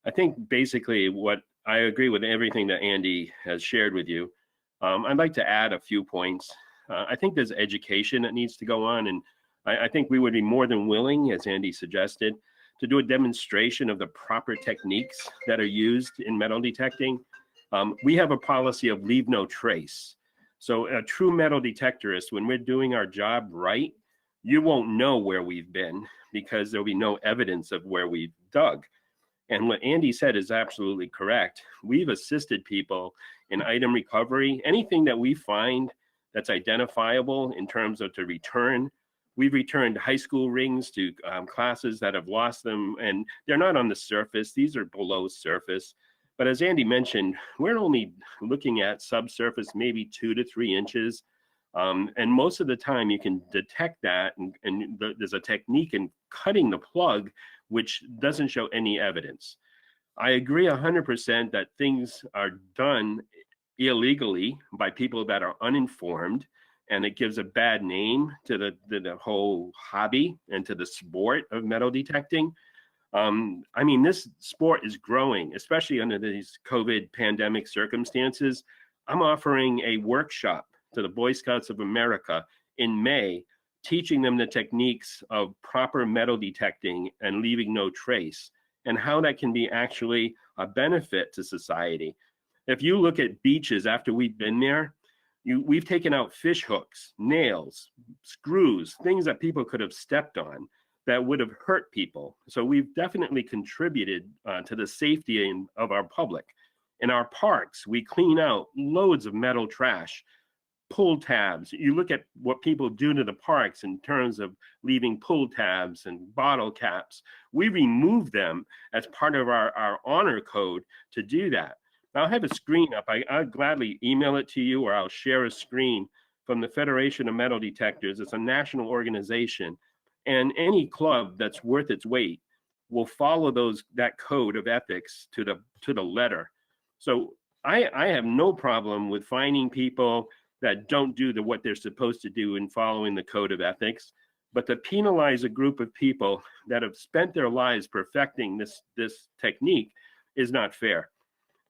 I think basically what I agree with everything that Andy has shared with you. I'd like to add a few points. I think there's education that needs to go on, and I think we would be more than willing, as Andy suggested, to do a demonstration of the proper techniques that are used in metal detecting. We have a policy of leave no trace. So a true metal detectorist, when we're doing our job right, you won't know where we've been because there'll be no evidence of where we've dug. And what Andy said is absolutely correct. We've assisted people in item recovery. Anything that we find that's identifiable in terms of to return, we've returned high school rings to classes that have lost them, and they're not on the surface. These are below surface. But as Andy mentioned, we're only looking at subsurface, maybe 2 to 3 inches. And most of the time you can detect that, and there's a technique in cutting the plug which doesn't show any evidence. I agree 100% that things are done illegally by people that are uninformed, and it gives a bad name to the whole hobby and to the sport of metal detecting. I mean, this sport is growing, especially under these COVID pandemic circumstances. I'm offering a workshop to the Boy Scouts of America in May, teaching them the techniques of proper metal detecting and leaving no trace, and how that can be actually a benefit to society. If you look at beaches after we've been there, we've taken out fish hooks, nails, screws, things that people could have stepped on that would have hurt people. So we've definitely contributed to the safety of our public. In our parks, we clean out loads of metal trash, pull tabs. You look at what people do to the parks in terms of leaving pull tabs and bottle caps. We remove them as part of our honor code to do that. Now I have a screen up. I'll gladly email it to you, or I'll share a screen from the Federation of Metal Detectors. It's a national organization, and any club that's worth its weight will follow that code of ethics to the letter. So I have no problem with finding people that don't do what they're supposed to do in following the code of ethics, but to penalize a group of people that have spent their lives perfecting this technique is not fair.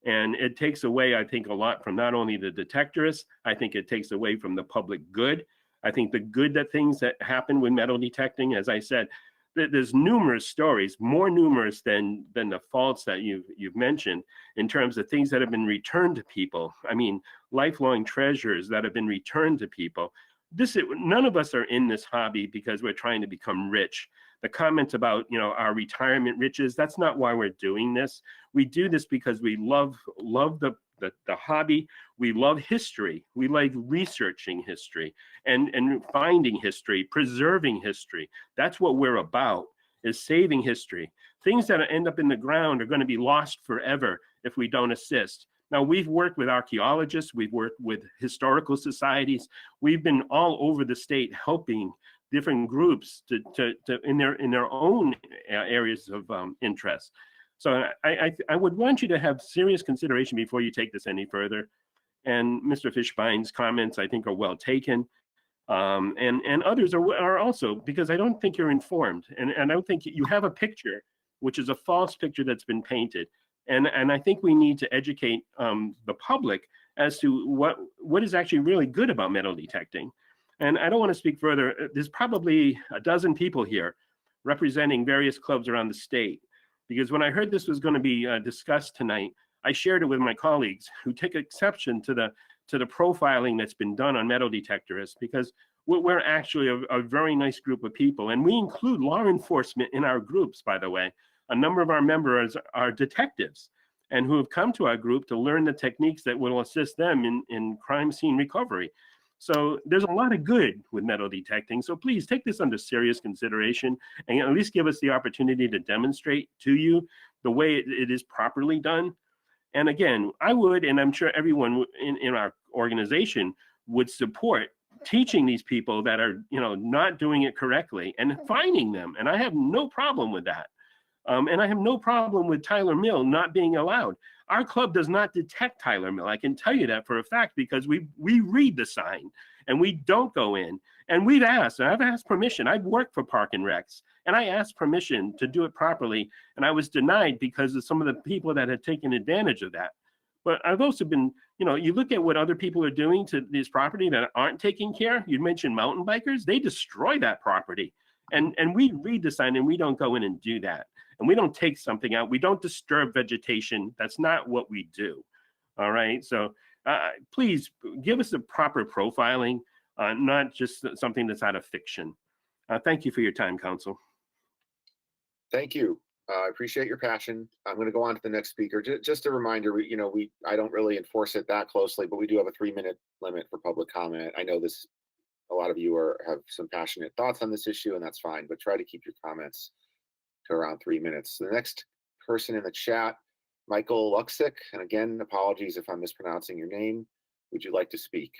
And it takes away, I think, a lot from not only the detectorists, I think it takes away from the public good. I think the good that things that happen with metal detecting, as I said, there's numerous stories, more numerous than the faults that you've mentioned, in terms of things that have been returned to people. I mean, lifelong treasures that have been returned to people. None of us are in this hobby because we're trying to become rich. The comments about, you know, our retirement riches, that's not why we're doing this. We do this because we love the hobby. We love history. We like researching history and finding history, preserving history. That's what we're about, is saving history. Things that end up in the ground are going to be lost forever if we don't assist. Now, we've worked with archaeologists, we've worked with historical societies, we've been all over the state helping different groups in their own areas of interest. So I would want you to have serious consideration before you take this any further. And Mr. Fishbein's comments, I think, are well taken. And others are also, because I don't think you're informed. And I don't think you have a picture, which is a false picture that's been painted. And I think we need to educate the public as to what is actually really good about metal detecting. And I don't want to speak further. There's probably a dozen people here representing various clubs around the state. Because when I heard this was going to be discussed tonight, I shared it with my colleagues who take exception to the profiling that's been done on metal detectorists, because we're actually a very nice group of people. And we include law enforcement in our groups, by the way. A number of our members are detectives and who have come to our group to learn the techniques that will assist them in crime scene recovery. So there's a lot of good with metal detecting. So please take this under serious consideration and at least give us the opportunity to demonstrate to you the way it is properly done. And again, I would, and I'm sure everyone in our organization would support teaching these people that are, you know, not doing it correctly and finding them. And I have no problem with that. And I have no problem with Tyler Mill not being allowed. Our club does not detect Tyler Mill. I can tell you that for a fact, because we read the sign and we don't go in. And we've asked, and I've asked permission. I've worked for Park and Recs, and I asked permission to do it properly. And I was denied because of some of the people that had taken advantage of that. But I've also been, you know, you look at what other people are doing to this property that aren't taking care. You mentioned mountain bikers. They destroy that property. And we read the sign and we don't go in and do that. And we don't take something out. We don't disturb vegetation. That's not what we do. All right. So please give us a proper profiling, not just something that's out of fiction. Thank you for your time, Council. Thank you. I appreciate your passion. I'm going to go on to the next speaker. Just a reminder, I don't really enforce it that closely, but we do have a 3-minute limit for public comment. I know a lot of you have some passionate thoughts on this issue, and that's fine, but try to keep your comments to around 3 minutes. The next person in the chat, Michael Luxick, and again, apologies if I'm mispronouncing your name. Would you like to speak?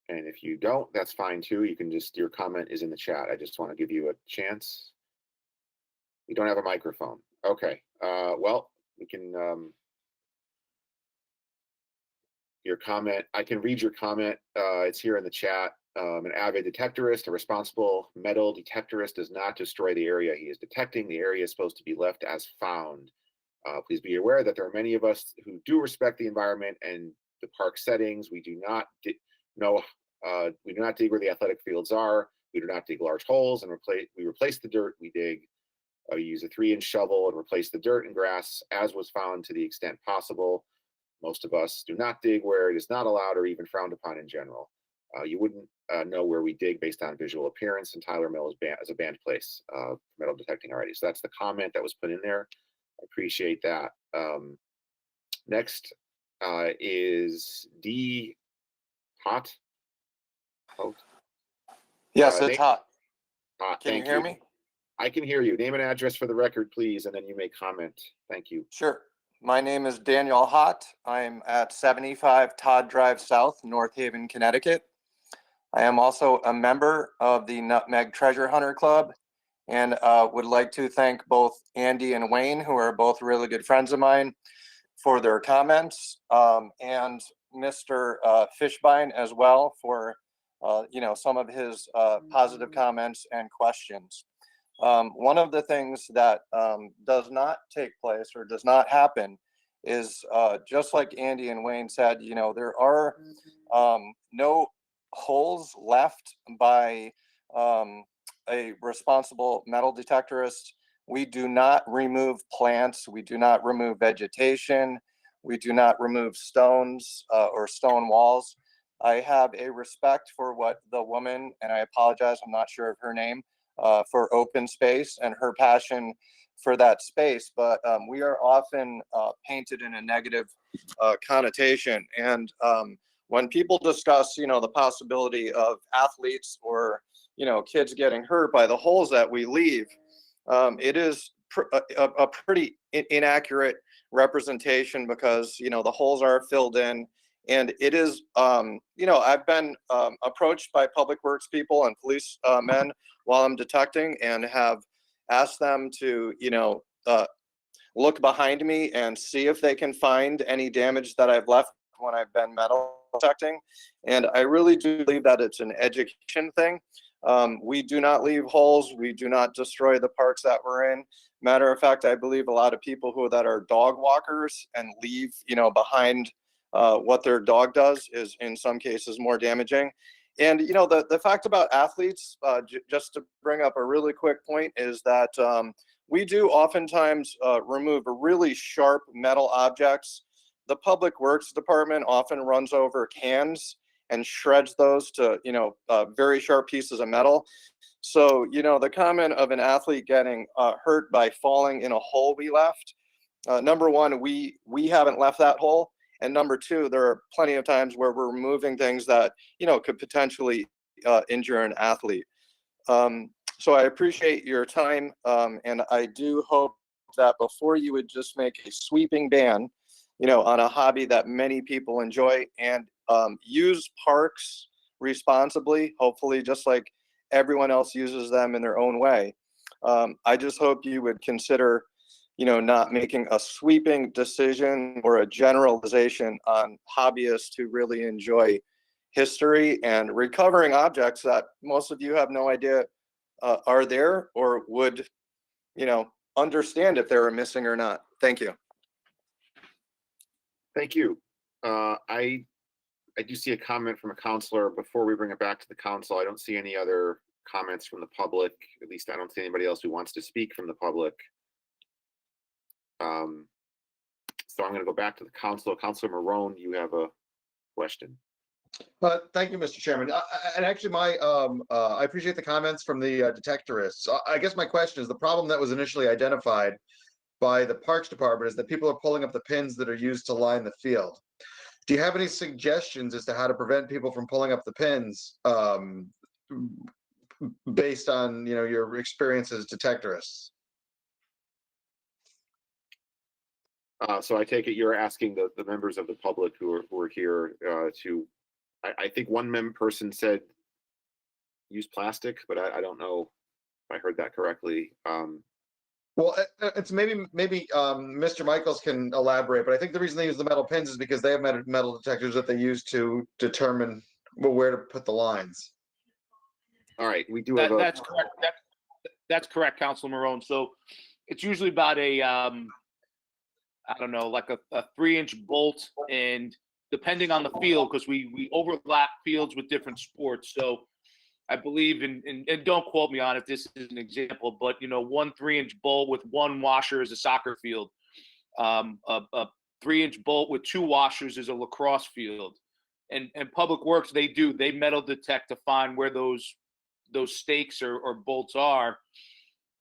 And if you don't, that's fine too. You can your comment is in the chat. I just want to give you a chance. You don't have a microphone. Okay. Well, we can, your comment, I can read your comment. It's here in the chat. An avid detectorist, a responsible metal detectorist, does not destroy the area he is detecting. The area is supposed to be left as found. Please be aware that there are many of us who do respect the environment and the park settings. We do not we do not dig where the athletic fields are. We do not dig large holes and replace the dirt we dig. We use a 3-inch shovel and replace the dirt and grass as was found to the extent possible. Most of us do not dig where it is not allowed or even frowned upon in general. You wouldn't know where we dig based on visual appearance, and Tyler Mill is a banned place for metal detecting already. So that's the comment that was put in there. I appreciate that. Next is D. Hot. Oh. Yes, it's Hot. Can you hear me? I can hear you. Name and address for the record, please, and then you may comment. Thank you. Sure. My name is Daniel Hott. I'm at 75 Todd Drive South, North Haven, Connecticut. I am also a member of the Nutmeg Treasure Hunter Club, and would like to thank both Andy and Wayne, who are both really good friends of mine, for their comments, and Mr. Fishbein as well for some of his positive comments and questions. One of the things that does not take place or does not happen is just like Andy and Wayne said, you know, there are no holes left by a responsible metal detectorist. We do not remove plants. We do not remove vegetation. We do not remove stones or stone walls. I have a respect for what the woman, and I apologize, I'm not sure of her name, for open space and her passion for that space, but we are often painted in a negative connotation. And when people discuss, you know, the possibility of athletes or, you know, kids getting hurt by the holes that we leave, it is a pretty inaccurate representation, because, you know, the holes are filled in. And it is, you know, I've been approached by public works people and police men while I'm detecting, and have asked them to, you know, look behind me and see if they can find any damage that I've left when I've been metal detecting. And I really do believe that it's an education thing. We do not leave holes. We do not destroy the parks that we're in. Matter of fact, I believe a lot of people that are dog walkers and leave, you know, behind what their dog does is in some cases more damaging. And, you know, the fact about athletes, just to bring up a really quick point, is that we do oftentimes remove really sharp metal objects. The Public Works Department often runs over cans and shreds those to, you know, very sharp pieces of metal. So, you know, the comment of an athlete getting hurt by falling in a hole we left, number one, we haven't left that hole. And number two, there are plenty of times where we're removing things that, you know, could potentially injure an athlete. So I appreciate your time. And I do hope that before you would just make a sweeping ban, you know, on a hobby that many people enjoy, and use parks responsibly, hopefully just like everyone else uses them in their own way. I just hope you would consider, you know, not making a sweeping decision or a generalization on hobbyists who really enjoy history and recovering objects that most of you have no idea are there, or would, you know, understand if they were missing or not. Thank you. Thank you. I do see a comment from a counselor. Before we bring it back to the council, I don't see any other comments from the public. At least I don't see anybody else who wants to speak from the public. So I'm going to go back to the council. Councilor Marone, you have a question. Thank you, Mr. Chairman. And actually, I appreciate the comments from the detectorists. I guess my question is, the problem that was initially identified by the Parks Department is that people are pulling up the pins that are used to line the field. Do you have any suggestions as to how to prevent people from pulling up the pins, based on, you know, your experience as detectorists? So I take it you're asking the members of the public who are here to, I think one person said use plastic, but I don't know if I heard that correctly. Well, it's maybe Mr. Michaels can elaborate, but I think the reason they use the metal pins is because they have metal detectors that they use to determine where to put the lines. All right, we do have a. That's correct. That's correct, Councilor Marone. So it's usually about a, I don't know, like a 3-inch bolt, and depending on the field, because we overlap fields with different sports. So I believe and don't quote me on it, this is an example, but, you know, 1 3-inch bolt with 1 washer is a soccer field. A 3-inch bolt with 2 washers is a lacrosse field. And Public Works, they metal detect to find where those stakes or bolts are.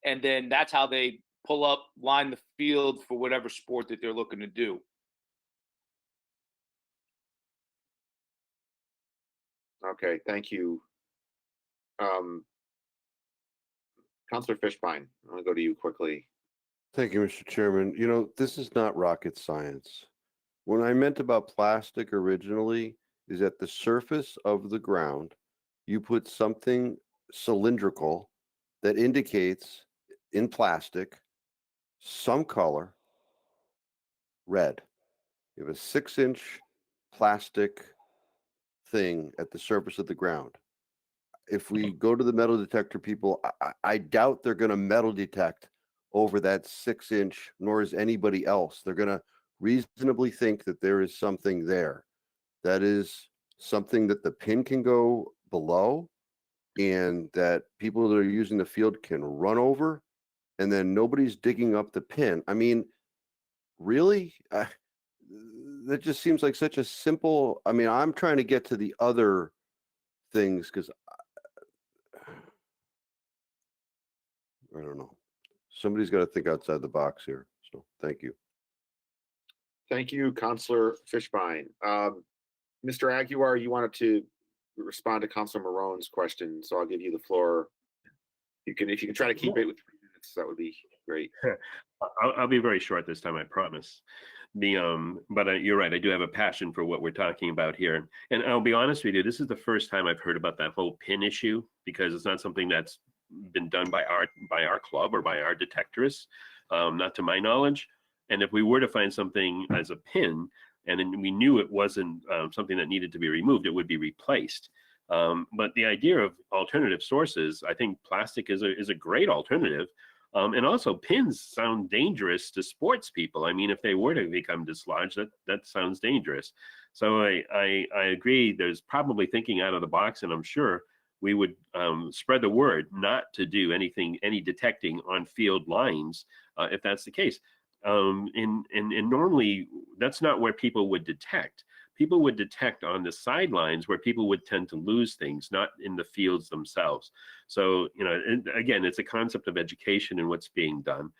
And then that's how they pull up, line the field for whatever sport that they're looking to do. Okay, thank you. Councilor Fishbein, I'm going to go to you quickly. Thank you, Mr. Chairman. You know, this is not rocket science. What I meant about plastic originally is at the surface of the ground, you put something cylindrical that indicates in plastic some color, red. You have a 6-inch plastic thing at the surface of the ground. if we go to the metal detector people, I doubt they're going to metal detect over that 6-inch, nor is anybody else. They're going to reasonably think that there is something there. That is something that the pin can go below and that people that are using the field can run over, and then nobody's digging up the pin. I mean, really? That just seems like such a simple, I mean, I'm trying to get to the other things because I don't know. Somebody's got to think outside the box here. So thank you. Thank you, Counselor Fishbein. Mr. Aguirre, you wanted to respond to Counselor Marone's question, so I'll give you the floor. If you can try to keep it with 3 minutes, that would be great. I'll be very short this time, I promise. But you're right. I do have a passion for what we're talking about here, and I'll be honest with you. This is the first time I've heard about that whole pin issue because it's not something that's been done by our club or by our detectorists, not to my knowledge. And if we were to find something as a pin, and then we knew it wasn't something that needed to be removed, it would be replaced. But the idea of alternative sources, I think plastic is a great alternative. And also pins sound dangerous to sports people. I mean, if they were to become dislodged, that sounds dangerous. So I agree. There's probably thinking out of the box, and I'm sure we would spread the word not to do any detecting on field lines if that's the case. And normally that's not where people would detect. People would detect on the sidelines where people would tend to lose things, not in the fields themselves. So, again, it's a concept of education and what's being done.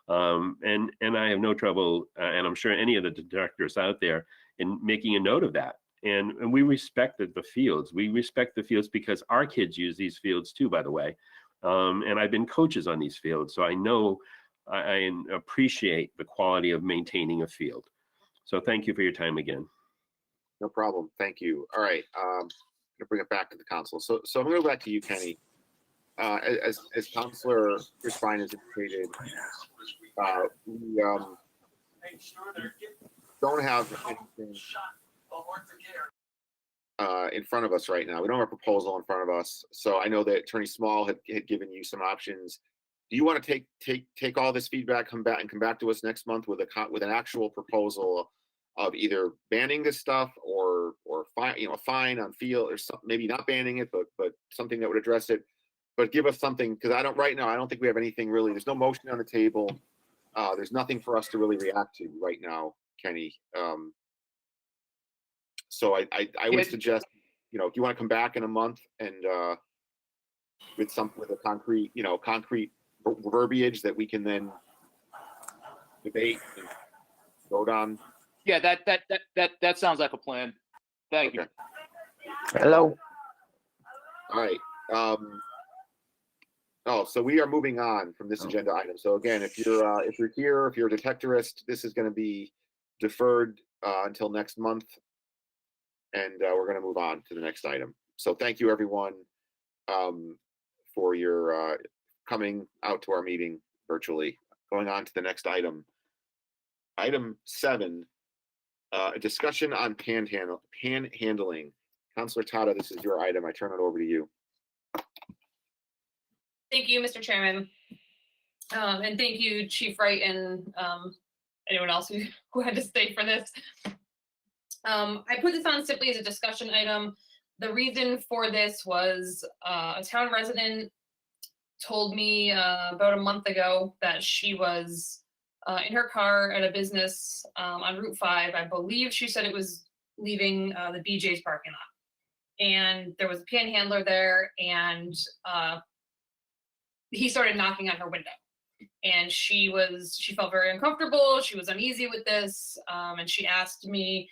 And I have no trouble, and I'm sure any of the detectors out there, in making a note of that. And we respect the fields. We respect the fields because our kids use these fields too, by the way. And I've been coaches on these fields, so I know I appreciate the quality of maintaining a field. So thank you for your time again. No problem. Thank you. All right. I'm going to bring it back to the council. So I'm going to go back to you, Kenny. As Councilor Fishbein has indicated, we don't have anything in front of us right now. We don't have a proposal in front of us. So I know that Attorney Small had given you some options. Do you want to take all this feedback, come back to us next month with an actual proposal of either banning this stuff or a fine on field, or something, maybe not banning it, but something that would address it, but give us something, because right now I don't think we have anything really. There's no motion on the table. There's nothing for us to really react to right now, Kenny. So I would suggest, if you want to come back in a month and with a concrete verbiage that we can then debate and vote on. Yeah, that sounds like a plan. Thank you. Hello. All right. So we are moving on from this agenda item. So again, if you're here, if you're a detectorist, this is going to be deferred until next month, and we're going to move on to the next item. So thank you, everyone, for your coming out to our meeting virtually. Going on to the next item. Item 7. A discussion on panhandling. Councilor Tata, this is your item. I turn it over to you. Thank you, Mr. Chairman. And thank you, Chief Wright, and anyone else who had to stay for this. I put this on simply as a discussion item. The reason for this was a town resident told me about a month ago that she was in her car at a business on Route 5. I believe she said it was leaving the BJ's parking lot. And there was a panhandler there, and he started knocking on her window. And she felt very uncomfortable. She was uneasy with this. And she asked me,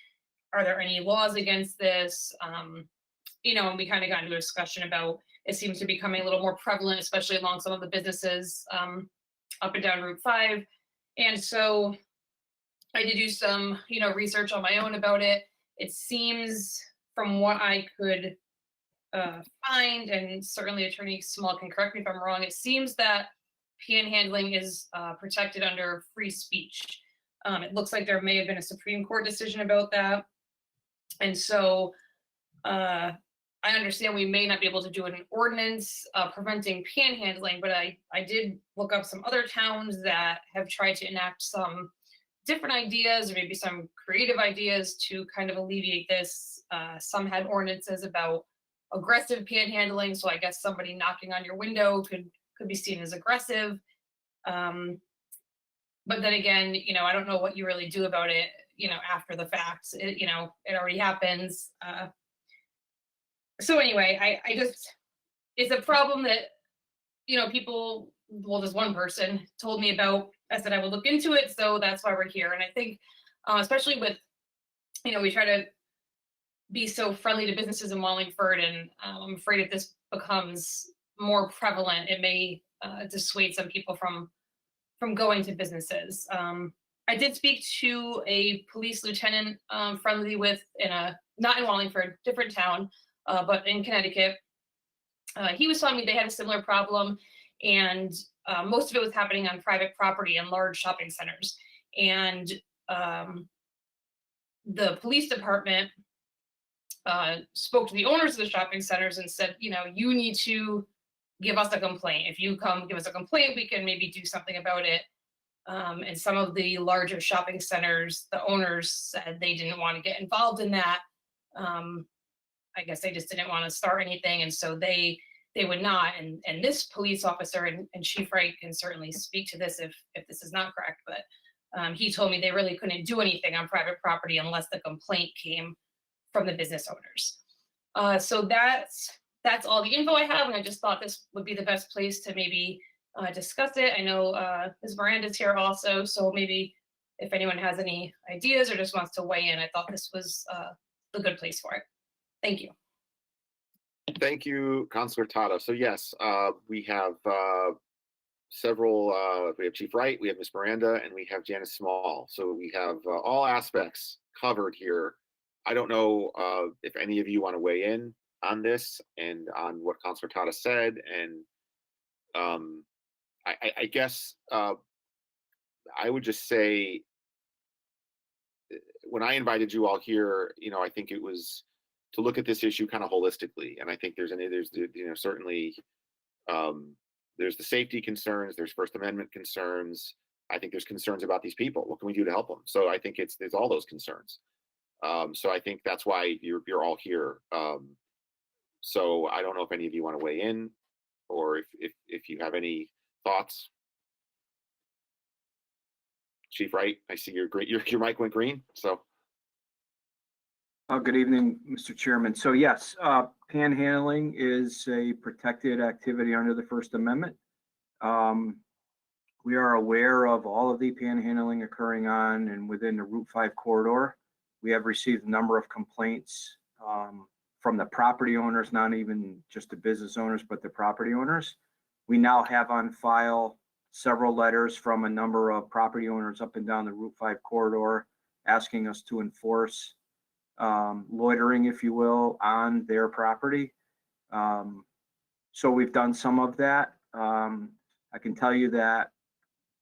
are there any laws against this? And we kind of got into a discussion about it seems to be becoming a little more prevalent, especially along some of the businesses up and down Route 5. And so I did do some, research on my own about it. It seems, from what I could find, and certainly Attorney Small can correct me if I'm wrong, it seems that panhandling is protected under free speech. It looks like there may have been a Supreme Court decision about that. And so I understand we may not be able to do an ordinance preventing panhandling, but I did look up some other towns that have tried to enact some different ideas or maybe some creative ideas to kind of alleviate this. Some had ordinances about aggressive panhandling, so I guess somebody knocking on your window could be seen as aggressive. But then again, I don't know what you really do about it, after the fact. It already happens. So anyway, I just, it's a problem that, people, well, this one person told me about. I said I would look into it, so that's why we're here. And I think, especially with, we try to be so friendly to businesses in Wallingford, and I'm afraid if this becomes more prevalent, it may dissuade some people from going to businesses. I did speak to a police lieutenant friendly with not in Wallingford, different town, but in Connecticut. He was telling me they had a similar problem, and most of it was happening on private property and large shopping centers. And the police department spoke to the owners of the shopping centers and said, you need to give us a complaint. If you come give us a complaint, we can maybe do something about it. And some of the larger shopping centers, the owners said they didn't want to get involved in that. I guess they just didn't want to start anything, and so they would not. And this police officer, and Chief Wright can certainly speak to this if this is not correct, but he told me they really couldn't do anything on private property unless the complaint came from the business owners. So that's all the info I have, and I just thought this would be the best place to maybe discuss it. I know Ms. Miranda's here also, so maybe if anyone has any ideas or just wants to weigh in, I thought this was a good place for it. Thank you. Thank you, Councilor Tata. So yes, we have several, we have Chief Wright, we have Ms. Miranda, and we have Janice Small. So we have all aspects covered here. I don't know if any of you want to weigh in on this and on what Councilor Tata said. And I guess I would just say, when I invited you all here, I think it was to look at this issue kind of holistically. And I think there's certainly there's the safety concerns, there's First Amendment concerns. I think there's concerns about these people. What can we do to help them? So I think there's all those concerns. So I think that's why you're all here. So I don't know if any of you want to weigh in, or if you have any thoughts. Chief Wright, I see your mic went green. So. Good evening, Mr. Chairman. So yes, panhandling is a protected activity under the First Amendment. We are aware of all of the panhandling occurring on and within the Route 5 corridor. We have received a number of complaints from the property owners, not even just the business owners, but the property owners. We now have on file several letters from a number of property owners up and down the Route 5 corridor asking us to enforce loitering, if you will, on their property. So we've done some of that. I can tell you that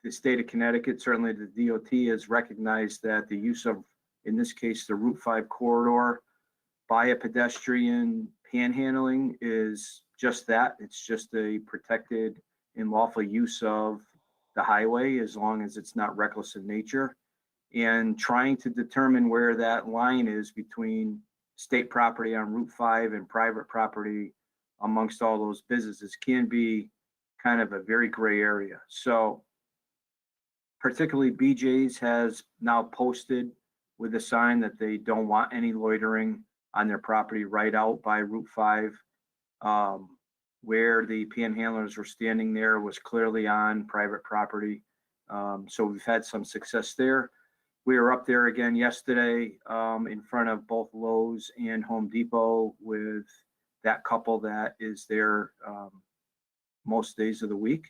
the state of Connecticut, certainly the DOT, has recognized that the use of, in this case, the Route 5 corridor by a pedestrian panhandling is just that. It's just a protected and lawful use of the highway, as long as it's not reckless in nature. And trying to determine where that line is between state property on Route 5 and private property amongst all those businesses can be kind of a very gray area. So particularly BJ's has now posted with a sign that they don't want any loitering on their property right out by Route 5. Where the panhandlers were standing there was clearly on private property. So we've had some success there. We were up there again yesterday in front of both Lowe's and Home Depot with that couple that is there most days of the week.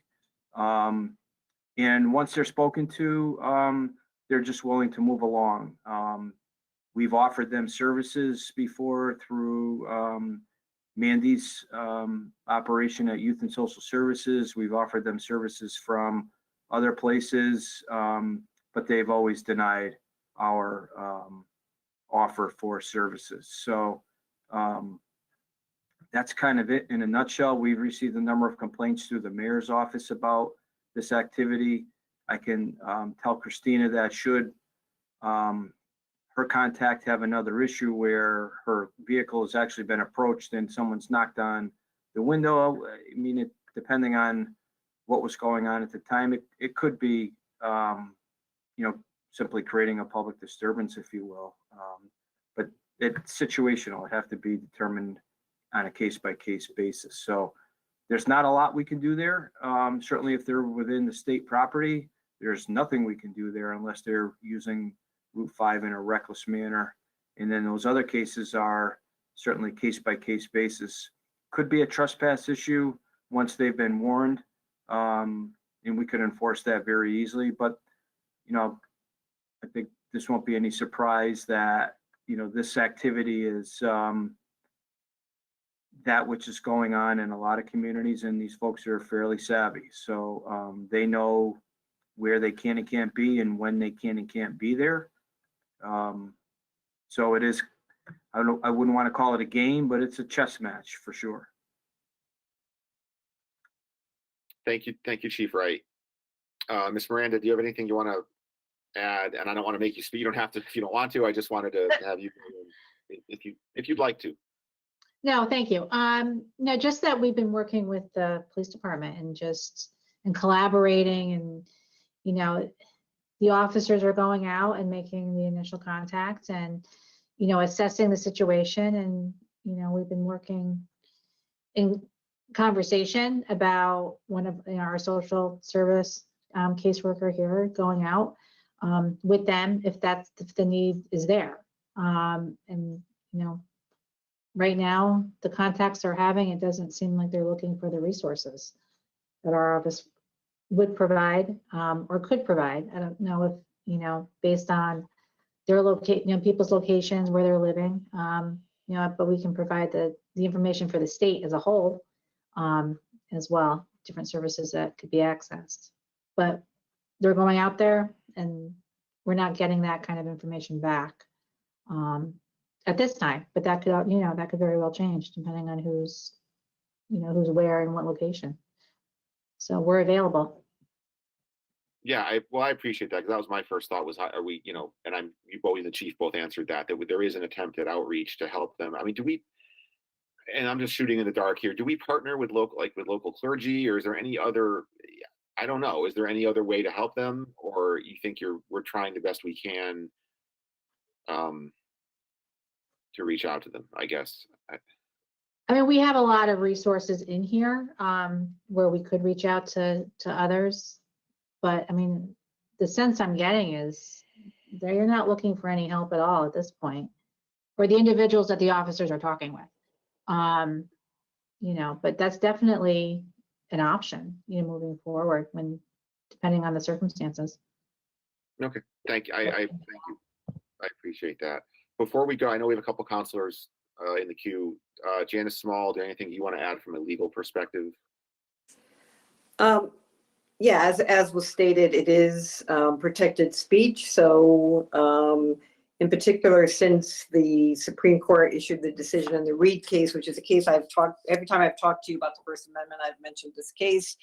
And once they're spoken to, they're just willing to move along. We've offered them services before through Mandy's operation at Youth and Social Services. We've offered them services from other places, but they've always denied our offer for services. So That's kind of it in a nutshell. We've received a number of complaints through the mayor's office about this activity. I can tell Christina that should her contact have another issue where her vehicle has actually been approached and someone's knocked on the window. I mean, depending on what was going on at the time, it could be, simply creating a public disturbance, if you will. But it's situational. It have to be determined on a case-by-case basis. So there's not a lot we can do there. Certainly if they're within the state property, there's nothing we can do there unless they're using Route 5 in a reckless manner. And then those other cases are certainly case-by-case basis. Could be a trespass issue once they've been warned. And we could enforce that very easily. But, I think this won't be any surprise that, this activity is that which is going on in a lot of communities, and these folks are fairly savvy. So they know where they can and can't be and when they can and can't be there. So it is, I wouldn't want to call it a game, but it's a chess match for sure. Thank you, Chief Wright. Ms. Miranda, do you have anything you want to add? And I don't want to make you speak. You don't have to if you don't want to. I just wanted to have you, if you'd like to. No, thank you. No, just that we've been working with the police department and collaborating, and the officers are going out and making the initial contact and assessing the situation, and we've been working in conversation about one of our social service caseworker here going out with them if the need is there, and right now the contacts they're having, it doesn't seem like they're looking for the resources that our office would provide or could provide. I don't know if based on their people's locations where they're living, but we can provide the information for the state as a whole as well, different services that could be accessed. But they're going out there and we're not getting that kind of information back at this time, but that could that could very well change depending on who's where and what location. So we're available. Yeah, I appreciate that, because that was my first thought was, are we, and you both, the chief, both answered that there is an attempt at outreach to help them. I mean, do we, and I'm just shooting in the dark here, do we partner with local clergy, or is there any other, I don't know, is there any other way to help them, or you think we're trying the best we can to reach out to them, I guess? I mean, we have a lot of resources in here where we could reach out to others, but I mean, the sense I'm getting is they're not looking for any help at all at this point, or the individuals that the officers are talking with. But that's definitely an option, moving forward depending on the circumstances. Okay, thank you. Thank you. I appreciate that. Before we go, I know we have a couple counselors in the queue. Janice Small, is there anything you want to add from a legal perspective? Yeah, as was stated, it is protected speech. So in particular, since the Supreme Court issued the decision in the Reed case, which is a case every time I've talked to you about the First Amendment, I've mentioned this case.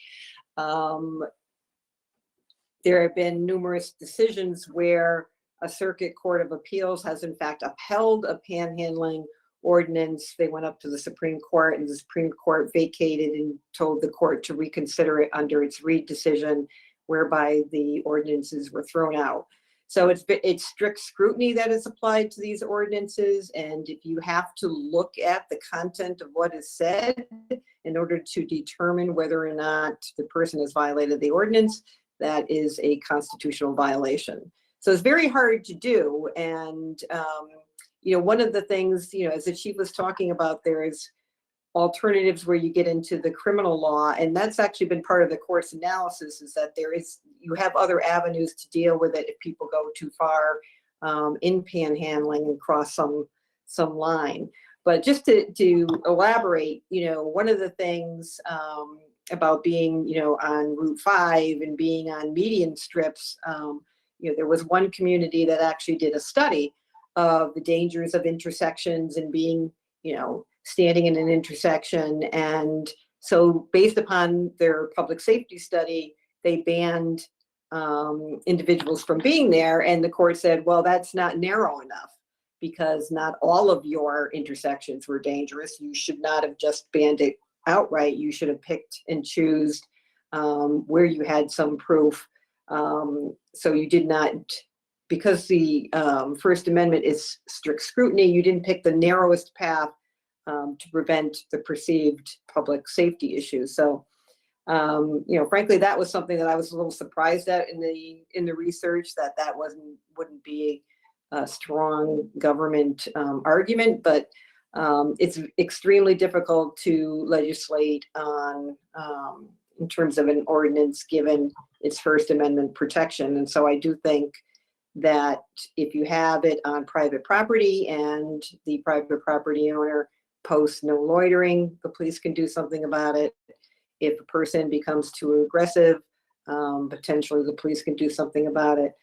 There have been numerous decisions where a circuit court of appeals has in fact upheld a panhandling ordinance. They went up to the Supreme Court, and the Supreme Court vacated and told the court to reconsider it under its Reed decision, whereby the ordinances were thrown out. So it's strict scrutiny that is applied to these ordinances, and if you have to look at the content of what is said in order to determine whether or not the person has violated the ordinance, that is a constitutional violation. So it's very hard to do, and one of the things, as the chief was talking about, there is alternatives where you get into the criminal law, and that's actually been part of the court's analysis, is that you have other avenues to deal with it if people go too far in panhandling and cross some line. But just to elaborate, one of the things about being, on Route 5 and being on median strips, there was one community that actually did a study of the dangers of intersections and being, standing in an intersection. And so based upon their public safety study, they banned individuals from being there. And the court said, well, that's not narrow enough because not all of your intersections were dangerous. You should not have just banned it outright. You should have picked and choose where you had some proof. So you did not, because the First Amendment is strict scrutiny, you didn't pick the narrowest path to prevent the perceived public safety issues. So, frankly, that was something that I was a little surprised at in the research, that wouldn't be a strong government argument, but it's extremely difficult to legislate on in terms of an ordinance given its First Amendment protection. And so I do think that if you have it on private property and the private property owner posts no loitering, the police can do something about it. If a person becomes too aggressive, potentially the police can do something about it.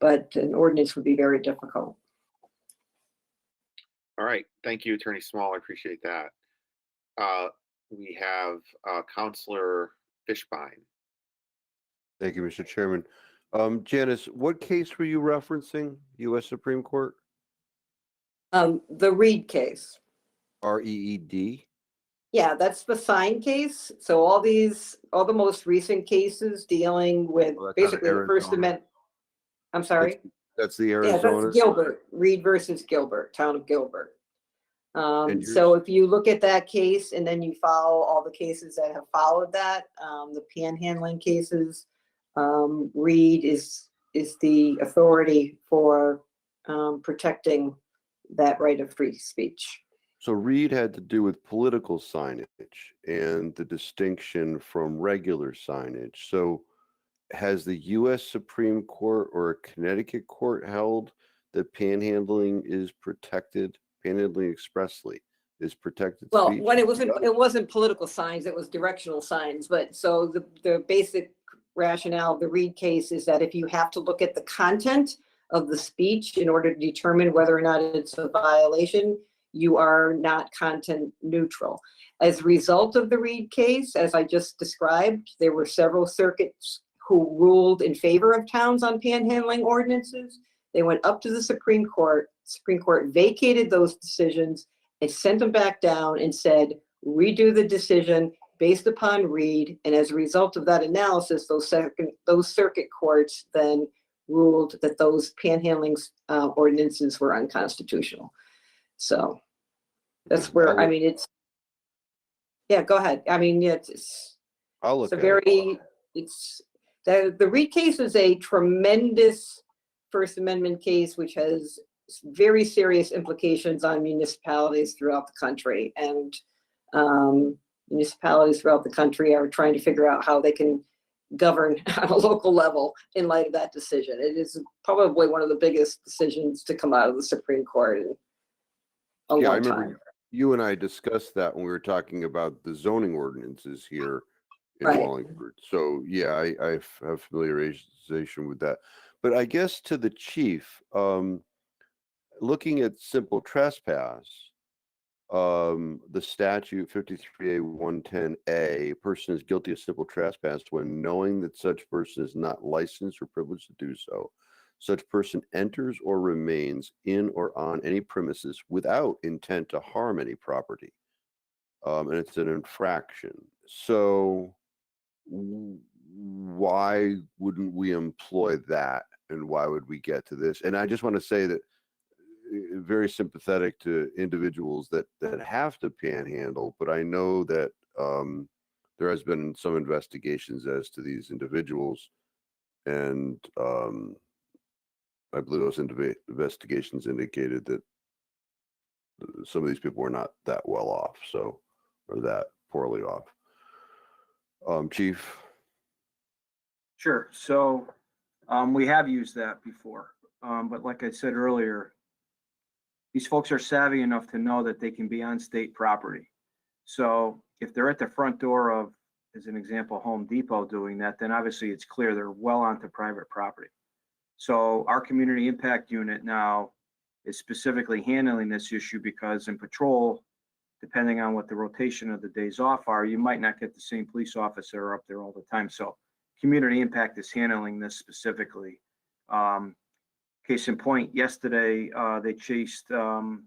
But an ordinance would be very difficult. All right. Thank you, Attorney Small. I appreciate that. We have Counselor Fishbein. Thank you, Mr. Chairman. Janice, what case were you referencing? U.S. Supreme Court? The Reed case. R-E-E-D? Yeah, that's the sign case. So all the most recent cases dealing with basically the First Amendment. I'm sorry? That's the Yeah, Arizona? that's Gilbert, Reed versus Gilbert, town of Gilbert. So if you look at that case and then you follow all the cases that have followed that, the panhandling cases, Reed is the authority for protecting that right of free speech. So Reed had to do with political signage and the distinction from regular signage. So has the U.S. Supreme Court or a Connecticut court held that panhandling is protected, panhandling expressly is protected Well, speech? when it wasn't political signs, it was directional signs. But so the basic rationale of the Reed case is that if you have to look at the content of the speech in order to determine whether or not it's a violation, you are not content neutral. As a result of the Reed case, as I just described, there were several circuits who ruled in favor of towns on panhandling ordinances. They went up to the Supreme Court. Supreme Court vacated those decisions and sent them back down and said, redo the decision based upon Reed. And as a result of that analysis, those circuit courts then ruled that those panhandling ordinances were unconstitutional. So that's where, I mean, it's, yeah, go ahead. I mean, it's the Reed case is a tremendous First Amendment case, which has very serious implications on municipalities throughout the country. And municipalities throughout the country are trying to figure out how they can govern on a local level in light of that decision. It is probably one of the biggest decisions to come out of the Supreme Court in a long time. You and I discussed that when we were talking about the zoning ordinances here in Wallingford. So yeah, I have familiarization with that. But I guess to the chief, looking at simple trespass, the statute 53A110A, a person is guilty of simple trespass when knowing that such person is not licensed or privileged to do so. Such person enters or remains in or on any premises without intent to harm any property. And it's an infraction. So why wouldn't we employ that? And why would we get to this? And I just want to say that very sympathetic to individuals that have to panhandle, but I know that there has been some investigations as to these individuals, and I believe those investigations indicated that some of these people were not that well off, or that poorly off. Chief? Sure. So we have used that before, but like I said earlier, these folks are savvy enough to know that they can be on state property. So if they're at the front door of, as an example, Home Depot doing that, then obviously it's clear they're well onto private property. So our community impact unit now is specifically handling this issue because in patrol, depending on what the rotation of the days off are, you might not get the same police officer up there all the time. So community impact is handling this specifically. Case in point, yesterday, they chased a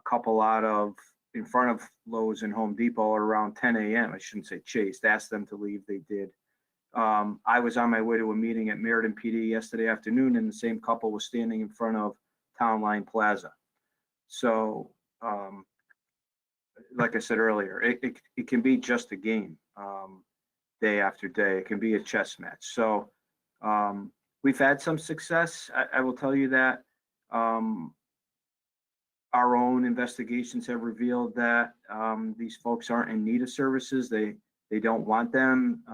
couple out of in front of Lowe's and Home Depot at around 10 a.m. I shouldn't say chased, asked them to leave. They did. I was on my way to a meeting at Meriden PD yesterday afternoon, and the same couple was standing in front of Town Line Plaza. So, like I said earlier, it can be just a game day after day. It can be a chess match. So we've had some success. I will tell you that our own investigations have revealed that these folks aren't in need of services. They don't want them.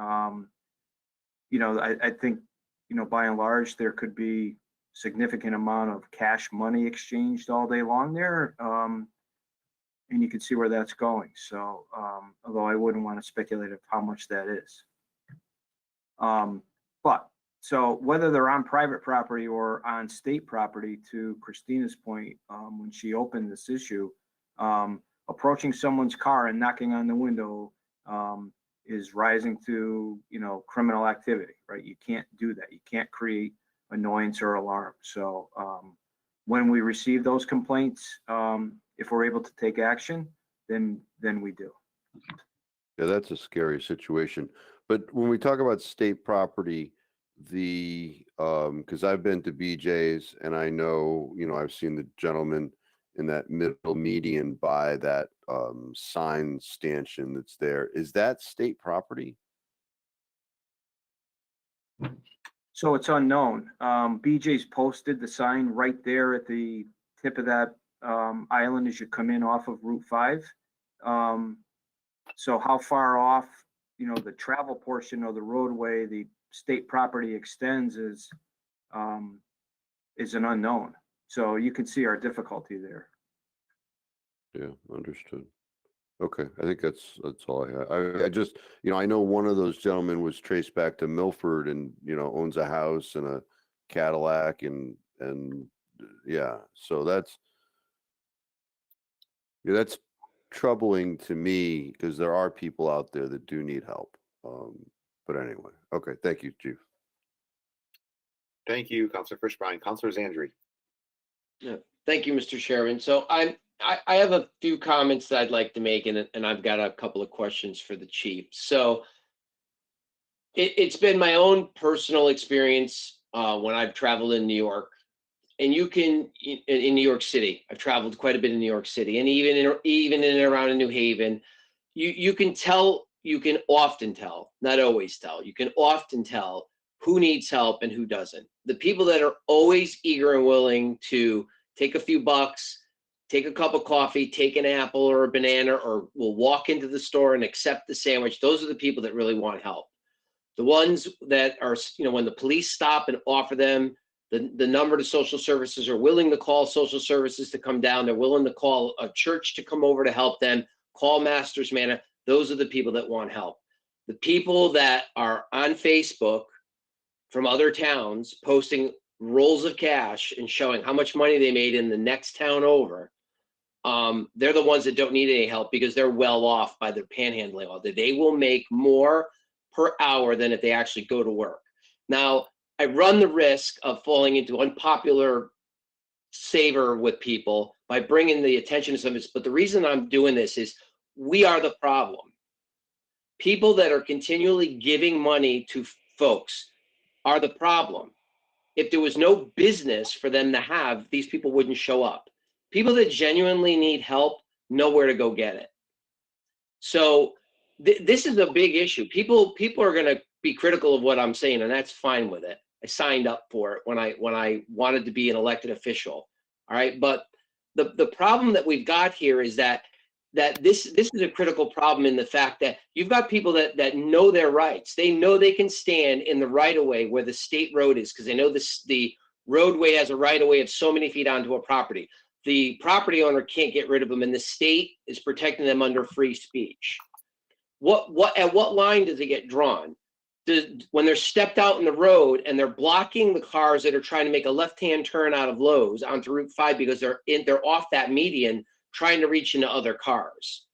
You know, I think, you know, by and large, there could be significant amount of cash money exchanged all day long there. And you can see where that's going. So, although I wouldn't want to speculate of how much that is. But so whether they're on private property or on state property, to Christina's point, when she opened this issue, approaching someone's car and knocking on the window is rising to, you know, criminal activity, right? You can't do that. You can't create annoyance or alarm. So when we receive those complaints, if we're able to take action, then we do. Yeah, that's a scary situation. But when we talk about state property, because I've been to BJ's and I know, you know, I've seen the gentleman in that middle median by that sign stanchion that's there. Is that state property? So it's unknown. BJ's posted the sign right there at the tip of that island as you come in off of Route 5. So how far off, you know, the travel portion of the roadway, the state property extends is an unknown. So you can see our difficulty there. Yeah, understood. Okay, I think that's all I have. I just, you know, I know one of those gentlemen was traced back to Milford and, you know, owns a house and a Cadillac and yeah, so that's troubling to me because there are people out there that do need help. But anyway, okay, thank you, Chief. Thank you, Councilor Fishbein. Councilor Zandri. Yeah, thank you, Mr. Chairman. So I have a few comments that I'd like to make, and I've got a couple of questions for the chief. So it's been my own personal experience when I've traveled in New York, and you can in New York City. I've traveled quite a bit in New York City, and even in and around in New Haven, you can tell. You can often tell, not always tell. You can often tell who needs help and who doesn't. The people that are always eager and willing to take a few bucks, take a cup of coffee, take an apple or a banana, or will walk into the store and accept the sandwich. Those are the people that really want help. The ones that are, you know, when the police stop and offer them the number to social services, are willing to call social services to come down. They're willing to call a church to come over to help them, call Masters Manor. Those are the people that want help. The people that are on Facebook from other towns posting rolls of cash and showing how much money they made in the next town over, they're the ones that don't need any help because they're well off by their panhandling. They will make more per hour than if they actually go to work. Now, I run the risk of falling into unpopular savor with people by bringing the attention to some of this, but the reason I'm doing this is we are the problem. People that are continually giving money to folks are the problem. If there was no business for them to have, these people wouldn't show up. People that genuinely need help know where to go get it. So this is a big issue. People are going to be critical of what I'm saying, and that's fine with it. I signed up for it when I wanted to be an elected official. All right, but the problem that we've got here is that this is a critical problem in the fact that you've got people that know their rights. They know they can stand in the right of way where the state road is because they know the roadway has a right of way of so many feet onto a property. The property owner can't get rid of them, and the state is protecting them under free speech. At what line does it get drawn? When they're stepped out in the road and they're blocking the cars that are trying to make a left-hand turn out of Lowe's onto Route 5 because they're off that median trying to reach into other cars.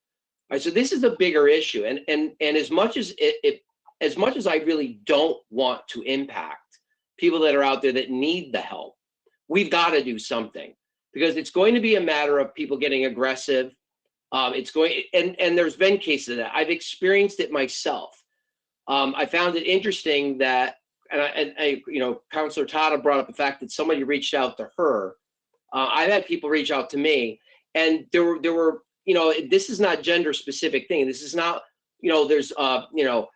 Right, so this is a bigger issue, and as much as as much as I really don't want to impact people that are out there that need the help, we've got to do something, because it's going to be a matter of people getting aggressive. It's going, and there's been cases of that. I've experienced it myself. I found it interesting that, and I, you know, Councilor Tata brought up the fact that somebody reached out to her. I've had people reach out to me, and there were, you know, this is not gender specific thing. This is not, you know, there's, you know,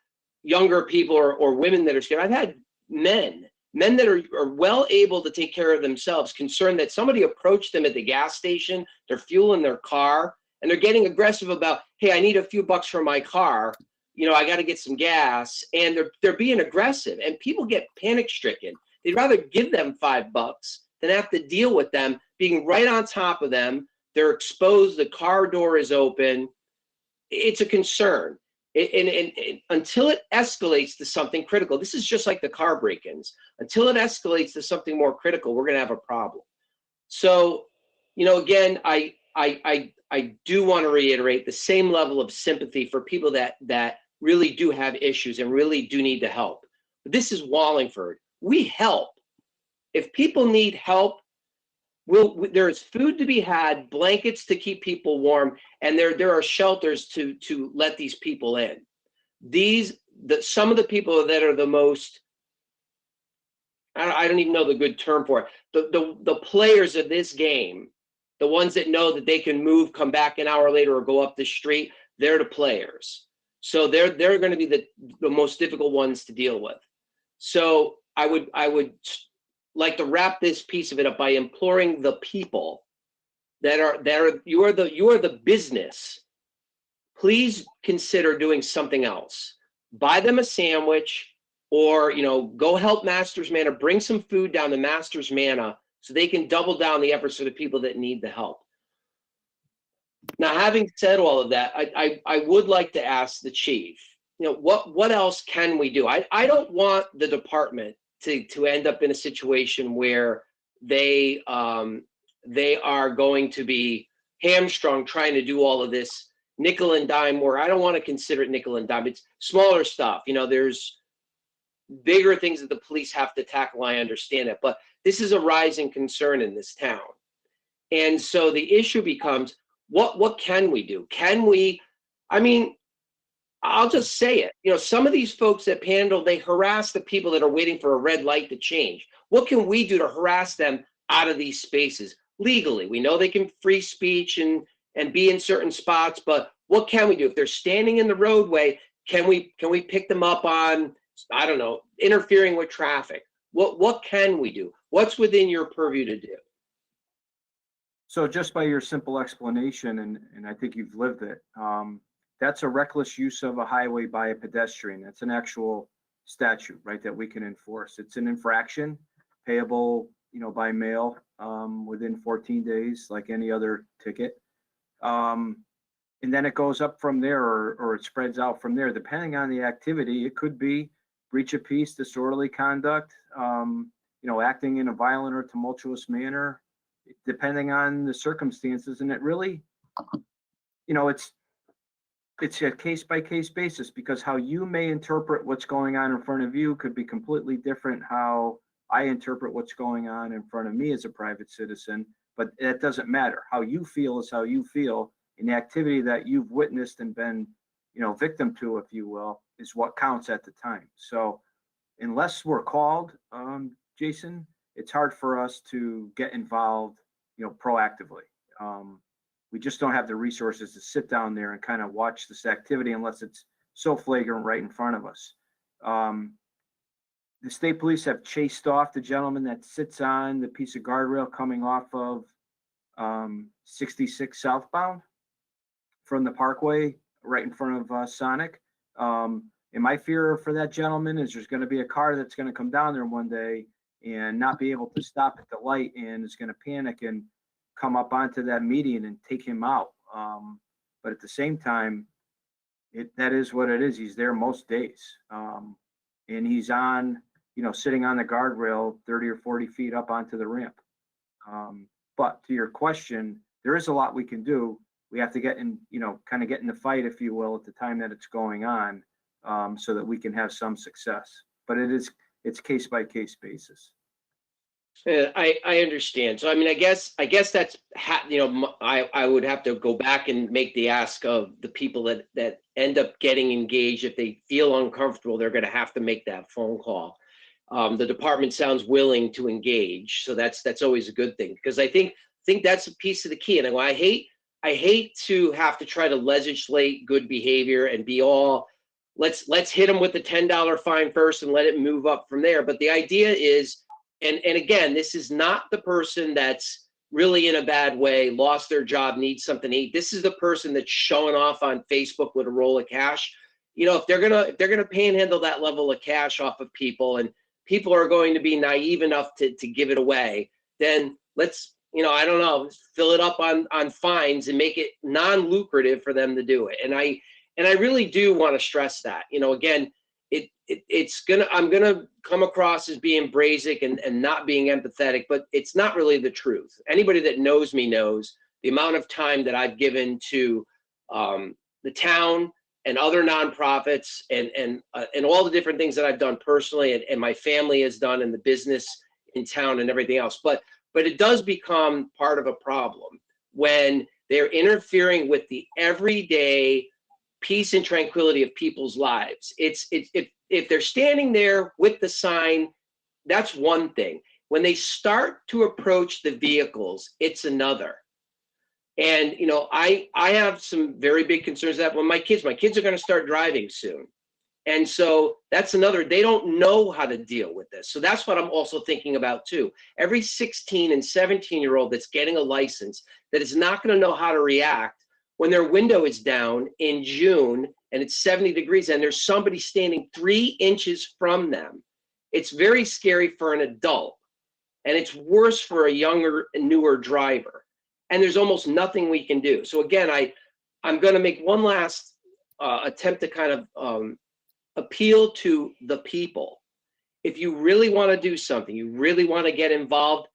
younger people or women that are scared. I've had men that are well able to take care of themselves, concerned that somebody approached them at the gas station, they're fueling their car, and they're getting aggressive about, hey, I need a few bucks for my car. You know, I got to get some gas, and they're being aggressive, and people get panic stricken. They'd rather give them $5 than have to deal with them being right on top of them. They're exposed. The car door is open. It's a concern. And until it escalates to something critical, this is just like the car break-ins. Until it escalates to something more critical, we're going to have a problem. So, you know, again, I do want to reiterate the same level of sympathy for people that really do have issues and really do need the help. But this is Wallingford. We help. If people need help, there's food to be had, blankets to keep people warm, and there are shelters to let these people in. Some of the people that are the most, I don't even know the good term for it, the players of this game, the ones that know that they can move, come back an hour later, or go up the street, they're the players. So they're going to be the most difficult ones to deal with. So I would like to wrap this piece of it up by imploring the people you are the business. Please consider doing something else. Buy them a sandwich, or, you know, go help Masters Manor, bring some food down to Masters Manor so they can double down the efforts for the people that need the help. Now, having said all of that, I would like to ask the chief, you know, what else can we do? I don't want the department to end up in a situation where they are going to be hamstrung trying to do all of this nickel and dime work. I don't want to consider it nickel and dime. It's smaller stuff. You know, there's bigger things that the police have to tackle. I understand it, but this is a rising concern in this town. And so the issue becomes, what can we do? Can we, I mean, I'll just say it. You know, some of these folks that panhandle, they harass the people that are waiting for a red light to change. What can we do to harass them out of these spaces legally? We know they can free speech and be in certain spots, but what can we do? If they're standing in the roadway, can we pick them up on, I don't know, interfering with traffic? What can we do? What's within your purview to do? So just by your simple explanation, and I think you've lived it, that's a reckless use of a highway by a pedestrian. That's an actual statute, right, that we can enforce. It's an infraction payable, you know, by mail within 14 days, like any other ticket. And then it goes up from there, or it spreads out from there. Depending on the activity, it could be breach of peace, disorderly conduct, you know, acting in a violent or tumultuous manner, depending on the circumstances. And it really, you know, it's a case-by-case basis, because how you may interpret what's going on in front of you could be completely different how I interpret what's going on in front of me as a private citizen. But that doesn't matter. How you feel is how you feel, and the activity that you've witnessed and been, you know, victim to, if you will, is what counts at the time. So unless we're called, Jason, it's hard for us to get involved, you know, proactively. We just don't have the resources to sit down there and kind of watch this activity unless it's so flagrant right in front of us. The state police have chased off the gentleman that sits on the piece of guardrail coming off of 66 southbound from the Parkway right in front of Sonic. And my fear for that gentleman is there's going to be a car that's going to come down there one day and not be able to stop at the light, and is going to panic and come up onto that median and take him out. But at the same time, that is what it is. He's there most days. And he's on, you know, sitting on the guardrail 30 or 40 feet up onto the ramp. But to your question, there is a lot we can do. we have to get in, kind of get in the fight, if you will, at the time that it's going on, so that we can have some success. But it's case by case basis. I understand. So, I mean, I guess that's, I would have to go back and make the ask of the people that end up getting engaged. If they feel uncomfortable, they're going to have to make that phone call. The department sounds willing to engage. So that's always a good thing, because I think that's a piece of the key. And I hate to have to try to legislate good behavior and be all, let's hit them with the $10 fine first and let it move up from there. But the idea is, and again, this is not the person that's really in a bad way, lost their job, needs something to eat. This is the person that's showing off on Facebook with a roll of cash. If they're gonna panhandle that level of cash off of people, and people are going to be naive enough to give it away, then let's, I don't know, fill it up on fines and make it non-lucrative for them to do it. And I really do want to stress that, again, I'm gonna come across as being brazen and not being empathetic, but it's not really the truth. Anybody that knows me knows the amount of time that I've given to the town and other nonprofits and all the different things that I've done personally and my family has done in the business in town and everything else. But it does become part of a problem when they're interfering with the everyday peace and tranquility of people's lives. If they're standing there with the sign, that's one thing. When they start to approach the vehicles, it's another. And I have some very big concerns that when my kids are going to start driving soon. And so that's another, they don't know how to deal with this. So that's what I'm also thinking about too. Every 16 and 17-year-old that's getting a license that is not going to know how to react when their window is down in June and it's 70 degrees and there's somebody standing 3 inches from them. It's very scary for an adult, and it's worse for a younger and newer driver. And there's almost nothing we can do. So again, I'm going to make one last attempt to kind of appeal to the people. If you really want to do something, you really want to get involved,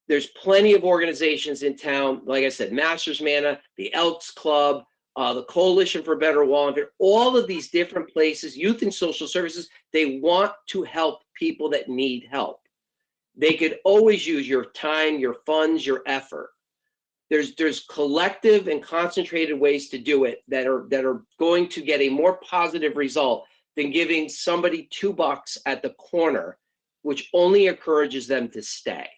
there's plenty of organizations in town. Like I said, Masters Mana, the Elks Club, the Coalition for Better Wallingford, all of these different places, Youth and Social Services, they want to help people that need help. They could always use your time, your funds, your effort. There's collective and concentrated ways to do it that are going to get a more positive result than giving somebody $2 at the corner, which only encourages them to stay.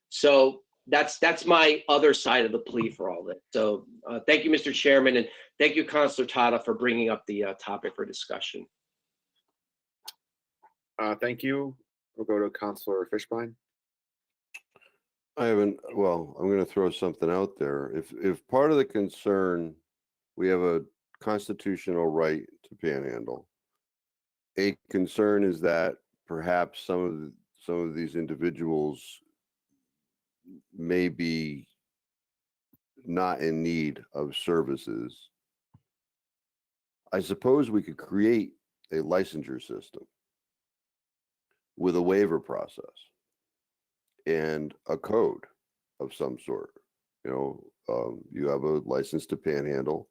So that's my other side of the plea for all this. So thank you, Mr. Chairman, and thank you, Councilor Tata, for bringing up the topic for discussion. Thank you. We'll go to Councilor Fishbein. I'm going to throw something out there. If part of the concern, we have a constitutional right to panhandle. A concern is that perhaps some of these individuals may be not in need of services. I suppose we could create a licensure system with a waiver process and a code of some sort. You have a license to panhandle.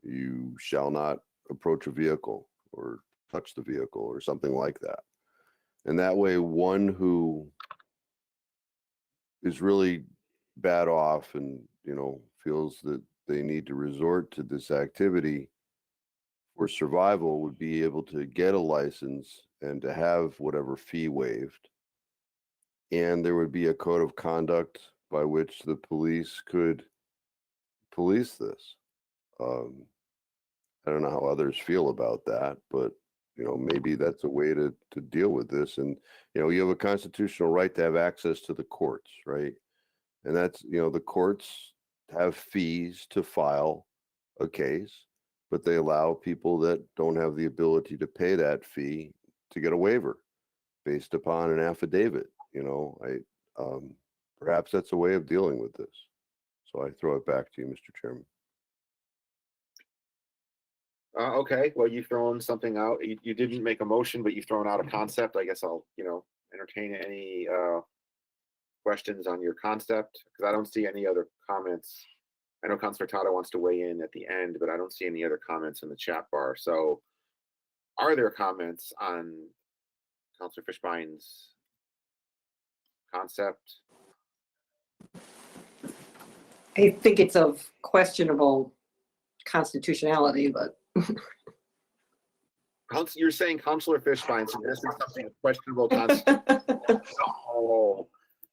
You shall not approach a vehicle or touch the vehicle or something like that. And that way, one who is really bad off and, feels that they need to resort to this activity for survival would be able to get a license and to have whatever fee waived. And there would be a code of conduct by which the police could police this. I don't know how others feel about that, but maybe that's a way to deal with this. And you have a constitutional right to have access to the courts, right? And that's the courts have fees to file a case, but they allow people that don't have the ability to pay that fee to get a waiver based upon an affidavit. Perhaps that's a way of dealing with this. So I throw it back to you, Mr. Chairman. Okay, well, you've thrown something out. You didn't make a motion, but you've thrown out a concept. I guess I'll, entertain any questions on your concept, because I don't see any other comments I know Councilor Tata wants to weigh in at the end, but I don't see any other comments in the chat bar. So are there comments on Councilor Fishbine's concept? I think it's of questionable constitutionality, but You're saying Councilor Fishbine suggested something of questionable concept?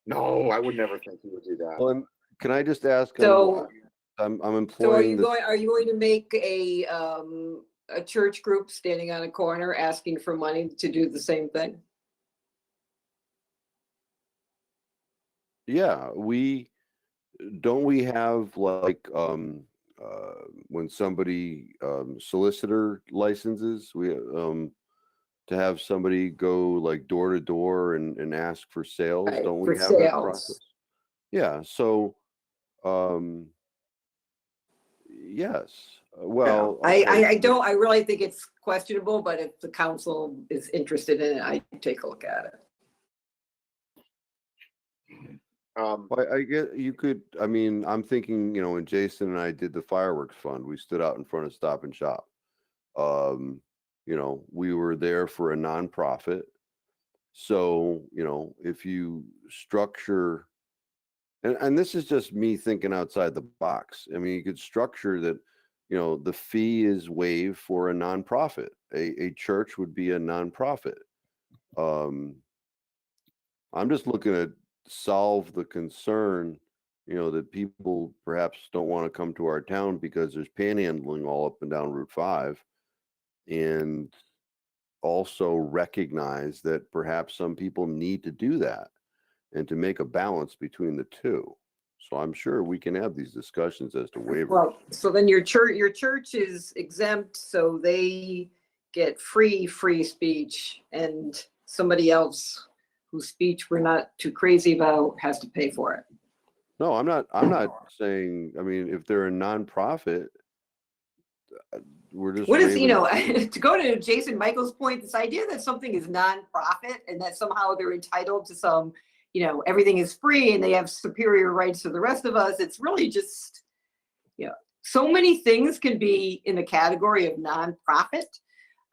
No, I would never think he would do that. Well, can I just ask? So- I'm so are employing you the. going to make a church group standing on a corner asking for money to do the same thing? Yeah, we have like when somebody solicitor licenses, we to have somebody go like door to door and ask for sales. Right, Don't for we have that sales. process? Yeah, so yes. Well, I don't, I really think it's questionable, but if the council is interested in it, I take a look at it. I get you could. I mean, I'm thinking, when Jason and I did the fireworks fund, we stood out in front of Stop and Shop. We were there for a nonprofit. So, if you structure, and this is just me thinking outside the box. I mean, you could structure that, the fee is waived for a nonprofit. A church would be a nonprofit. I'm just looking at solve the concern, that people perhaps don't want to come to our town because there's panhandling all up and down Route 5, and also recognize that perhaps some people need to do that and to make a balance between the two. So I'm sure we can have these discussions as to waivers. Well, so then your church is exempt, so they get free speech, and somebody else whose speech we're not too crazy about has to pay for it. No, I'm not saying, I mean, if they're a nonprofit, we're just. What is, waiving- to go to Jason Michael's point, this idea that something is nonprofit and that somehow they're entitled to some, everything is free and they have superior rights to the rest of us. It's really just, so many things can be in the category of nonprofit.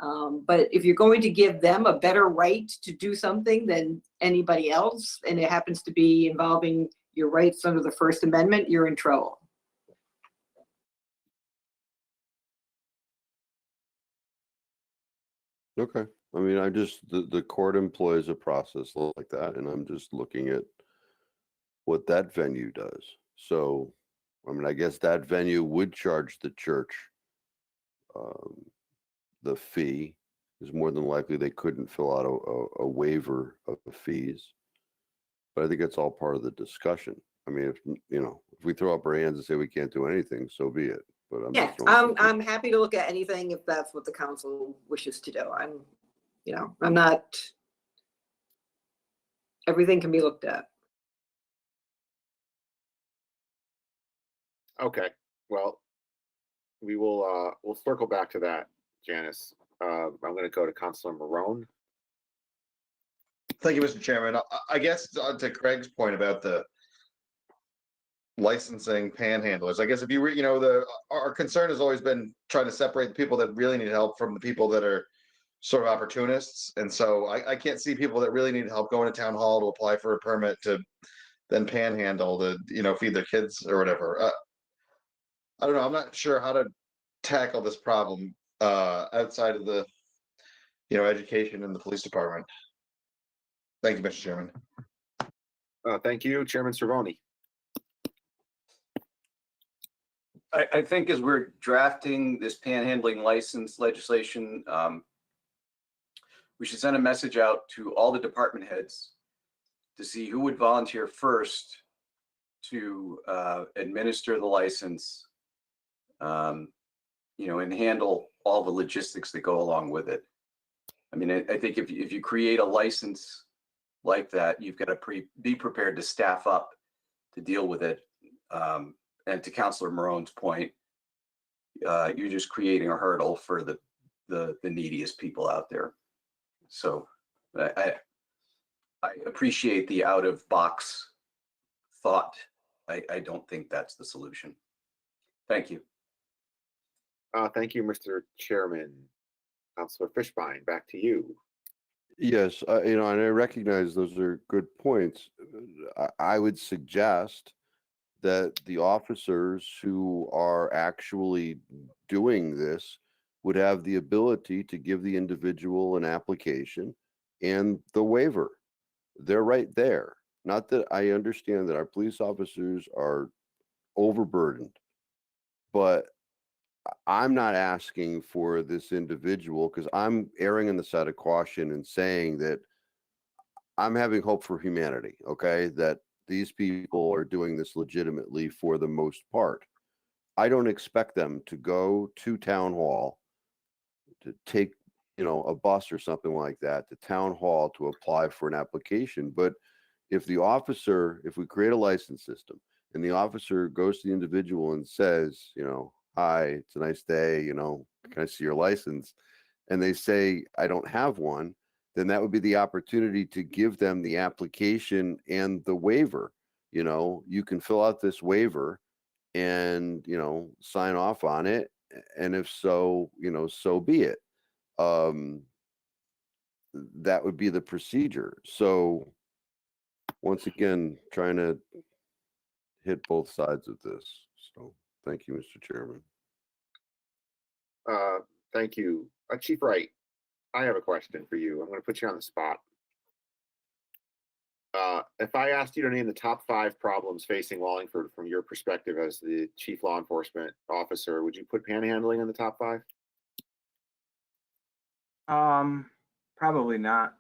But if you're going to give them a better right to do something than anybody else, and it happens to be involving your rights under the First Amendment, you're in trouble. Okay. I mean, the court employs a process like that, and I'm just looking at what that venue does. So, I mean, I guess that venue would charge the church the fee. Is more than likely they couldn't fill out a waiver of the fees. But I think it's all part of the discussion. I mean, if we throw up our hands and say we can't do anything, so be it. But I'm happy to look at anything if that's what the council wishes to do. I'm not, everything can be looked at. Okay, well, we'll circle back to that, Janice. I'm going to go to Councilor Marone. Thank you, Mr. Chairman. I guess to Craig's point about the licensing panhandlers, I guess if you our concern has always been trying to separate the people that really need help from the people that are sort of opportunists. And so I can't see people that really need help going to town hall to apply for a permit to then panhandle to, feed their kids or whatever. I don't know. I'm not sure how to tackle this problem outside of the, education in the police department. Thank you, Mr. Chairman. Thank you, Chairman Cervoni. I think as we're drafting this panhandling license legislation, we should send a message out to all the department heads to see who would volunteer first to administer the license, and handle all the logistics that go along with it. I mean, I think if you create a license like that, you've got to be prepared to staff up to deal with it. And to Councilor Marone's point, you're just creating a hurdle for the neediest people out there. So I appreciate the out of box thought. I don't think that's the solution. Thank you. Thank you, Mr. Chairman. Councilor Fishbein, back to you. Yes, and I recognize those are good points. I would suggest that the officers who are actually doing this would have the ability to give the individual an application and the waiver. They're right there. Not that I understand that our police officers are overburdened, but I'm not asking for this individual, because I'm erring on the side of caution and saying that I'm having hope for humanity, okay? That these people are doing this legitimately for the most part. I don't expect them to go to town hall to take, a bus or something like that to town hall to apply for an application. But if we create a license system and the officer goes to the individual and says, hi, it's a nice day, can I see your license? And they say, I don't have one, then that would be the opportunity to give them the application and the waiver. You can fill out this waiver and, sign off on it. And if so, so be it. That would be the procedure. So once again, trying to hit both sides of this. So thank you, Mr. Chairman. Thank you. Chief Wright, I have a question for you. I'm going to put you on the spot. If I asked you to name the top 5 problems facing Wallingford from your perspective as the chief law enforcement officer, would you put panhandling in the top 5? Probably not.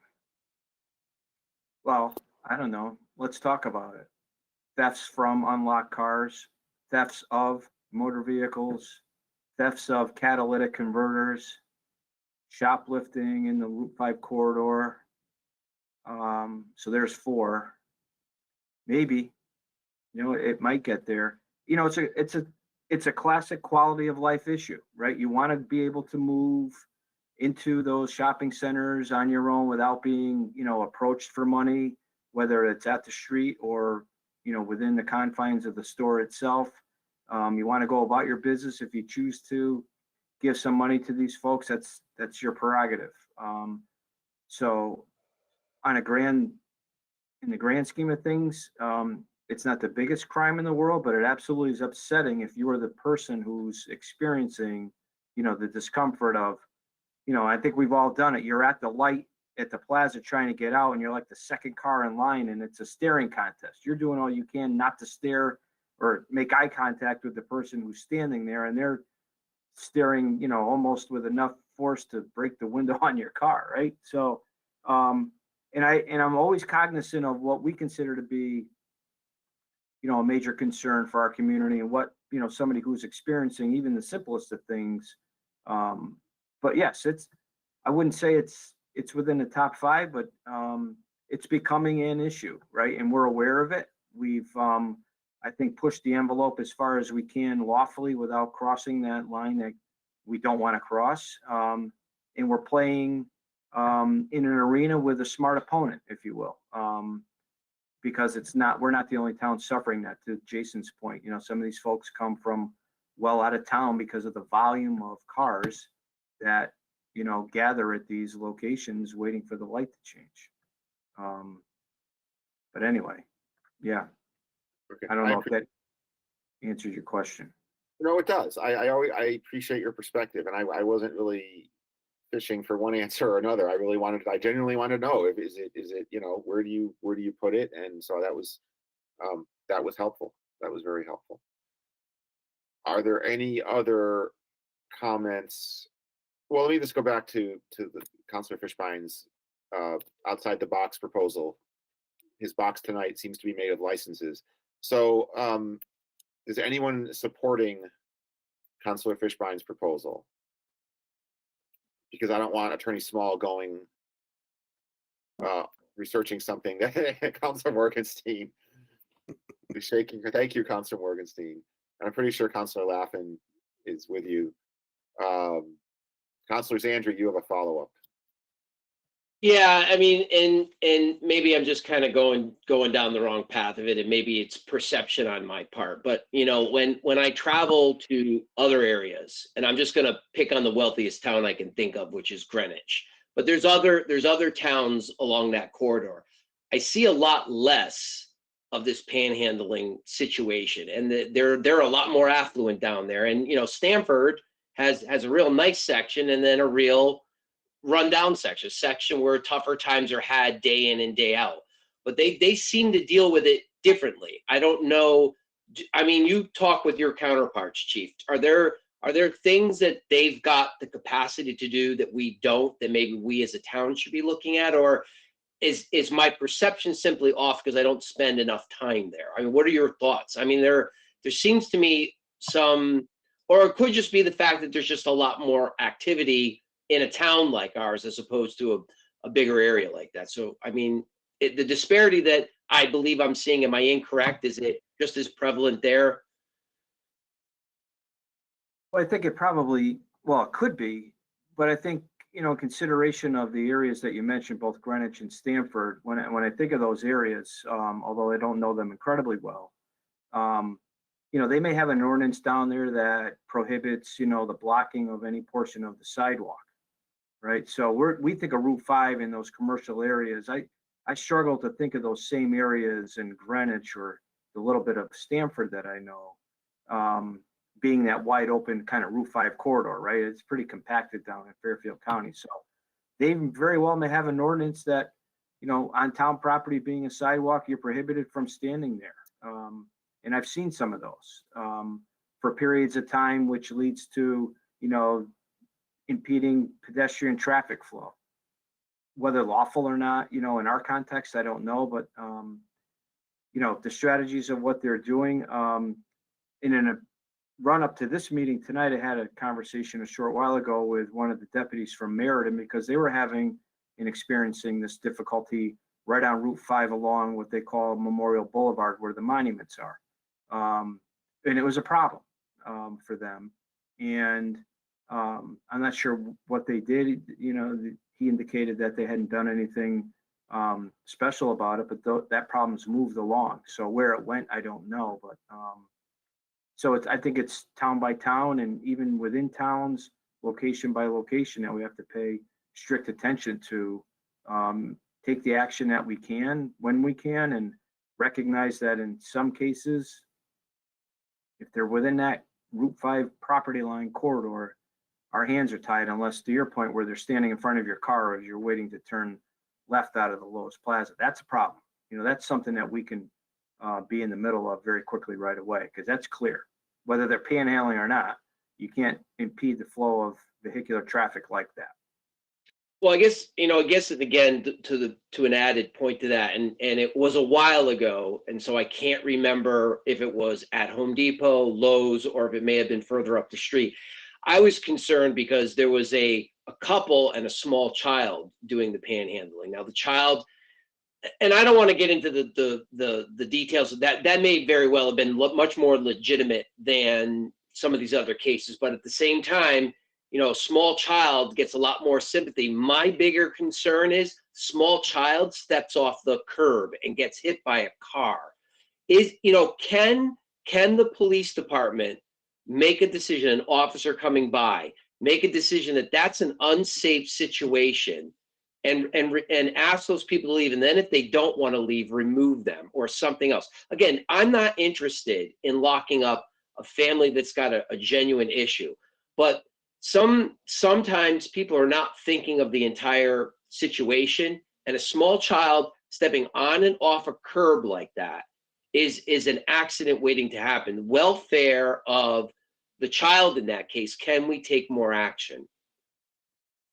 Well, I don't know. Let's talk about it. Thefts from unlocked cars, thefts of motor vehicles, thefts of catalytic converters, shoplifting in the Route 5 corridor. So there's 4. Maybe, it might get there. It's a classic quality of life issue, right? You want to be able to move into those shopping centers on your own without being, approached for money, whether it's at the street or, within the confines of the store itself. You want to go about your business. If you choose to give some money to these folks, that's your prerogative. So in the grand scheme of things, it's not the biggest crime in the world, but it absolutely is upsetting if you are the person who's experiencing, the discomfort of, I think we've all done it. You're at the light at the plaza trying to get out and you're like the second car in line and it's a staring contest. You're doing all you can not to stare or make eye contact with the person who's standing there, and they're staring, almost with enough force to break the window on your car, right? So, and I'm always cognizant of what we consider to be, a major concern for our community and what, somebody who's experiencing even the simplest of things. But yes, I wouldn't say it's within the top 5, but it's becoming an issue, right? And we're aware of it. We've, I think, pushed the envelope as far as we can lawfully without crossing that line that we don't want to cross. And we're playing in an arena with a smart opponent, if you will, because we're not the only town suffering that. To Jason's point, some of these folks come from well out of town because of the volume of cars that, gather at these locations waiting for the light to change. But anyway, yeah. Okay. I don't know if that answers your question. No, it does. I appreciate your perspective, and I wasn't really fishing for one answer or another. I genuinely wanted to know is it where do you put it? And so that was helpful. That was very helpful. Are there any other comments? Well, let me just go back to the Councilor Fishbein's outside the box proposal. His box tonight seems to be made of licenses. So is anyone supporting Councilor Fishbein's proposal? Because I don't want Attorney Small going researching something that Councilor Morgenstein is shaking. Thank you, Councilor Morgenstein. And I'm pretty sure Councilor Laffin is with you. Councilor Zandri, you have a follow-up. Yeah, I mean, and maybe I'm just kind of going down the wrong path of it, and maybe it's perception on my part. But you know, when I travel to other areas, and I'm just gonna pick on the wealthiest town I can think of, which is Greenwich. But there's other towns along that corridor. I see a lot less of this panhandling situation, and they're a lot more affluent down there. And you know, Stamford has a real nice section, and then a real rundown section where tougher times are had day in and day out. But they seem to deal with it differently. I don't know. I mean, you talk with your counterparts, Chief. Are there things that they've got the capacity to do that we don't, that maybe we as a town should be looking at? Or is my perception simply off because I don't spend enough time there? I mean, what are your thoughts? I mean, there seems to me some, or it could just be the fact that there's just a lot more activity in a town like ours as opposed to a bigger area like that. So, I mean, the disparity that I believe I'm seeing, am I incorrect? Is it just as prevalent there? Well, I think it probably, well, it could be, but I think, you know, consideration of the areas that you mentioned, both Greenwich and Stamford, when I think of those areas, although I don't know them incredibly well, you know, they may have an ordinance down there that prohibits, you know, the blocking of any portion of the sidewalk. Right. So we think of Route 5 in those commercial areas. I struggle to think of those same areas in Greenwich or the little bit of Stamford that I know, being that wide open kind of Route 5 corridor, right? It's pretty compacted down in Fairfield County. So they very well may have an ordinance that, you know, on town property being a sidewalk, you're prohibited from standing there. And I've seen some of those for periods of time, which leads to, you know, impeding pedestrian traffic flow. Whether lawful or not, you know, in our context, I don't know, but you know, the strategies of what they're doing. And in a run up to this meeting tonight, I had a conversation a short while ago with one of the deputies from Meriden because they were having and experiencing this difficulty right on Route 5 along what they call Memorial Boulevard, where the monuments are. And it was a problem for them. And I'm not sure what they did. You know, he indicated that they hadn't done anything special about it, but that problem's moved along. So where it went, I don't know. But so I think it's town by town, and even within towns, location by location, that we have to pay strict attention to, take the action that we can when we can, and recognize that in some cases, if they're within that Route 5 property line corridor, our hands are tied, unless, to your point, where they're standing in front of your car as you're waiting to turn left out of the Lowe's Plaza. That's a problem. You know, that's something that we can be in the middle of very quickly right away, because that's clear. Whether they're panhandling or not, you can't impede the flow of vehicular traffic like that. Well, I guess, you know, again, to an added point to that, and it was a while ago, and so I can't remember if it was at Home Depot, Lowe's, or if it may have been further up the street. I was concerned because there was a couple and a small child doing the panhandling. Now the child, and I don't want to get into the details of that. That may very well have been much more legitimate than some of these other cases, but at the same time, you know, a small child gets a lot more sympathy. My bigger concern is small child steps off the curb and gets hit by a car. You know, can the police department make a decision, an officer coming by, make a decision that that's an unsafe situation, and ask those people to leave, and then if they don't want to leave, remove them or something else? Again, I'm not interested in locking up a family that's got a genuine issue, but sometimes people are not thinking of the entire situation, and a small child stepping on and off a curb like that is an accident waiting to happen. The welfare of the child in that case, can we take more action?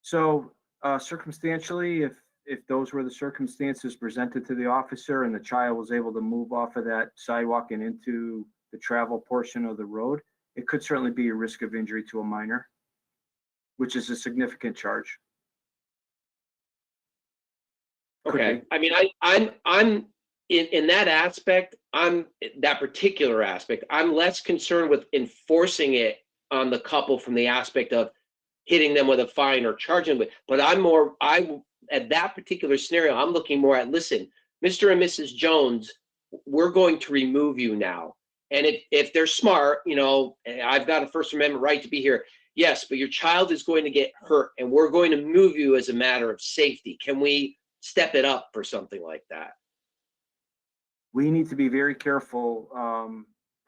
So circumstantially, if those were the circumstances presented to the officer and the child was able to move off of that sidewalk and into the travel portion of the road, it could certainly be a risk of injury to a minor, which is a significant charge. Okay. I mean, I'm in that aspect, that particular aspect, I'm less concerned with enforcing it on the couple from the aspect of hitting them with a fine or charging them with, but at that particular scenario, I'm looking more at, listen, Mr. and Mrs. Jones, we're going to remove you now. And if they're smart, you know, I've got a First Amendment right to be here. Yes, but your child is going to get hurt and we're going to move you as a matter of safety. Can we step it up for something like that? We need to be very careful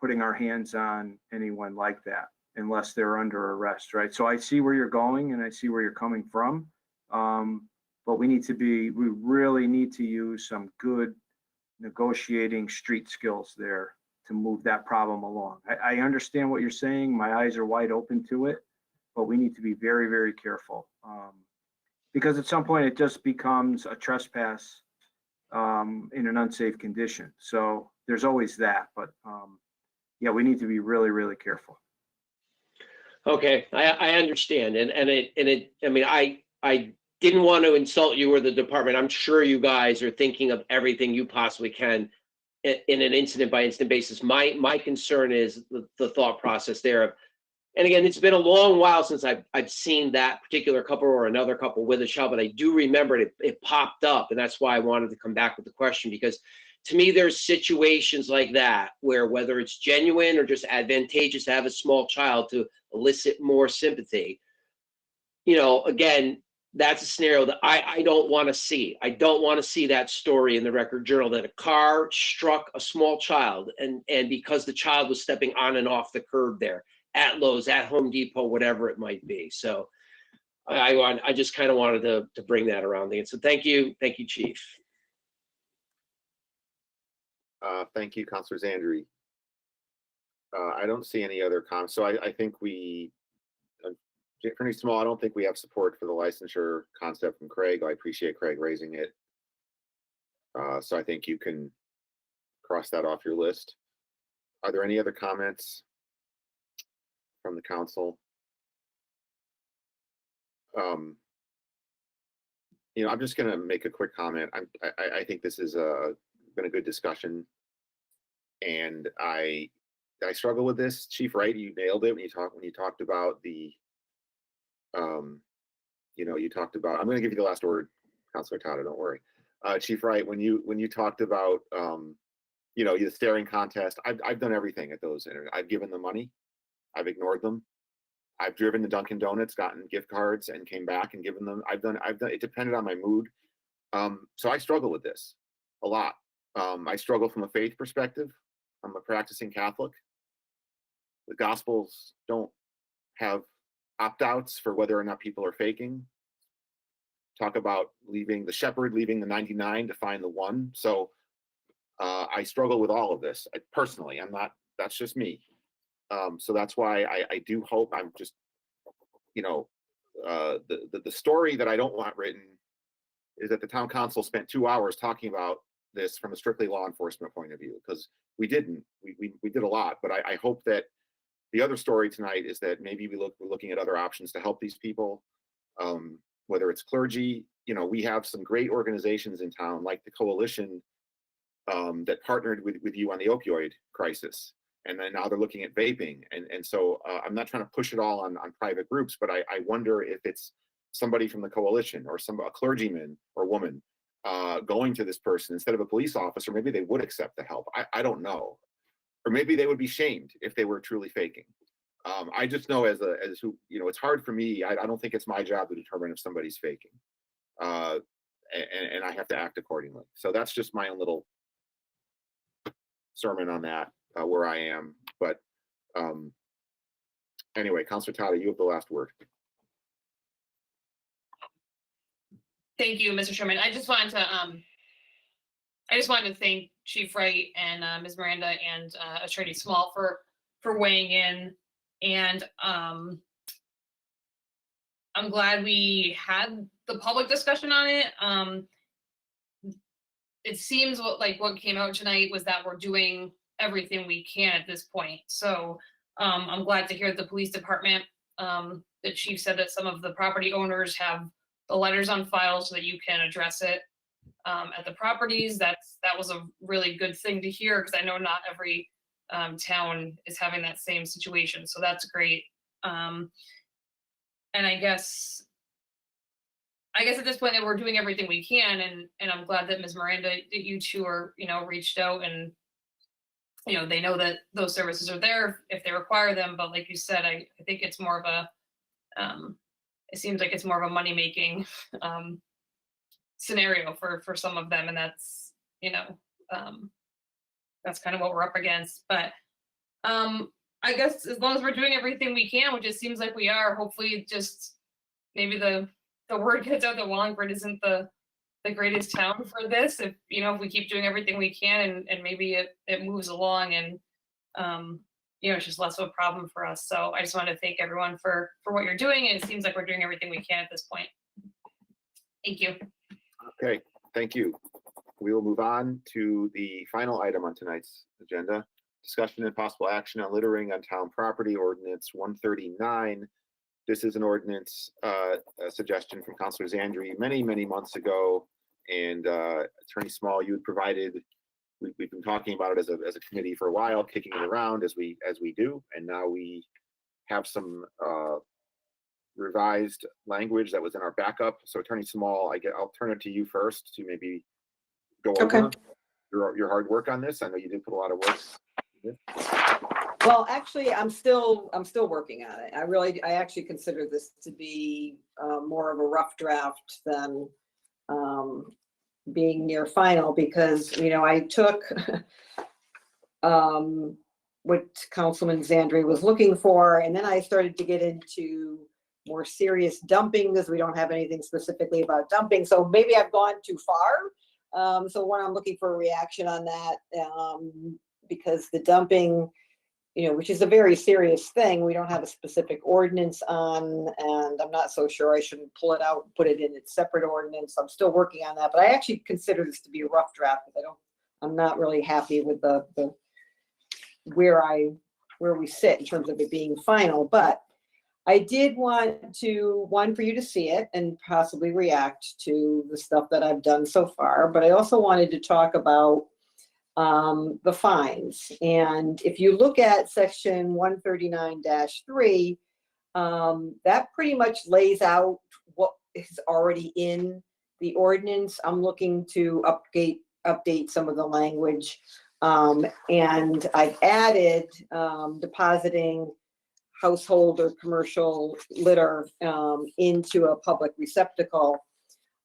putting our hands on anyone like that unless they're under arrest, right? So I see where you're going and I see where you're coming from. But we really need to use some good negotiating street skills there to move that problem along. I understand what you're saying. My eyes are wide open to it, but we need to be very, very careful. Because at some point it just becomes a trespass in an unsafe condition. So there's always that, but yeah, we need to be really, really careful. Okay, I understand. I mean, I didn't want to insult you or the department. I'm sure you guys are thinking of everything you possibly can in an incident by incident basis. My concern is the thought process there. And again, it's been a long while since I've seen that particular couple or another couple with a child, but I do remember it popped up, and that's why I wanted to come back with the question, because to me, there's situations like that where whether it's genuine or just advantageous to have a small child to elicit more sympathy, you know, again, that's a scenario that I don't want to see. I don't want to see that story in the Record Journal that a car struck a small child and because the child was stepping on and off the curb there at Lowe's, at Home Depot, whatever it might be. So I just kind of wanted to bring that around. So thank you, Chief. Thank you, Councilor Zandri. I don't see any other comments. So I think Attorney Small, I don't think we have support for the licensure concept from Craig. I appreciate Craig raising it. So I think you can cross that off your list. Are there any other comments from the council? You know, I'm just going to make a quick comment. I think this is been a good discussion, and I struggle with this. Chief Wright, you nailed it when you talked about the you know, you talked about, I'm going to give you the last word, Councilor Tata, don't worry. Chief Wright, when you talked about you know, the staring contest, I've done everything at those. I've given them money, I've ignored them. I've driven to Dunkin' Donuts, gotten gift cards, and came back and given them. I've done. It depended on my mood. So I struggle with this a lot. I struggle from a faith perspective. I'm a practicing Catholic. The Gospels don't have opt-outs for whether or not people are faking. Talk about leaving the shepherd, leaving the 99 to find the one. So I struggle with all of this. Personally, I'm not. That's just me. So that's why I do hope. I'm just, you know, the story that I don't want written is that the town council spent 2 hours talking about this from a strictly law enforcement point of view, because we didn't. We did a lot, but I hope that the other story tonight is that maybe we're looking at other options to help these people, whether it's clergy. You know, we have some great organizations in town, like the Coalition, that partnered with you on the opioid crisis. And then now they're looking at vaping. And so I'm not trying to push it all on private groups, but I wonder if it's somebody from the Coalition or a clergyman or woman going to this person instead of a police officer. Maybe they would accept the help. I don't know. Or maybe they would be shamed if they were truly faking. I just know as who, you know, it's hard for me. I don't think it's my job to determine if somebody's faking. And I have to act accordingly. So that's just my own little sermon on that. Where I am, but anyway, Councilor Tata, you have the last word. Thank you, Mr. Chairman. I just wanted to thank Chief Wright and Ms. Miranda and Attorney Small for weighing in, and I'm glad we had the public discussion on it. It seems what came out tonight was that we're doing everything we can at this point. So I'm glad to hear the police department, the chief said that some of the property owners have the letters on file so that you can address it at the properties. That was a really good thing to hear, because I know not every town is having that same situation. So that's great. And I guess I guess at this point that we're doing everything we can, and I'm glad that Ms. Miranda, that you two are, reached out, and they know that those services are there if they require them. But like you said, I think it's more of a it seems like it's more of a money making scenario for some of them, and that's that's kind of what we're up against. But I guess as long as we're doing everything we can, which it seems like we are, hopefully just maybe the word gets out that Wallingford isn't the greatest town for this. If if we keep doing everything we can, and maybe it moves along, and it's just less of a problem for us. So I just want to thank everyone for what you're doing, and it seems like we're doing everything we can at this point. Thank you. Okay, thank you. We will move on to the final item on tonight's agenda. Discussion and possible action on littering on town property, Ordinance 139. This is an ordinance, a suggestion from Councilor Zandri many months ago, and Attorney Small, you had provided. We've been talking about it as a committee for a while, kicking it around as we do, and now we have some revised language that was in our backup. So Attorney Small, I'll turn it to you first to maybe go over your hard work on this. I know you did put a lot of work. Well, actually, I'm still working on it. I actually consider this to be more of a rough draft than being near final, because I took what Councilman Zandri was looking for, and then I started to get into more serious dumping, because we don't have anything specifically about dumping. So maybe I've gone too far. So when I'm looking for a reaction on that, because the dumping, which is a very serious thing, we don't have a specific ordinance on, and I'm not so sure I shouldn't pull it out and put it in its separate ordinance. I'm still working on that, but I actually consider this to be a rough draft, because I'm not really happy with the where we sit in terms of it being final. But I did want for you to see it and possibly react to the stuff that I've done so far. But I also wanted to talk about the fines. And if you look at section 139-3, that pretty much lays out what is already in the ordinance. I'm looking to update some of the language. And I've added depositing household or commercial litter into a public receptacle.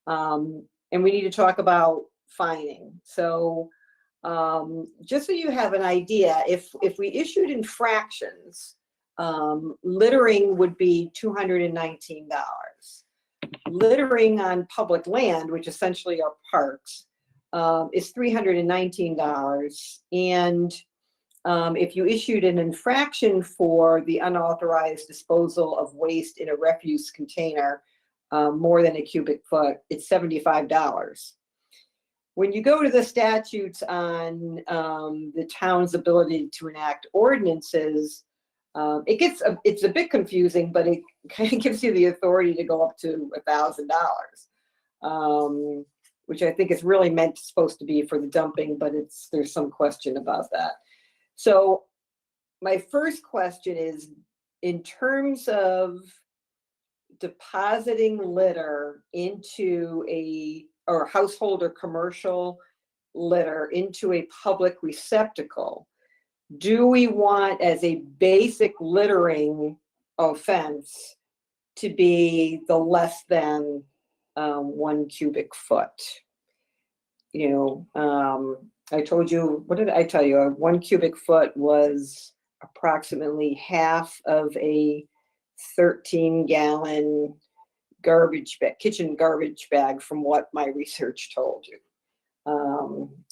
And we need to talk about fining. So just so you have an idea, if we issued infractions, littering would be $219. Littering on public land, which essentially are parks, is $319. And if you issued an infraction for the unauthorized disposal of waste in a refuse container more than a cubic foot, it's $75. When you go to the statutes on the town's ability to enact ordinances, it's a bit confusing, but it kind of gives you the authority to go up to $1,000, which I think is really supposed to be for the dumping, but there's some question about that. So my first question is, in terms of depositing litter into or household or commercial litter into a public receptacle, do we want as a basic littering offense to be the less than 1 cubic foot? I told you, what did I tell you? 1 cubic foot was approximately half of a 13-gallon kitchen garbage bag, from what my research told you.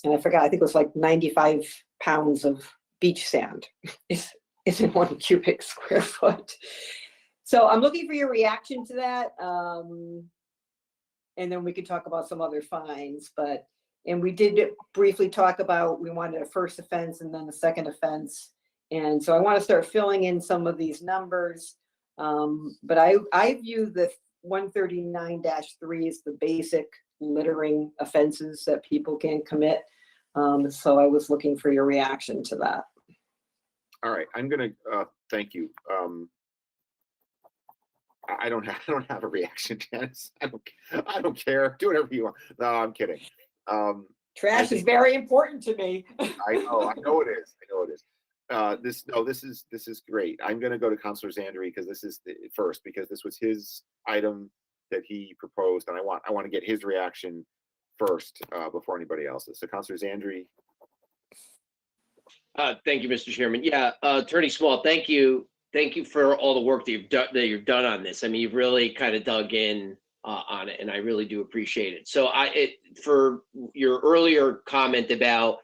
And I forgot, I think it was like 95 pounds of beach sand is in 1 cubic square foot. So I'm looking for your reaction to that. And then we could talk about some other fines, and we did briefly talk about, we wanted a first offense and then a second offense. And so I want to start filling in some of these numbers. But I view the 139-3 as the basic littering offenses that people can commit. So I was looking for your reaction to that. All right, I'm gonna thank you. I don't have a reaction, Janice. I don't care. Do whatever you want. No, I'm kidding. Trash is very important to me. I know it is. I know it is. This is great. I'm going to go to Councilor Zandri because this is first, because this was his item that he proposed, and I want to get his reaction first before anybody else's. So, Councilor Zandri. Thank you, Mr. Chairman. Yeah, Attorney Small, thank you for all the work that you've done on this. I mean, you've really kind of dug in on it, and I really do appreciate it. So, for your earlier comment about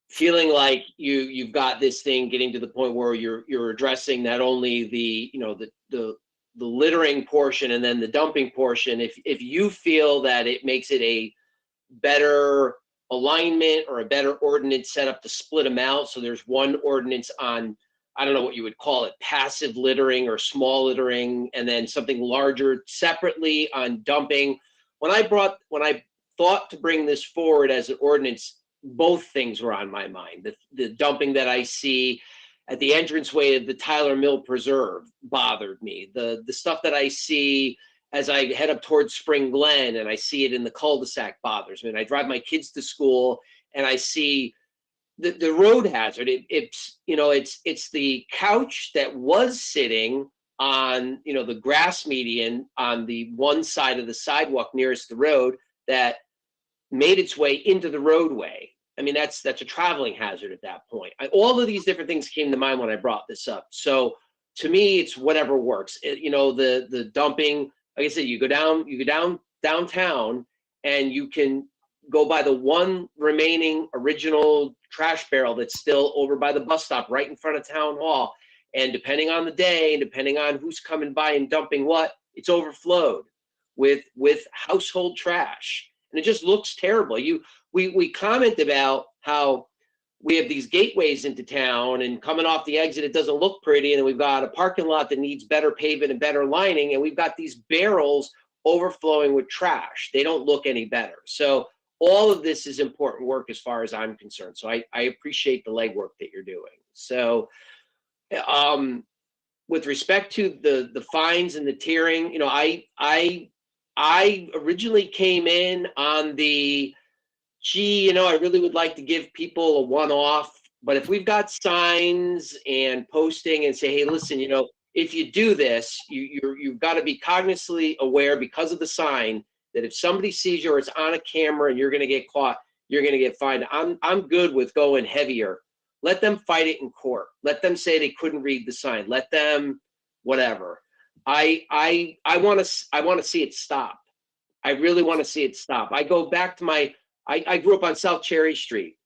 feeling like you've got this thing getting to the point where you're addressing not only the littering portion and then the dumping portion. If you feel that it makes it a better alignment or a better ordinance set up to split them out, so there's one ordinance on, I don't know what you would call it, passive littering or small littering, and then something larger separately on dumping. When I thought to bring this forward as an ordinance, both things were on my mind. The dumping that I see at the entranceway of the Tyler Mill Preserve bothered me. The stuff that I see as I head up towards Spring Glen and I see it in the cul-de-sac bothers me. And I drive my kids to school and I see the road hazard. It's the couch that was sitting on, the grass median on the one side of the sidewalk nearest the road that made its way into the roadway. I mean, that's a traveling hazard at that point. All of these different things came to mind when I brought this up. So to me, it's whatever works. The dumping, like I said, you go downtown and you can go by the one remaining original trash barrel that's still over by the bus stop right in front of Town Hall. And depending on the day and depending on who's coming by and dumping what, it's overflowed with household trash. And it just looks terrible. We comment about how we have these gateways into town and coming off the exit, it doesn't look pretty. And then we've got a parking lot that needs better pavement and better lining. And we've got these barrels overflowing with trash. They don't look any better. So all of this is important work as far as I'm concerned. So I appreciate the legwork that you're doing. So with respect to the fines and the tiering, I originally came in on the, I really would like to give people a one-off, but if we've got signs and posting and say, hey, listen, if you do this, you've got to be cognizantly aware because of the sign that if somebody sees you or it's on a camera and you're going to get caught, you're going to get fined. I'm good with going heavier. Let them fight it in court. Let them say they couldn't read the sign. Let them, whatever. I want to see it stop. I really want to see it stop. I go back to I grew up on South Cherry Street.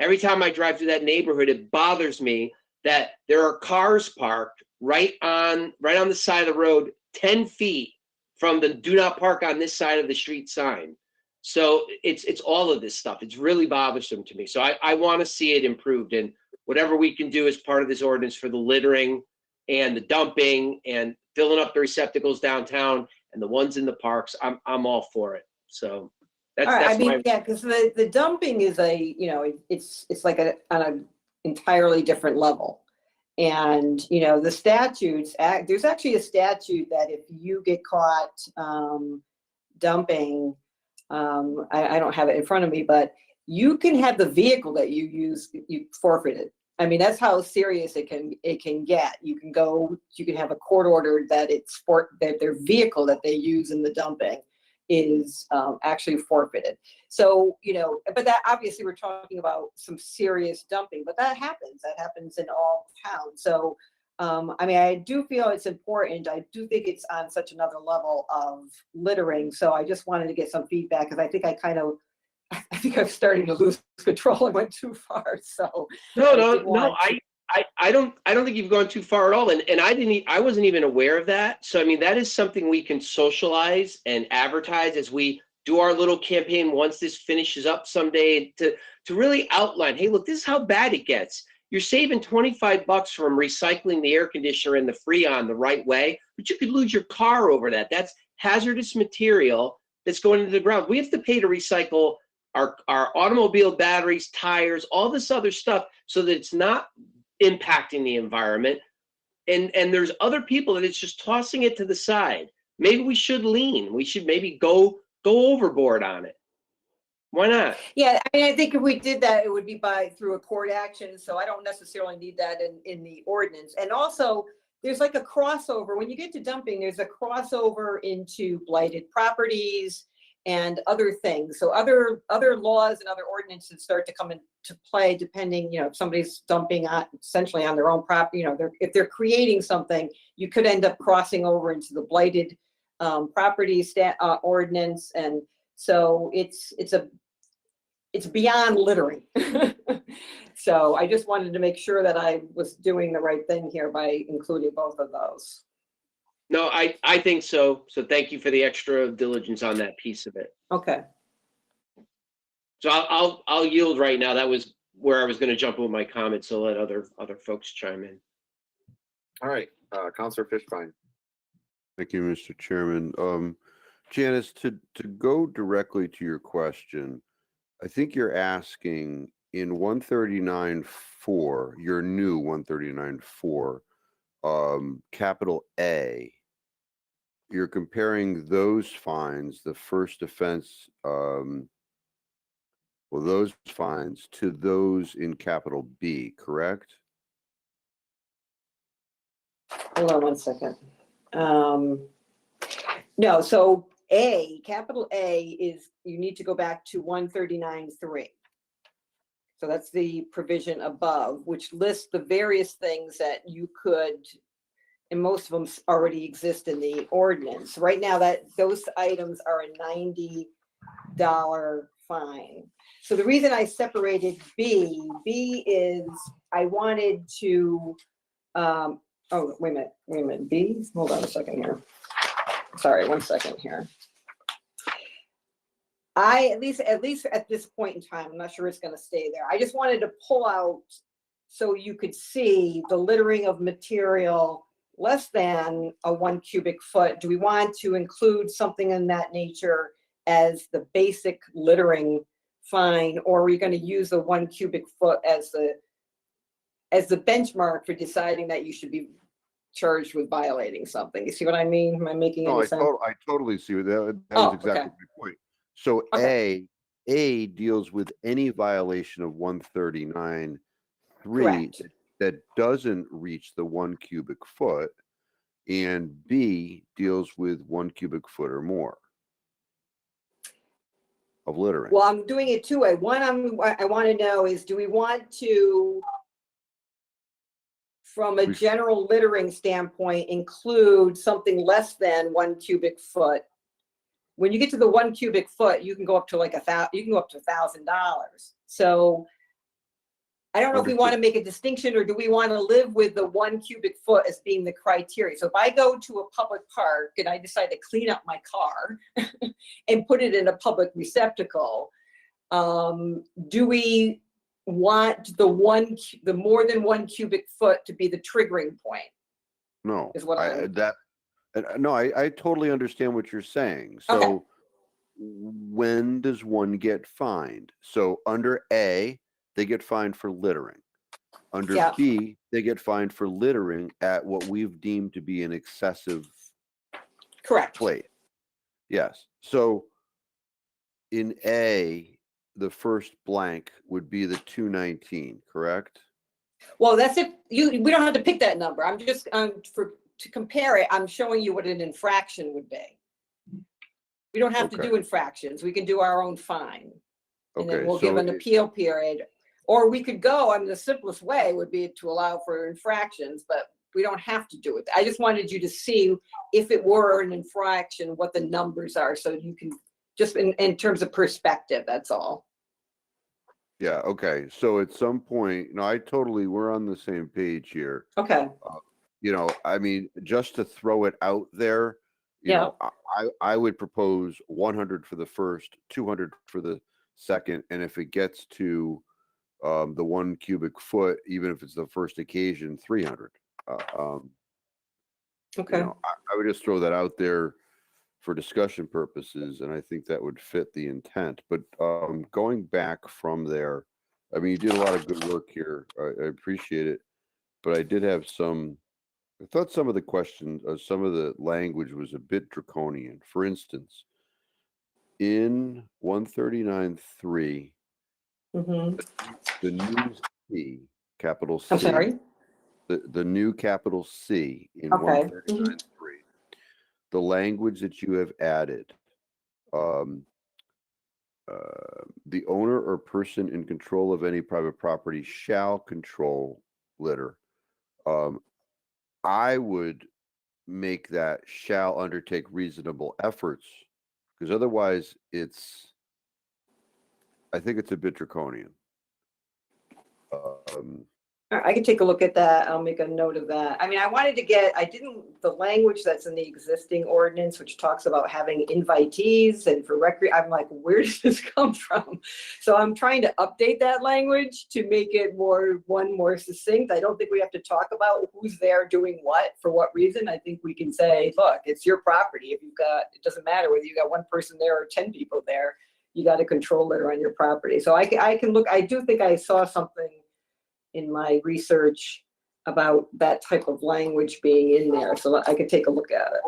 Every time I drive through that neighborhood, it bothers me that there are cars parked right on the side of the road, 10 feet from the do not park on this side of the street sign. So it's all of this stuff. It's really bothersome to me. So I want to see it improved, and whatever we can do as part of this ordinance for the littering and the dumping and filling up the receptacles downtown and the ones in the parks, I'm all for it. So that's, all right, that's my, yeah, because the dumping is it's like on an entirely different level. And, the statutes, there's actually a statute that if you get caught dumping, I don't have it in front of me, but you can have the vehicle that you use, you forfeited. I mean, that's how serious it can get. You can have a court order that that their vehicle that they use in the dumping is actually forfeited. So, but that obviously we're talking about some serious dumping, but that happens in all towns. So, I do feel it's important. I do think it's on such another level of littering. So I just wanted to get some feedback because I think I'm starting to lose control and went too far. So no, I don't think you've gone too far at all. And I wasn't even aware of that. So, that is something we can socialize and advertise as we do our little campaign once this finishes up someday to really outline, hey, look, this is how bad it gets. You're saving $25 from recycling the air conditioner and the Freon the right way, but you could lose your car over that. That's hazardous material that's going into the ground. We have to pay to recycle our automobile batteries, tires, all this other stuff so that it's not impacting the environment. And there's other people that it's just tossing it to the side. maybe we should lean. We should maybe go overboard on it. Why not? Yeah, I mean, I think if we did that, it would be through a court action, so I don't necessarily need that in the ordinance. And also, there's like a crossover, when you get to dumping, there's a crossover into blighted properties and other things. So other laws and other ordinances start to come into play depending, if somebody's dumping essentially on their own property, if they're creating something, you could end up crossing over into the blighted property ordinance. And so it's beyond littering. So I just wanted to make sure that I was doing the right thing here by including both of those. No, I think so. So thank you for the extra diligence on that piece of it. Okay. So I'll yield right now. That was where I was going to jump with my comments. So let other folks chime in. All right, Councilor Fishbein. Thank you, Mr. Chairman. Janice, to go directly to your question, I think you're asking in 139.4, your new 139.4, capital A, you're comparing those fines, the first offense, those fines to those in capital B, correct? Hold on one second. No, so capital A is, you need to go back to 139.3. So that's the provision above, which lists the various things that you could, and most of them already exist in the ordinance. Right now, those items are a $90 fine. So the reason I separated B is I wanted to, oh, wait a minute, B, hold on a second here. Sorry, one second here. At least at this point in time, I'm not sure it's going to stay there. I just wanted to pull out so you could see the littering of material less than a 1 cubic foot. Do we want to include something in that nature as the basic littering fine, or are we going to use the 1 cubic foot as the benchmark for deciding that you should be charged with violating something? You see what I mean? Am I making any sense? I totally see what that was exactly okay. my point. So Okay. A deals with any violation of 139.3 Correct. that doesn't reach the 1 cubic foot, and B deals with 1 cubic foot or more of littering. Well, I'm doing it two ways. One, I want to know is, do we want to, from a general littering standpoint, include something less than 1 cubic foot? When you get to the 1 cubic foot, you can go up to like $1,000. So I don't know if we want to make a distinction, or do we want to live with the 1 cubic foot as being the criteria? So if I go to a public park and I decide to clean up my car and put it in a public receptacle, do we want the more than 1 cubic foot to be the triggering point? No, Is what I totally understand what you're saying. So Okay. when does one get fined? So under A, they get fined for littering. Under B, they get fined for littering at what we've deemed to be an excessive plate. Yes. So in A, the first blank would be the 219, correct? Well, that's if we don't have to pick that number. I'm just to compare it, I'm showing you what an infraction would be. We don't have to do infractions. We can do our own fine. And then we'll give an appeal period. Or we could go, the simplest way would be to allow for infractions, but we don't have to do it. I just wanted you to see, if it were an infraction, what the numbers are, so you can just in terms of perspective, that's all. Yeah, okay. So at some point, we're on the same page here. Okay. Just to throw it out there, I would propose 100 for the first, 200 for the second, and if it gets to the 1 cubic foot, even if it's the first occasion, 300. Okay. I would just throw that out there for discussion purposes, and I think that would fit the intent. But going back from there, you did a lot of good work here. I appreciate it, but I did have some I thought some of the questions, some of the language was a bit draconian. For instance, in 139.3, Mhm. the new C, capital C. I'm sorry? The new capital C in Okay. 139.3, the language that you have added, the owner or person in control of any private property shall control litter. I would make that shall undertake reasonable efforts, because otherwise I think it's a bit draconian. I can take a look at that. I'll make a note of that. I mean, the language that's in the existing ordinance, which talks about having invitees and for I'm like, where does this come from? So I'm trying to update that language to make it more succinct. I don't think we have to talk about who's there doing what, for what reason. I think we can say, look, it's your property. It doesn't matter whether you got one person there or 10 people there, you got to control litter on your property. So I can look, I do think I saw something in my research about that type of language being in there, so I could take a look at it.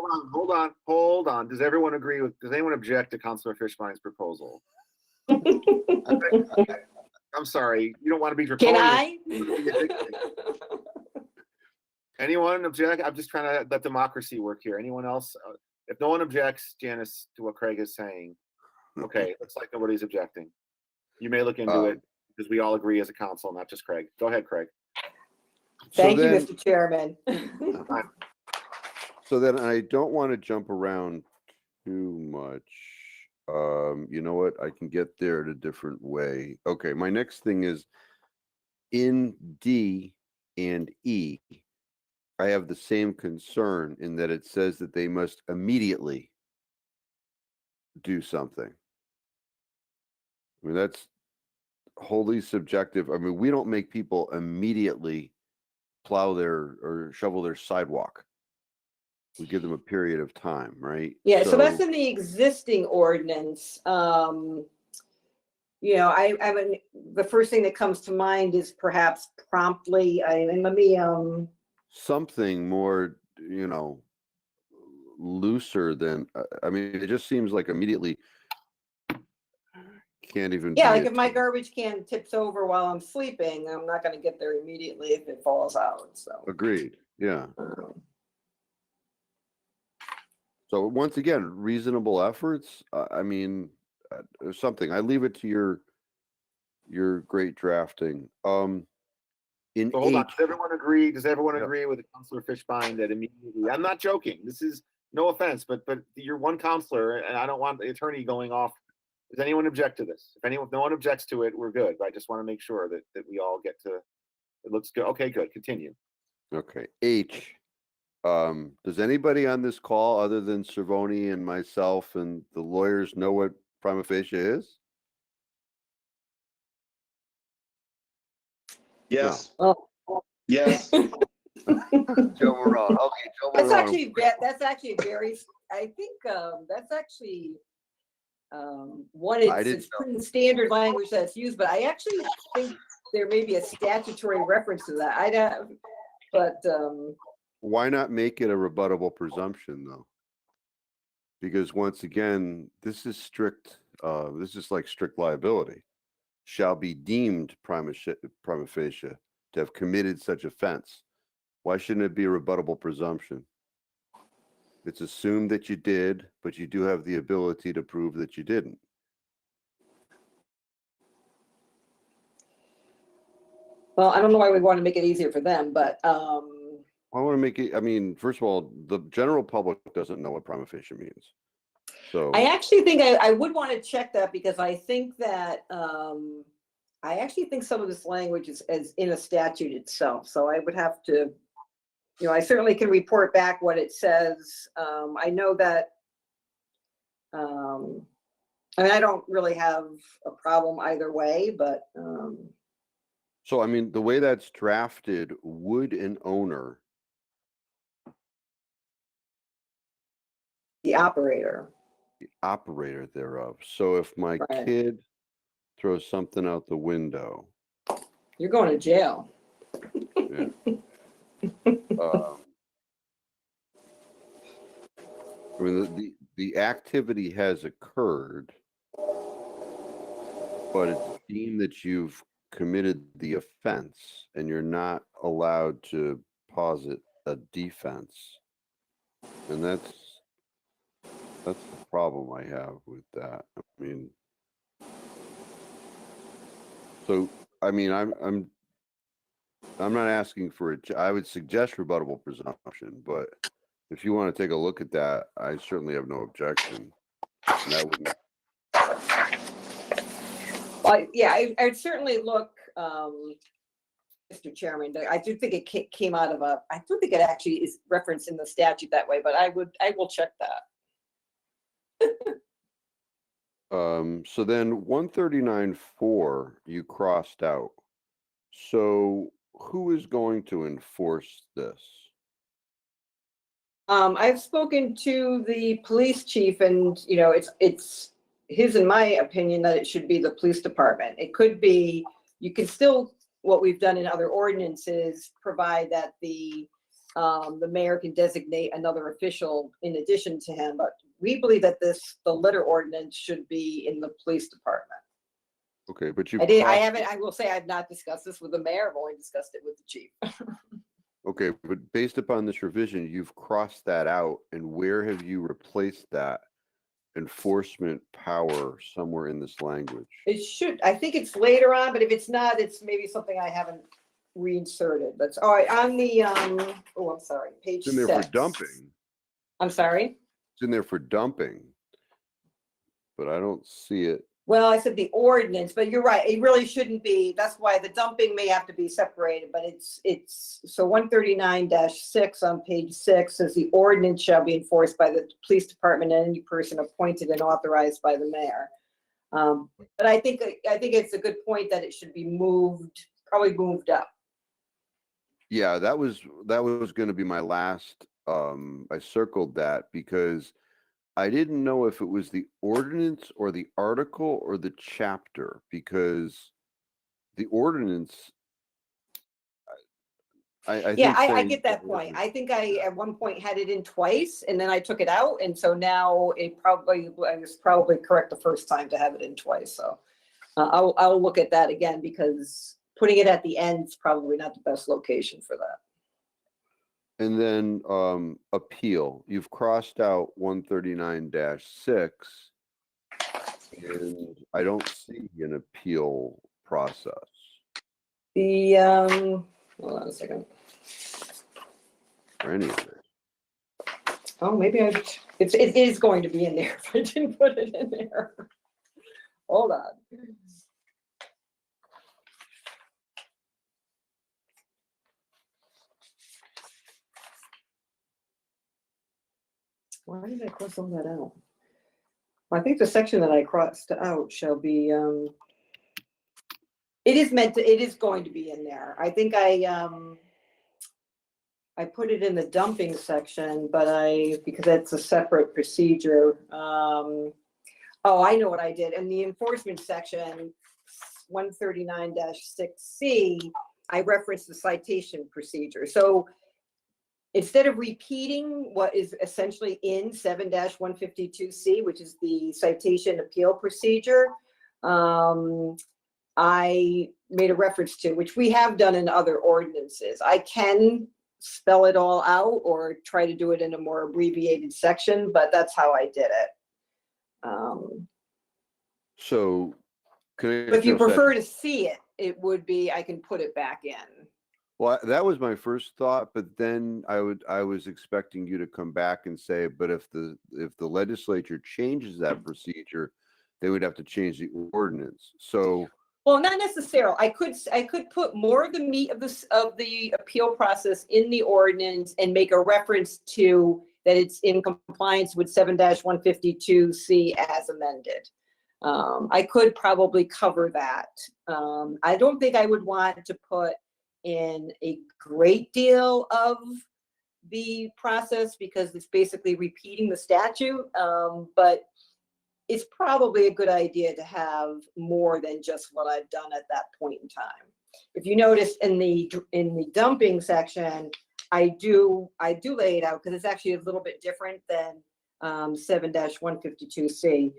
Hold on. Does anyone object to Councilor Fishbein's proposal? I'm sorry, you don't want to be draconian. Can I? Anyone object? I'm just trying to let democracy work here. Anyone else? If no one objects, Janice, to what Craig is saying, okay, looks like nobody's objecting. You may look into it, because we all agree as a council, not just Craig. Go ahead, Craig. Thank you, Mr. Chairman. So then I don't want to jump around too much. You know what? I can get there in a different way. Okay, my next thing is in D and E, I have the same concern in that it says that they must immediately do something. I mean, that's wholly subjective. I mean, we don't make people immediately plow or shovel their sidewalk. We give them a period of time, right? Yeah, so that's in the existing ordinance. The first thing that comes to mind is perhaps promptly. Something more, looser than. I mean, it just seems like immediately. Can't even. Yeah, like if my garbage can tips over while I'm sleeping, I'm not going to get there immediately if it falls out. So agreed. Yeah. So once again, reasonable efforts. I mean, something. I leave it to your great drafting. Hold on. Does everyone agree? Does everyone agree with Councilor Fishbein that immediately? I'm not joking. This is no offense, but you're one counselor, and I don't want the attorney going off. Does anyone object to this? If no one objects to it, we're good. But I just want to make sure that we all get to. It looks good. Okay, good. Continue. Okay. H. Does anybody on this call, other than Cervoni and myself and the lawyers, know what prima facie is? Yes. No. Oh. Yes. Joe Morone. Okay, Joe Morone. That's actually very. I think that's actually. It's pretty standard language that's used, but I actually think there may be a statutory reference to that. Why not make it a rebuttable presumption, though? Because once again, this is strict. This is like strict liability. Shall be deemed prima facie to have committed such offense. Why shouldn't it be a rebuttable presumption? It's assumed that you did, but you do have the ability to prove that you didn't. Well, I don't know why we want to make it easier for them, but I want to make it. I mean, first of all, the general public doesn't know what prima facie means. So I actually think I would want to check that, because I think that I actually think some of this language is in a statute itself. So I would have to. I certainly can report back what it says. I know that, I don't really have a problem either way, but. So, I mean, the way that's drafted, would an owner. The operator. The operator thereof. So if my kid throws something out the window. You're going to jail. Yeah. I mean, the activity has occurred, but it's deemed that you've committed the offense and you're not allowed to posit a defense. And that's the problem I have with that. I mean, so, I mean, I'm not asking for it. I would suggest rebuttable presumption, but if you want to take a look at that, I certainly have no objection. And that wouldn't. Well, yeah, I'd certainly look, Mr. Chairman, I do think it came out of I do think it actually is referenced in the statute that way, but I will check that. So then 139.4 you crossed out. So who is going to enforce this? I've spoken to the police chief and, you know, it's his, in my opinion, that it should be the police department. It could be, you can still, what we've done in other ordinances, provide that the mayor can designate another official in addition to him, but we believe that the litter ordinance should be in the police department. Okay, but you. I will say I've not discussed this with the mayor, I've only discussed it with the chief. Okay, but based upon this revision, you've crossed that out, and where have you replaced that enforcement power somewhere in this language? It should, I think it's later on, but if it's not, it's maybe something I haven't reinserted. That's all right, on the, oh, I'm sorry, page 6. It's in there for dumping. I'm sorry? It's in there for dumping, but I don't see it. Well, I said the ordinance, but you're right, it really shouldn't be. That's why the dumping may have to be separated, but it's so 139-6 on page 6 says the ordinance shall be enforced by the police department and any person appointed and authorized by the mayor. But I think it's a good point that it should be moved, probably moved up. Yeah, that was going to be my last. I circled that because I didn't know if it was the ordinance or the article or the chapter, because the ordinance. I get that point. I think I at one point had it in twice and then I took it out. And so now I was probably correct the first time to have it in twice. So I'll look at that again, because putting it at the end is probably not the best location for that. And then appeal, you've crossed out 139-6, and I don't see an appeal process. The hold on a second. Or any of it. Oh, maybe it is going to be in there if I didn't put it in there. Hold on. Why did I cross all that out? Well, I think the section that I crossed out shall be, it is going to be in there. I think I put it in the dumping section, but because that's a separate procedure. Oh, I know what I did. In the enforcement section, 139-6C, I referenced the citation procedure. So instead of repeating what is essentially in 7-152C, which is the citation appeal procedure, I made a reference to, which we have done in other ordinances. I can spell it all out or try to do it in a more abbreviated section, but that's how I did it. So if you prefer to see it, it would be, I can put it back in. Well, that was my first thought, but then I was expecting you to come back and say, but if the legislature changes that procedure, they would have to change the ordinance. So, well, not necessarily. I could put more of the meat of the appeal process in the ordinance and make a reference to that it's in compliance with 7-152C as amended. I could probably cover that. I don't think I would want to put in a great deal of the process because it's basically repeating the statute, but it's probably a good idea to have more than just what I've done at that point in time. If you notice in the dumping section, I do lay it out because it's actually a little bit different than 7-152C.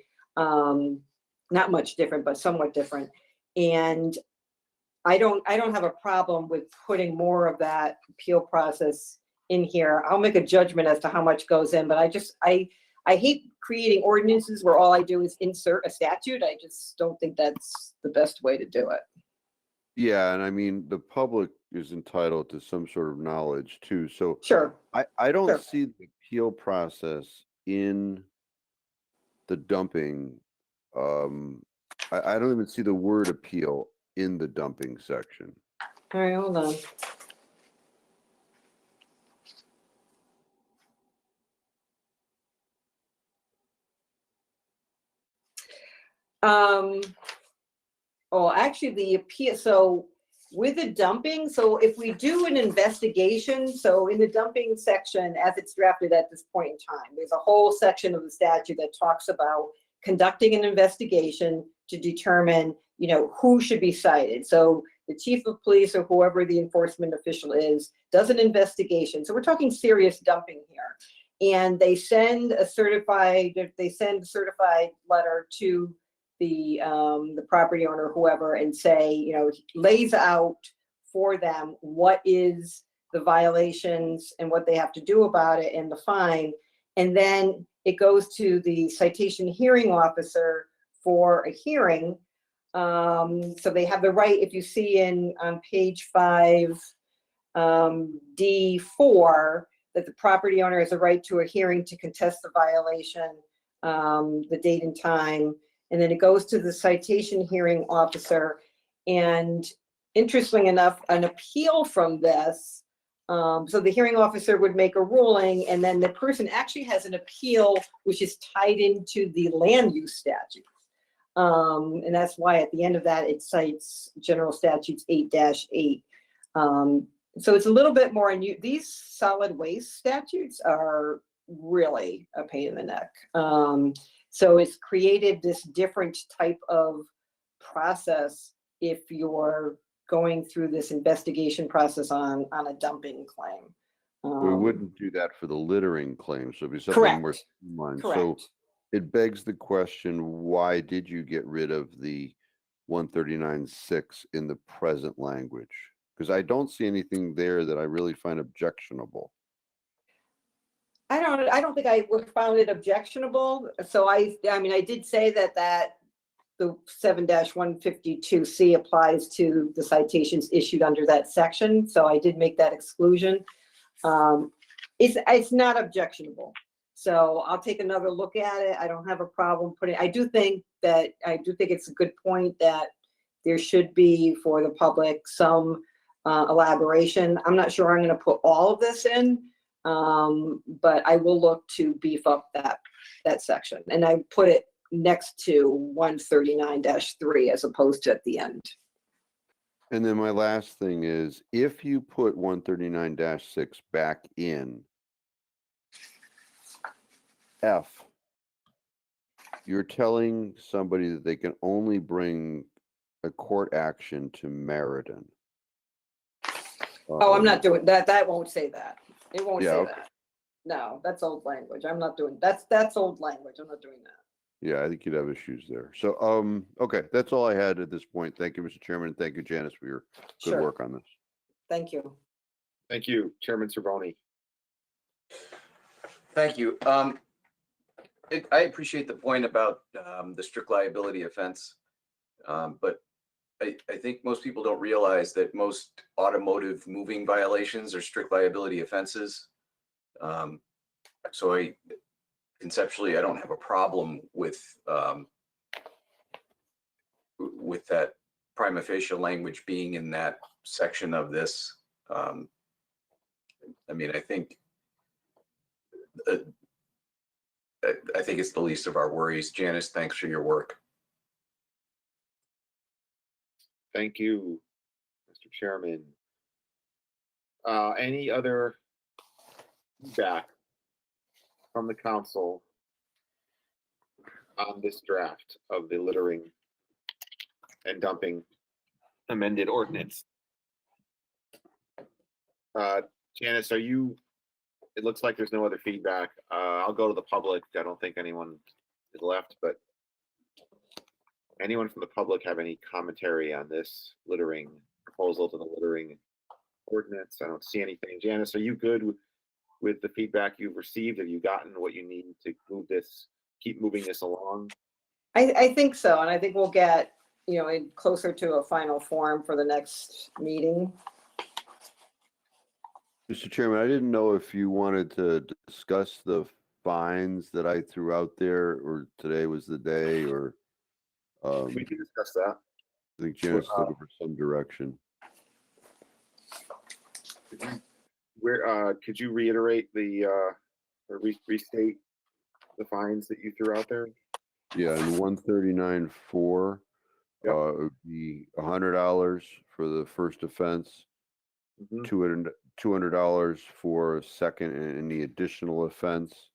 Not much different, but somewhat different. And I don't have a problem with putting more of that appeal process in here. I'll make a judgment as to how much goes in, but I hate creating ordinances where all I do is insert a statute. I just don't think that's the best way to do it. Yeah, and I mean, the public is entitled to some sort of knowledge too. So Sure. I don't Sure. see the appeal process in the dumping. I don't even see the word appeal in the dumping section. All right, hold on. Oh, actually the appeal, so with the dumping, so if we do an investigation, so in the dumping section, as it's drafted at this point in time, there's a whole section of the statute that talks about conducting an investigation to determine, who should be cited. So the chief of police or whoever the enforcement official is does an investigation. So we're talking serious dumping here. And they send a certified letter to the property owner, whoever, and say, lays out for them what is the violations and what they have to do about it and the fine. And then it goes to the citation hearing officer for a hearing. So they have the right, if you see on page 5, D4, that the property owner has a right to a hearing to contest the violation, the date and time. And then it goes to the citation hearing officer. And interestingly enough, an appeal from this, so the hearing officer would make a ruling, and then the person actually has an appeal which is tied into the land use statute. And that's why at the end of that, it cites General Statutes 8-8. So it's a little bit more, and these solid waste statutes are really a pain in the neck. So it's created this different type of process if you're going through this investigation process on a dumping claim. We wouldn't do that for the littering claim, so it'd be something more streamlined. So Correct. it begs the question, why did you get rid of the 139.6 in the present language? Because I don't see anything there that I really find objectionable. I don't think I found it objectionable. So I mean, I did say that the 7-152C applies to the citations issued under that section. So I did make that exclusion. It's not objectionable. So I'll take another look at it. I don't have a problem putting, I do think it's a good point that there should be for the public some elaboration. I'm not sure I'm going to put all of this in. But I will look to beef up that section, and I put it next to 139-3 as opposed to at the end. And then my last thing is, if you put 139-6 back in F, you're telling somebody that they can only bring a court action to Meriden. Oh, I'm not doing that. That won't say that. It won't Yeah, say okay. that. No, that's old language. I'm not doing, that's old language. I'm not doing that. Yeah, I think you'd have issues there. So, okay, that's all I had at this point. Thank you, Mr. Chairman, and thank you, Janice, for your good Sure. work on this. Thank you. Thank you, Chairman Cervoni. Thank you. I appreciate the point about the strict liability offense, but I think most people don't realize that most automotive moving violations are strict liability offenses. So conceptually, I don't have a problem with that prima facie language being in that section of this. I mean, I think it's the least of our worries. Janice, thanks for your work. Thank you, Mr. Chairman. Any other feedback from the council on this draft of the littering and dumping amended ordinance? Janice, it looks like there's no other feedback. I'll go to the public. I don't think anyone is left, but anyone from the public have any commentary on this littering proposal to the littering ordinance? I don't see anything. Janice, are you good with the feedback you've received? Have you gotten what you need to move this, keep moving this along? I think so, and I think we'll get, closer to a final form for the next meeting. Mr. Chairman, I didn't know if you wanted to discuss the fines that I threw out there, or today was the day, or We can discuss that. I think Janice is looking for some direction. Where could you reiterate the or restate the fines that you threw out there? Yeah, in 139.4, Yep. it would be $100 for the first offense, Mhm. $200 for a second and any additional offense.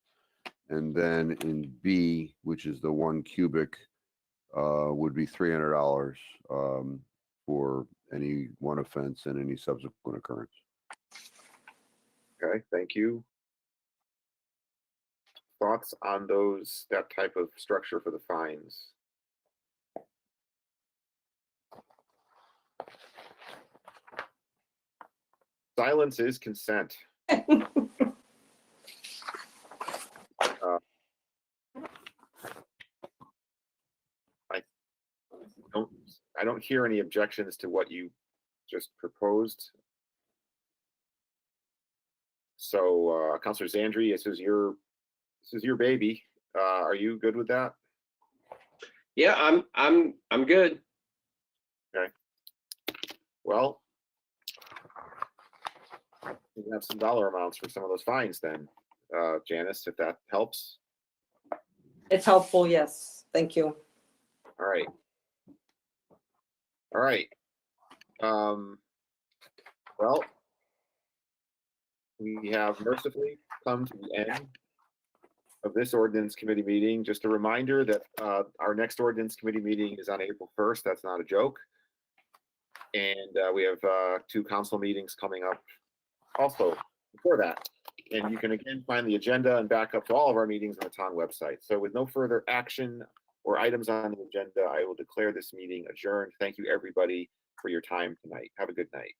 And then in B, which is the 1 cubic, would be $300 for any one offense and any subsequent occurrence. Okay, thank you. Thoughts on that type of structure for the fines? Silence is consent. I don't hear any objections to what you just proposed. So, Councilor Zandri, this is your baby. Are you good with that? Yeah, I'm good. Okay. Well, we have some dollar amounts for some of those fines then, Janice, if that helps. It's helpful, yes. Thank you. All right. All right. Well, we have mercifully come to the end of this ordinance committee meeting. Just a reminder that our next ordinance committee meeting is on April 1st. That's not a joke. And we have 2 council meetings coming up also before that. And you can again find the agenda and backup to all of our meetings on the town website. So with no further action or items on the agenda, I will declare this meeting adjourned. Thank you everybody for your time tonight. Have a good night.